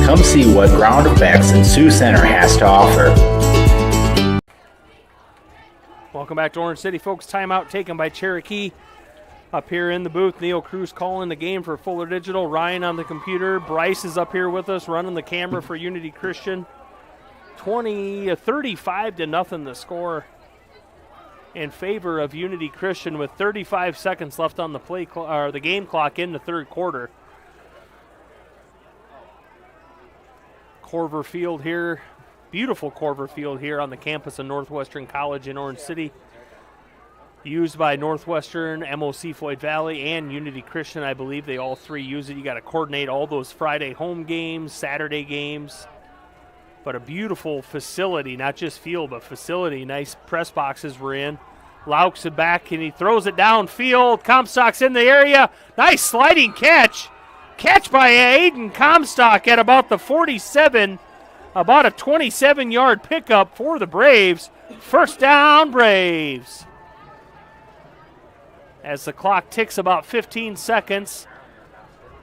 [SPEAKER 3] Come see what Ground Effects in Sioux Center has to offer.
[SPEAKER 2] Welcome back to Orange City, folks. Timeout taken by Cherokee. Up here in the booth, Neil Cruz calling the game for Fuller Digital. Ryan on the computer. Bryce is up here with us running the camera for Unity Christian. 35-0 the score in favor of Unity Christian with 35 seconds left on the the game clock in the third quarter. Corver Field here, beautiful Corver Field here on the campus of Northwestern College in Orange City. Used by Northwestern, MOC Floyd Valley, and Unity Christian. I believe they all 3 use it. You got to coordinate all those Friday home games, Saturday games. But a beautiful facility, not just field, but facility. Nice press boxes we're in. Laux it back, and he throws it downfield. Comstock's in the area. Nice sliding catch. Catch by Aiden Comstock at about the 47, about a 27-yard pickup for the Braves. First down, Braves. As the clock ticks about 15 seconds,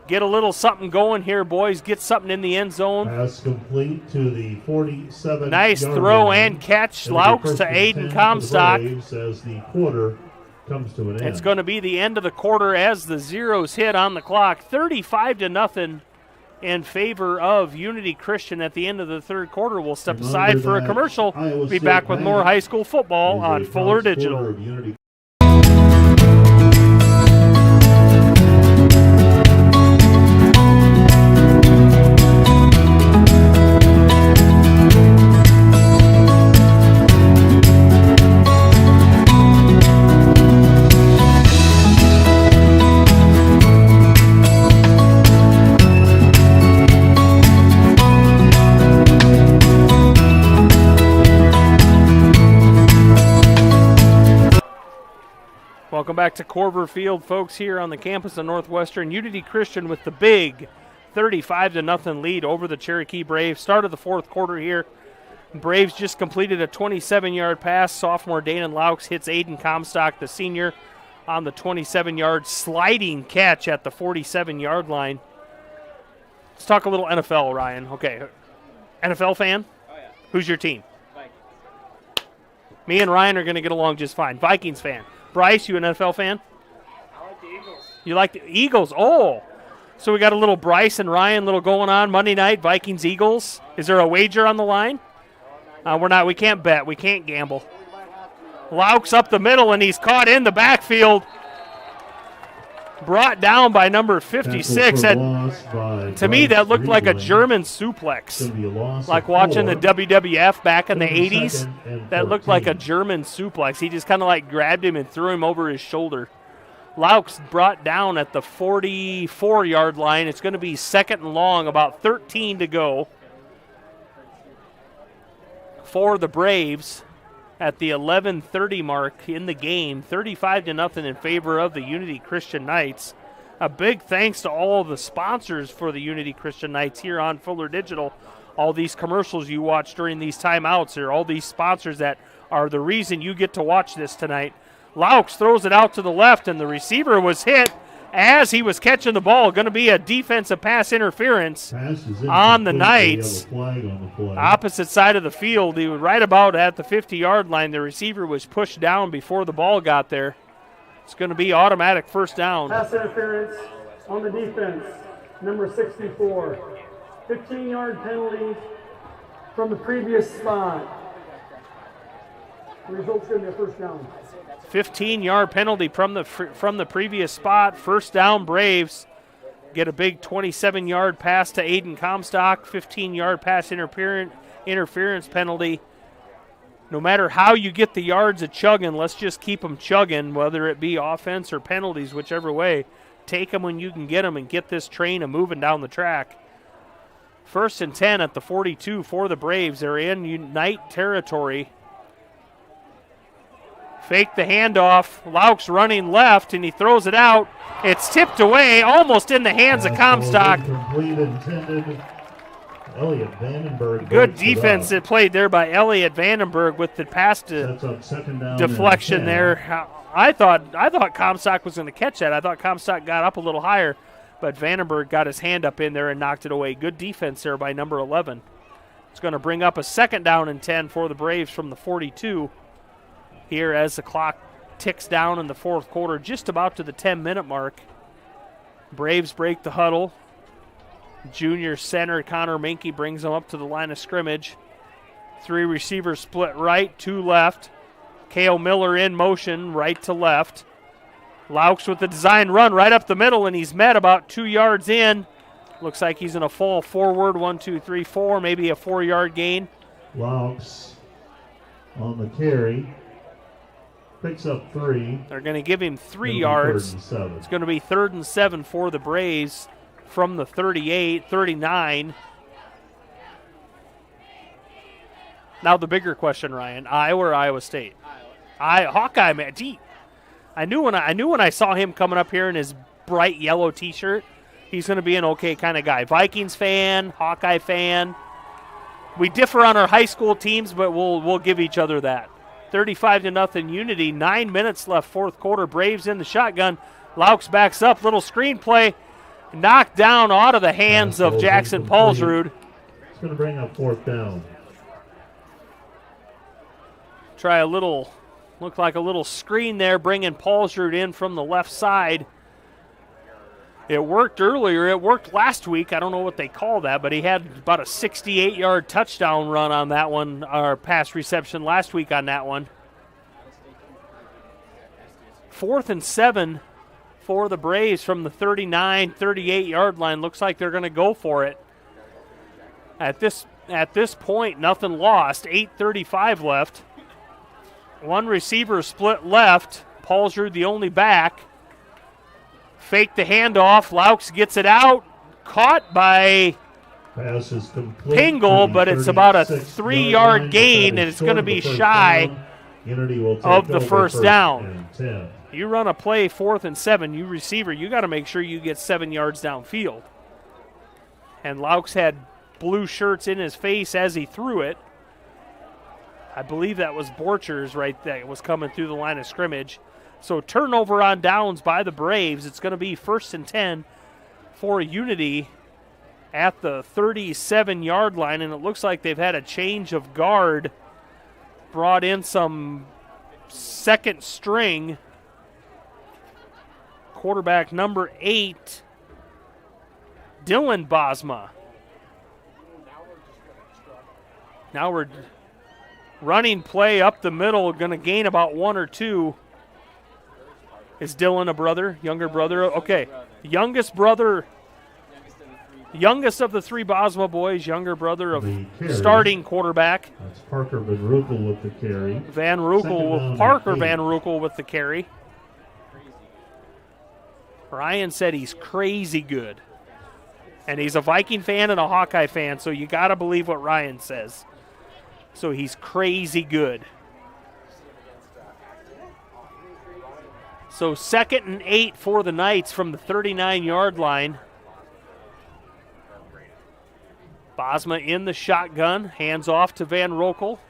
[SPEAKER 2] get a little something going here, boys. Get something in the end zone.
[SPEAKER 1] Pass complete to the 47.
[SPEAKER 2] Nice throw and catch. Laux to Aiden Comstock.
[SPEAKER 1] As the quarter comes to an end.
[SPEAKER 2] It's going to be the end of the quarter as the zeros hit on the clock. 35-0 in favor of Unity Christian at the end of the third quarter. We'll step aside for a commercial. We'll be back with more high school football on Fuller Digital. Welcome back to Corver Field, folks, here on the campus of Northwestern. Unity Christian with the big 35-0 lead over the Cherokee Braves. Start of the fourth quarter here. Braves just completed a 27-yard pass. Sophomore Danon Laux hits Aiden Comstock, the senior, on the 27-yard sliding catch at the 47-yard line. Let's talk a little NFL, Ryan. Okay, NFL fan? Oh, yeah. Who's your team? Vikings. Me and Ryan are going to get along just fine. Vikings fan. Bryce, you an NFL fan?
[SPEAKER 21] I like the Eagles.
[SPEAKER 2] You like the Eagles? Oh, So we got a little Bryce and Ryan little going on Monday night, Vikings-Eagles. Is there a wager on the line? We can't bet. We can't gamble. Laux up the middle, and he's caught in the backfield. Brought down by number 56. To me, that looked like a German suplex. Like watching the WWF back in the 80s. That looked like a German suplex. He just kind of like grabbed him and threw him over his shoulder. Laux brought down at the 44-yard line. It's going to be second and long, about 13 to go for the Braves at the 11:30 mark in the game. 35-0 in favor of the Unity Christian Knights. A big thanks to all of the sponsors for the Unity Christian Knights here on Fuller Digital. All these commercials you watch during these timeouts here, all these sponsors that are the reason you get to watch this tonight. Laux throws it out to the left, and the receiver was hit as he was catching the ball. Going to be a defensive pass interference on the Knights. Opposite side of the field. He was right about at the 50-yard line. The receiver was pushed down before the ball got there. It's going to be automatic first down.
[SPEAKER 6] Pass interference on the defense, number 64. 15-yard penalty from the previous spot. The result's going to be a first down.
[SPEAKER 2] 15-yard penalty from the previous spot. First down, Braves. Get a big 27-yard pass to Aiden Comstock. 15-yard pass interference penalty. No matter how you get the yards of chugging, let's just keep them chugging, whether it be offense or penalties, whichever way. Take them when you can get them and get this train moving down the track. First and 10 at the 42 for the Braves. They're in Unite territory. Fake the handoff. Laux running left, and he throws it out. It's tipped away, almost in the hands of Comstock.
[SPEAKER 1] Elliot Vandenberg.
[SPEAKER 2] Good defense that played there by Elliot Vandenberg with the pass deflection there. I thought Comstock was going to catch that. I thought Comstock got up a little higher, but Vandenberg got his hand up in there and knocked it away. Good defense there by number 11. It's going to bring up a second down and 10 for the Braves from the 42. Here as the clock ticks down in the fourth quarter, just about to the 10-minute mark. Braves break the huddle. Junior center Connor Minke brings them up to the line of scrimmage. Three receivers split right, two left. Cale Miller in motion, right to left. Laux with the design run right up the middle, and he's met about 2 yards in. Looks like he's going to fall forward, 1, 2, 3, 4, maybe a 4-yard gain.
[SPEAKER 1] Laux on the carry. Picks up 3.
[SPEAKER 2] They're going to give him 3 yards. It's going to be 3rd and 7 for the Braves from the 38, 39. Now the bigger question, Ryan, Iowa or Iowa State? Hawkeye, man. Gee, I knew when I saw him coming up here in his bright yellow T-shirt, he's going to be an okay kind of guy. Vikings fan, Hawkeye fan. We differ on our high school teams, but we'll give each other that. 35-0 Unity. 9 minutes left, fourth quarter. Braves in the shotgun. Laux backs up. Little screenplay. Knocked down out of the hands of Jackson Paulsrud.
[SPEAKER 1] It's going to bring up fourth down.
[SPEAKER 2] Try a little, looked like a little screen there, bringing Paulsrud in from the left side. It worked earlier. It worked last week. I don't know what they call that, but he had about a 68-yard touchdown run on that one, or pass reception last week on that one. 4th and 7 for the Braves from the 39, 38-yard line. Looks like they're going to go for it. At this point, nothing lost. 8:35 left. One receiver split left. Paulsrud the only back. Fake the handoff. Laux gets it out. Caught by Pingle, but it's about a 3-yard gain, and it's going to be shy of the first down. You run a play 4th and 7, you receiver, you got to make sure you get 7 yards downfield. And Laux had blue shirts in his face as he threw it. I believe that was Borchers right there. It was coming through the line of scrimmage. So turnover on downs by the Braves. It's going to be 1st and 10 for Unity at the 37-yard line, and it looks like they've had a change of guard. Brought in some second string. Quarterback number 8 Dylan Bosma. Now we're running play up the middle, going to gain about 1 or 2. Is Dylan a brother, younger brother? Okay, youngest brother, youngest of the 3 Bosma boys, younger brother of starting quarterback.
[SPEAKER 1] That's Parker Van Roekel with the carry.
[SPEAKER 2] Parker Van Roekel with the carry. Ryan said he's crazy good. And he's a Viking fan and a Hawkeye fan, so you got to believe what Ryan says. So he's crazy good. So 2nd and 8 for the Knights from the 39-yard line. Bosma in the shotgun, hands off to Van Roekel.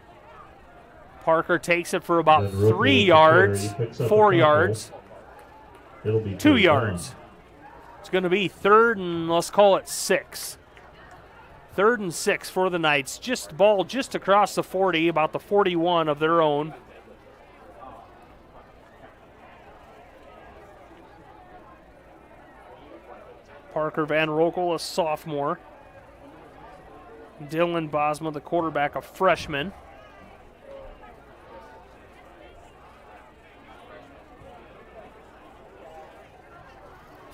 [SPEAKER 2] Parker takes it for about 3 yards, 4 yards.
[SPEAKER 1] It'll be
[SPEAKER 2] 2 yards. It's going to be 3rd and let's call it 6. 3rd and 6 for the Knights. Just across the 40, about the 41 of their own. Parker Van Roekel, a sophomore. Dylan Bosma, the quarterback, a freshman.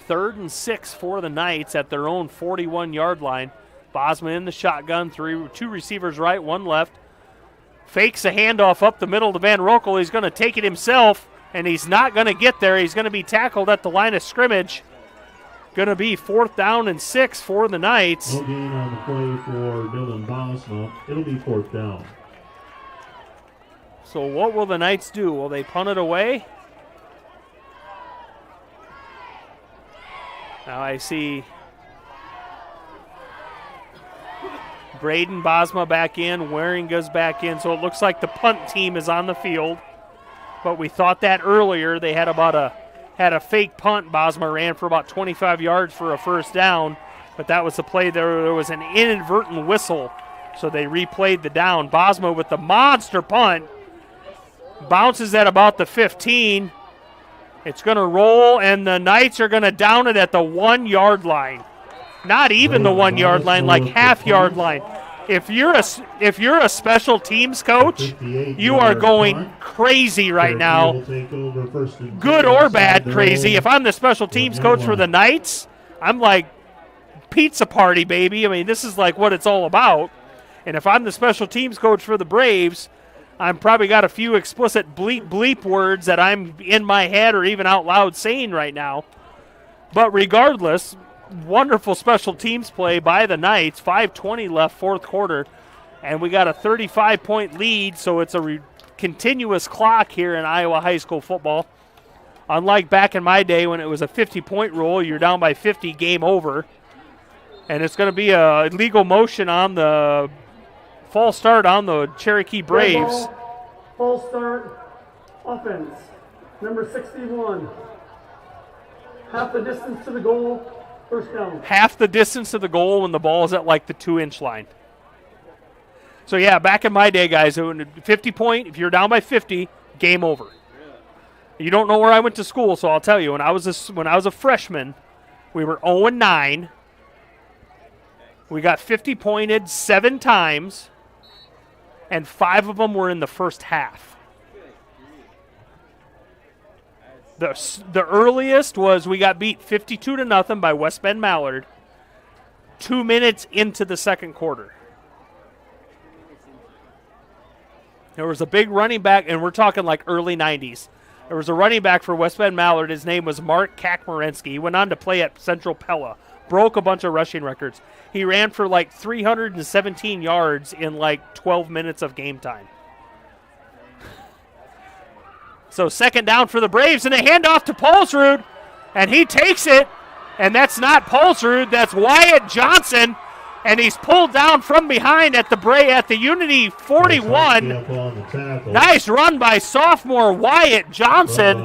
[SPEAKER 2] Third and 6 for the Knights at their own 41-yard line. Bosma in the shotgun, 2 receivers right, 1 left. Fakes a handoff up the middle to Van Roekel. He's going to take it himself, and he's not going to get there. He's going to be tackled at the line of scrimmage. Going to be 4th down and 6 for the Knights.
[SPEAKER 1] No gain on the play for Dylan Bosma. It'll be 4th down.
[SPEAKER 2] So what will the Knights do? Will they punt it away? Now I see Braden Bosma back in, Waringa's back in, so it looks like the punt team is on the field. But we thought that earlier. They had a fake punt. Bosma ran for about 25 yards for a 1st down, but that was the play. There was an inadvertent whistle, so they replayed the down. Bosma with the monster punt. Bounces at about the 15. It's going to roll, and the Knights are going to down it at the 1-yard line. Not even the 1-yard line, like half-yard line. If you're a special teams coach, you are going crazy right now. Good or bad crazy. If I'm the special teams coach for the Knights, I'm like, pizza party, baby. I mean, this is like what it's all about. And if I'm the special teams coach for the Braves, I'm probably got a few explicit bleep words that I'm in my head or even out loud saying right now. But regardless, wonderful special teams play by the Knights. 5:20 left, 4th quarter. And we got a 35-point lead, so it's a continuous clock here in Iowa high school football. Unlike back in my day when it was a 50-point rule, you're down by 50, game over. And it's going to be a legal motion on the false start on the Cherokee Braves.
[SPEAKER 6] False start, offense, number 61. Half the distance to the goal, 1st down.
[SPEAKER 2] Half the distance to the goal when the ball is at like the 2-inch line. So yeah, back in my day, guys, 50-point, if you're down by 50, game over. You don't know where I went to school, so I'll tell you. When I was a freshman, we were 0-9. We got 50-pointed 7 times, and 5 of them were in the first half. The earliest was we got beat 52-0 by West Bend Mallard 2 minutes into the 2nd quarter. There was a big running back, and we're talking like early 90s. There was a running back for West Bend Mallard. His name was Mark Kakmarensky. He went on to play at Central Pella. Broke a bunch of rushing records. He ran for like 317 yards in like 12 minutes of game time. So 2nd down for the Braves, and a handoff to Paulsrud, and he takes it, and that's not Paulsrud, that's Wyatt Johnson, and he's pulled down from behind at the Unity 41. Nice run by sophomore Wyatt Johnson.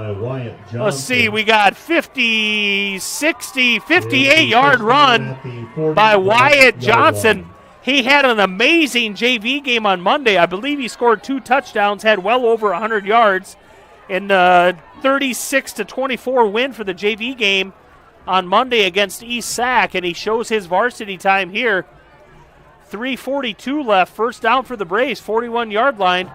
[SPEAKER 2] Let's see, we got 50, 60, 58-yard run by Wyatt Johnson. He had an amazing JV game on Monday. I believe he scored 2 touchdowns, had well over 100 yards in the 36-24 win for the JV game on Monday against East Sac, and he shows his varsity time here. 3:42 left, first down for the Braves, 41-yard line.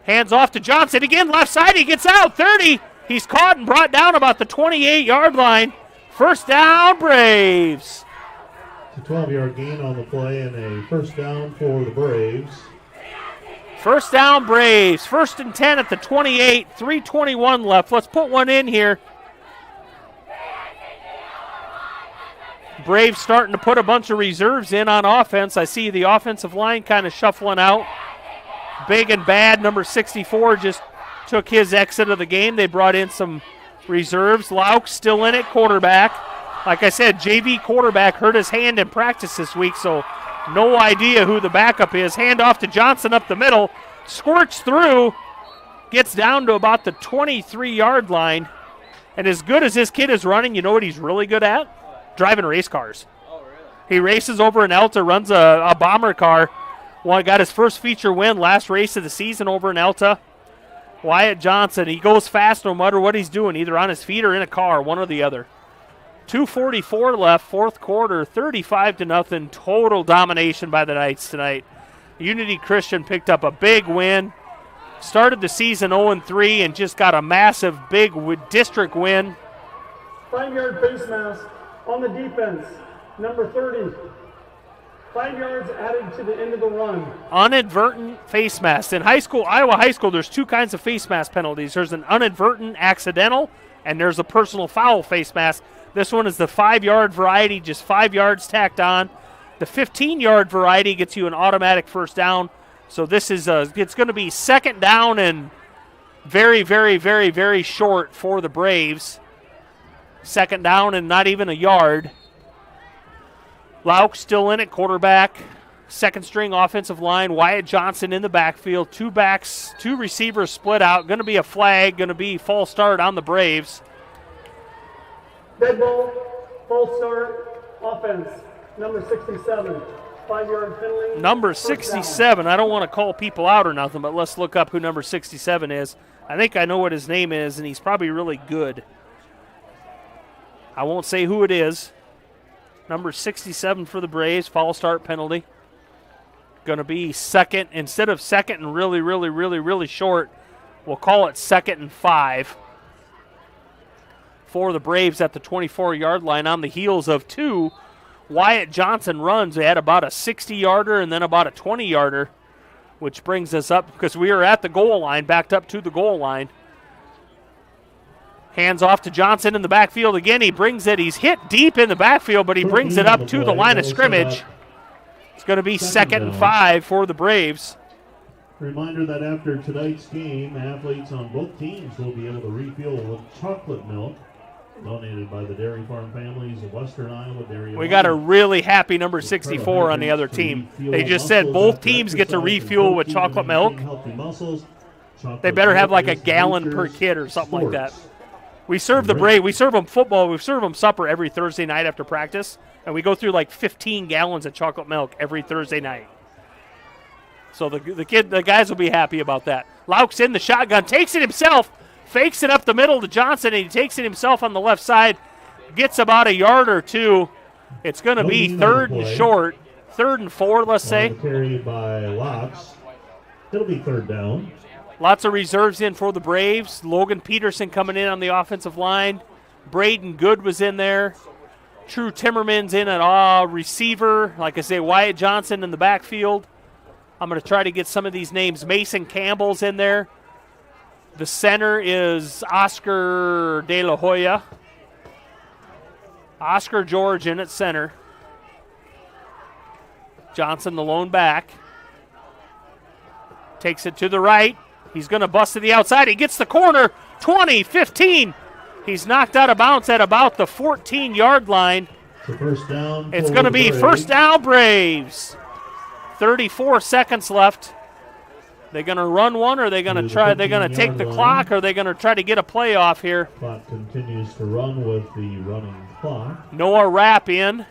[SPEAKER 2] Hands off to Johnson again, left side, he gets out, 30. He's caught and brought down about the 28-yard line. First down, Braves.
[SPEAKER 1] It's a 12-yard gain on the play and a first down for the Braves.
[SPEAKER 2] First down, Braves. First and 10 at the 28, 3:21 left. Let's put one in here. Braves starting to put a bunch of reserves in on offense. I see the offensive line kind of shuffling out. Big and bad, number 64 just took his exit of the game. They brought in some reserves. Lauk still in it, quarterback. Like I said, JV quarterback hurt his hand in practice this week, so no idea who the backup is. Hand off to Johnson up the middle. Squirts through. Gets down to about the 23-yard line. And as good as this kid is running, you know what he's really good at? Driving race cars. Oh, really? He races over an Elta, runs a bomber car. Got his first feature win last race of the season over an Elta. Wyatt Johnson, he goes fast no matter what he's doing, either on his feet or in a car, one or the other. 2:44 left, fourth quarter, 35-0, total domination by the Knights tonight. Unity Christian picked up a big win. Started the season 0-3 and just got a massive big district win.
[SPEAKER 6] 5-yard face mask on the defense, number 30. 5 yards added to the end of the run.
[SPEAKER 2] Inadvertent face mask. In high school, Iowa High School, there's two kinds of face mask penalties. There's an inadvertent accidental, and there's a personal foul face mask. This one is the 5-yard variety, just 5 yards tacked on. The 15-yard variety gets you an automatic first down. So this is it's going to be second down and very, very, very, very short for the Braves. Second down and not even a yard. Lauk still in it, quarterback. Second string offensive line. Wyatt Johnson in the backfield. Two backs, two receivers split out. Going to be a flag, going to be false start on the Braves.
[SPEAKER 6] Dead ball, false start, offense, number 67. 5-yard penalty.
[SPEAKER 2] Number 67. I don't want to call people out or nothing, but let's look up who number 67 is. I think I know what his name is, and he's probably really good. I won't say who it is. Number 67 for the Braves, false start penalty. Going to be second. Instead of second and really, really, really, really short, we'll call it second and 5 for the Braves at the 24-yard line on the heels of two Wyatt Johnson runs. They had about a 60-yarder and then about a 20-yarder, which brings us up because we are at the goal line, backed up to the goal line. Hands off to Johnson in the backfield again. He brings it. He's hit deep in the backfield, but he brings it up to the line of scrimmage. It's going to be second and 5 for the Braves.
[SPEAKER 1] Reminder that after tonight's game, athletes on both teams will be able to refuel with chocolate milk donated by the Dairy Farm families of Western Iowa Dairy.
[SPEAKER 2] We got a really happy number 64 on the other team. They just said both teams get to refuel with chocolate milk. They better have like a gallon per kid or something like that. We serve the Braves. We serve them football. We serve them supper every Thursday night after practice, and we go through like 15 gallons of chocolate milk every Thursday night. So the guys will be happy about that. Lauk's in the shotgun, takes it himself, fakes it up the middle to Johnson, and he takes it himself on the left side, gets about a yard or two. It's going to be third and short, 3rd and 4, let's say.
[SPEAKER 1] Carried by Laux. It'll be third down.
[SPEAKER 2] Lots of reserves in for the Braves. Logan Peterson coming in on the offensive line. Braden Good was in there. True Timmerman's in at receiver. Like I say, Wyatt Johnson in the backfield. I'm going to try to get some of these names. Mason Campbell's in there. The center is Oscar De La Hoya. Oscar George in at center. Johnson, the lone back. Takes it to the right. He's going to bust to the outside. He gets the corner. 20, 15. He's knocked out of bounds at about the 14-yard line.
[SPEAKER 1] First down.
[SPEAKER 2] It's going to be first down, Braves. 34 seconds left. They're going to run one, or are they going to try? They're going to take the clock, or are they going to try to get a play off here?
[SPEAKER 1] Clock continues to run with the running clock.
[SPEAKER 2] Noah Rapp in.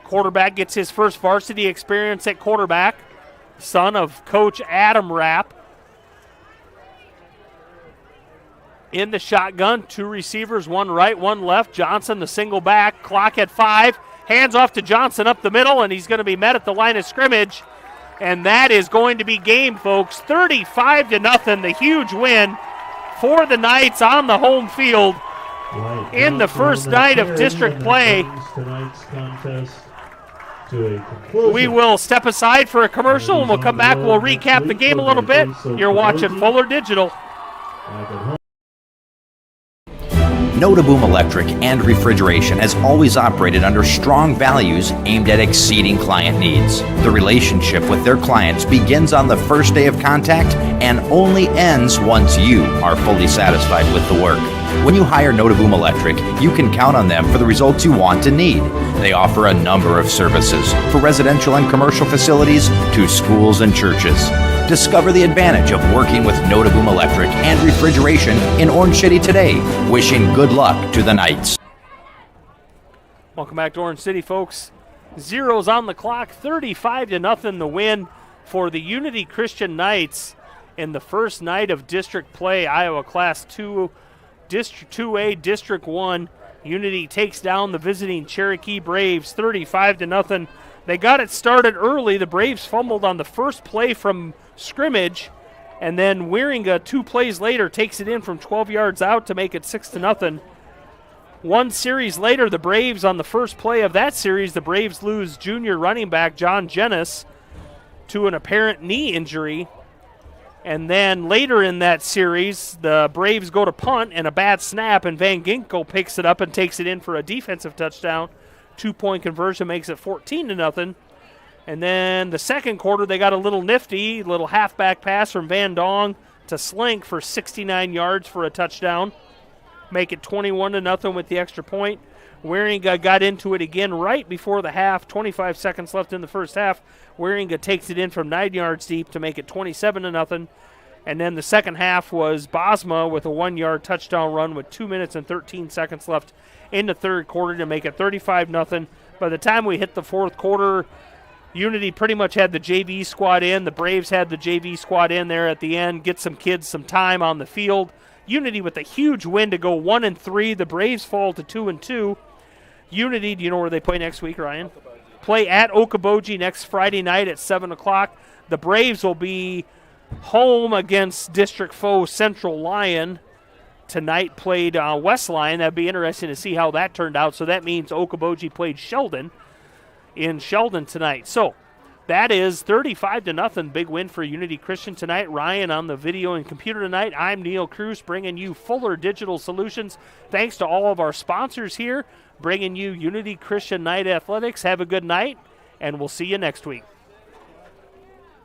[SPEAKER 2] Quarterback gets his first varsity experience at quarterback. Son of Coach Adam Rapp. In the shotgun, 2 receivers, 1 right, 1 left. Johnson, the single back, clock at 5. Hands off to Johnson up the middle, and he's going to be met at the line of scrimmage. And that is going to be game, folks. 35-0, the huge win for the Knights on the home field in the first night of district play.
[SPEAKER 1] Tonight's contest to a conclusion.
[SPEAKER 2] We will step aside for a commercial, and we'll come back. We'll recap the game a little bit. You're watching Fuller Digital.
[SPEAKER 20] Notaboom Electric and Refrigeration has always operated under strong values aimed at exceeding client needs. The relationship with their clients begins on the first day of contact and only ends once you are fully satisfied with the work. When you hire Notaboom Electric, you can count on them for the results you want and need. They offer a number of services for residential and commercial facilities to schools and churches. Discover the advantage of working with Notaboom Electric and Refrigeration in Orange City today. Wishing good luck to the Knights.
[SPEAKER 2] Welcome back to Orange City, folks. Zeros on the clock, 35-0 the win for the Unity Christian Knights in the first night of district play, Iowa Class 2, District 2A, District 1. Unity takes down the visiting Cherokee Braves 35-0. They got it started early. The Braves fumbled on the first play from scrimmage, and then Wieringa 2 plays later takes it in from 12 yards out to make it 6-0. One series later, the Braves, on the first play of that series, the Braves lose junior running back John Jennis to an apparent knee injury. And then later in that series, the Braves go to punt and a bad snap, and Van Ginkel picks it up and takes it in for a defensive touchdown. 2-point conversion makes it 14-0. And then the second quarter, they got a little nifty, little halfback pass from Van Dong to Slink for 69 yards for a touchdown. Make it 21-0 with the extra point. Wieringa got into it again right before the half. 25 seconds left in the first half. Wieringa takes it in from 9 yards deep to make it 27-0. And then the second half was Bosma with a 1-yard touchdown run with 2 minutes and 13 seconds left in the third quarter to make it 35-0. By the time we hit the fourth quarter, Unity pretty much had the JV squad in. The Braves had the JV squad in there at the end, get some kids some time on the field. Unity with a huge win to go 1-3. The Braves fall to 2-2. Unity, do you know where they play next week, Ryan? Play at Okoboji next Friday night at 7 o'clock. The Braves will be home against district foe Central Lyon. Tonight played West Lyon. That'd be interesting to see how that turned out. So that means Okoboji played Sheldon in Sheldon tonight. So that is 35-0. Big win for Unity Christian tonight. Ryan on the video and computer tonight. I'm Neil Cruz bringing you Fuller Digital Solutions. Thanks to all of our sponsors here, bringing you Unity Christian Night Athletics. Have a good night, and we'll see you next week.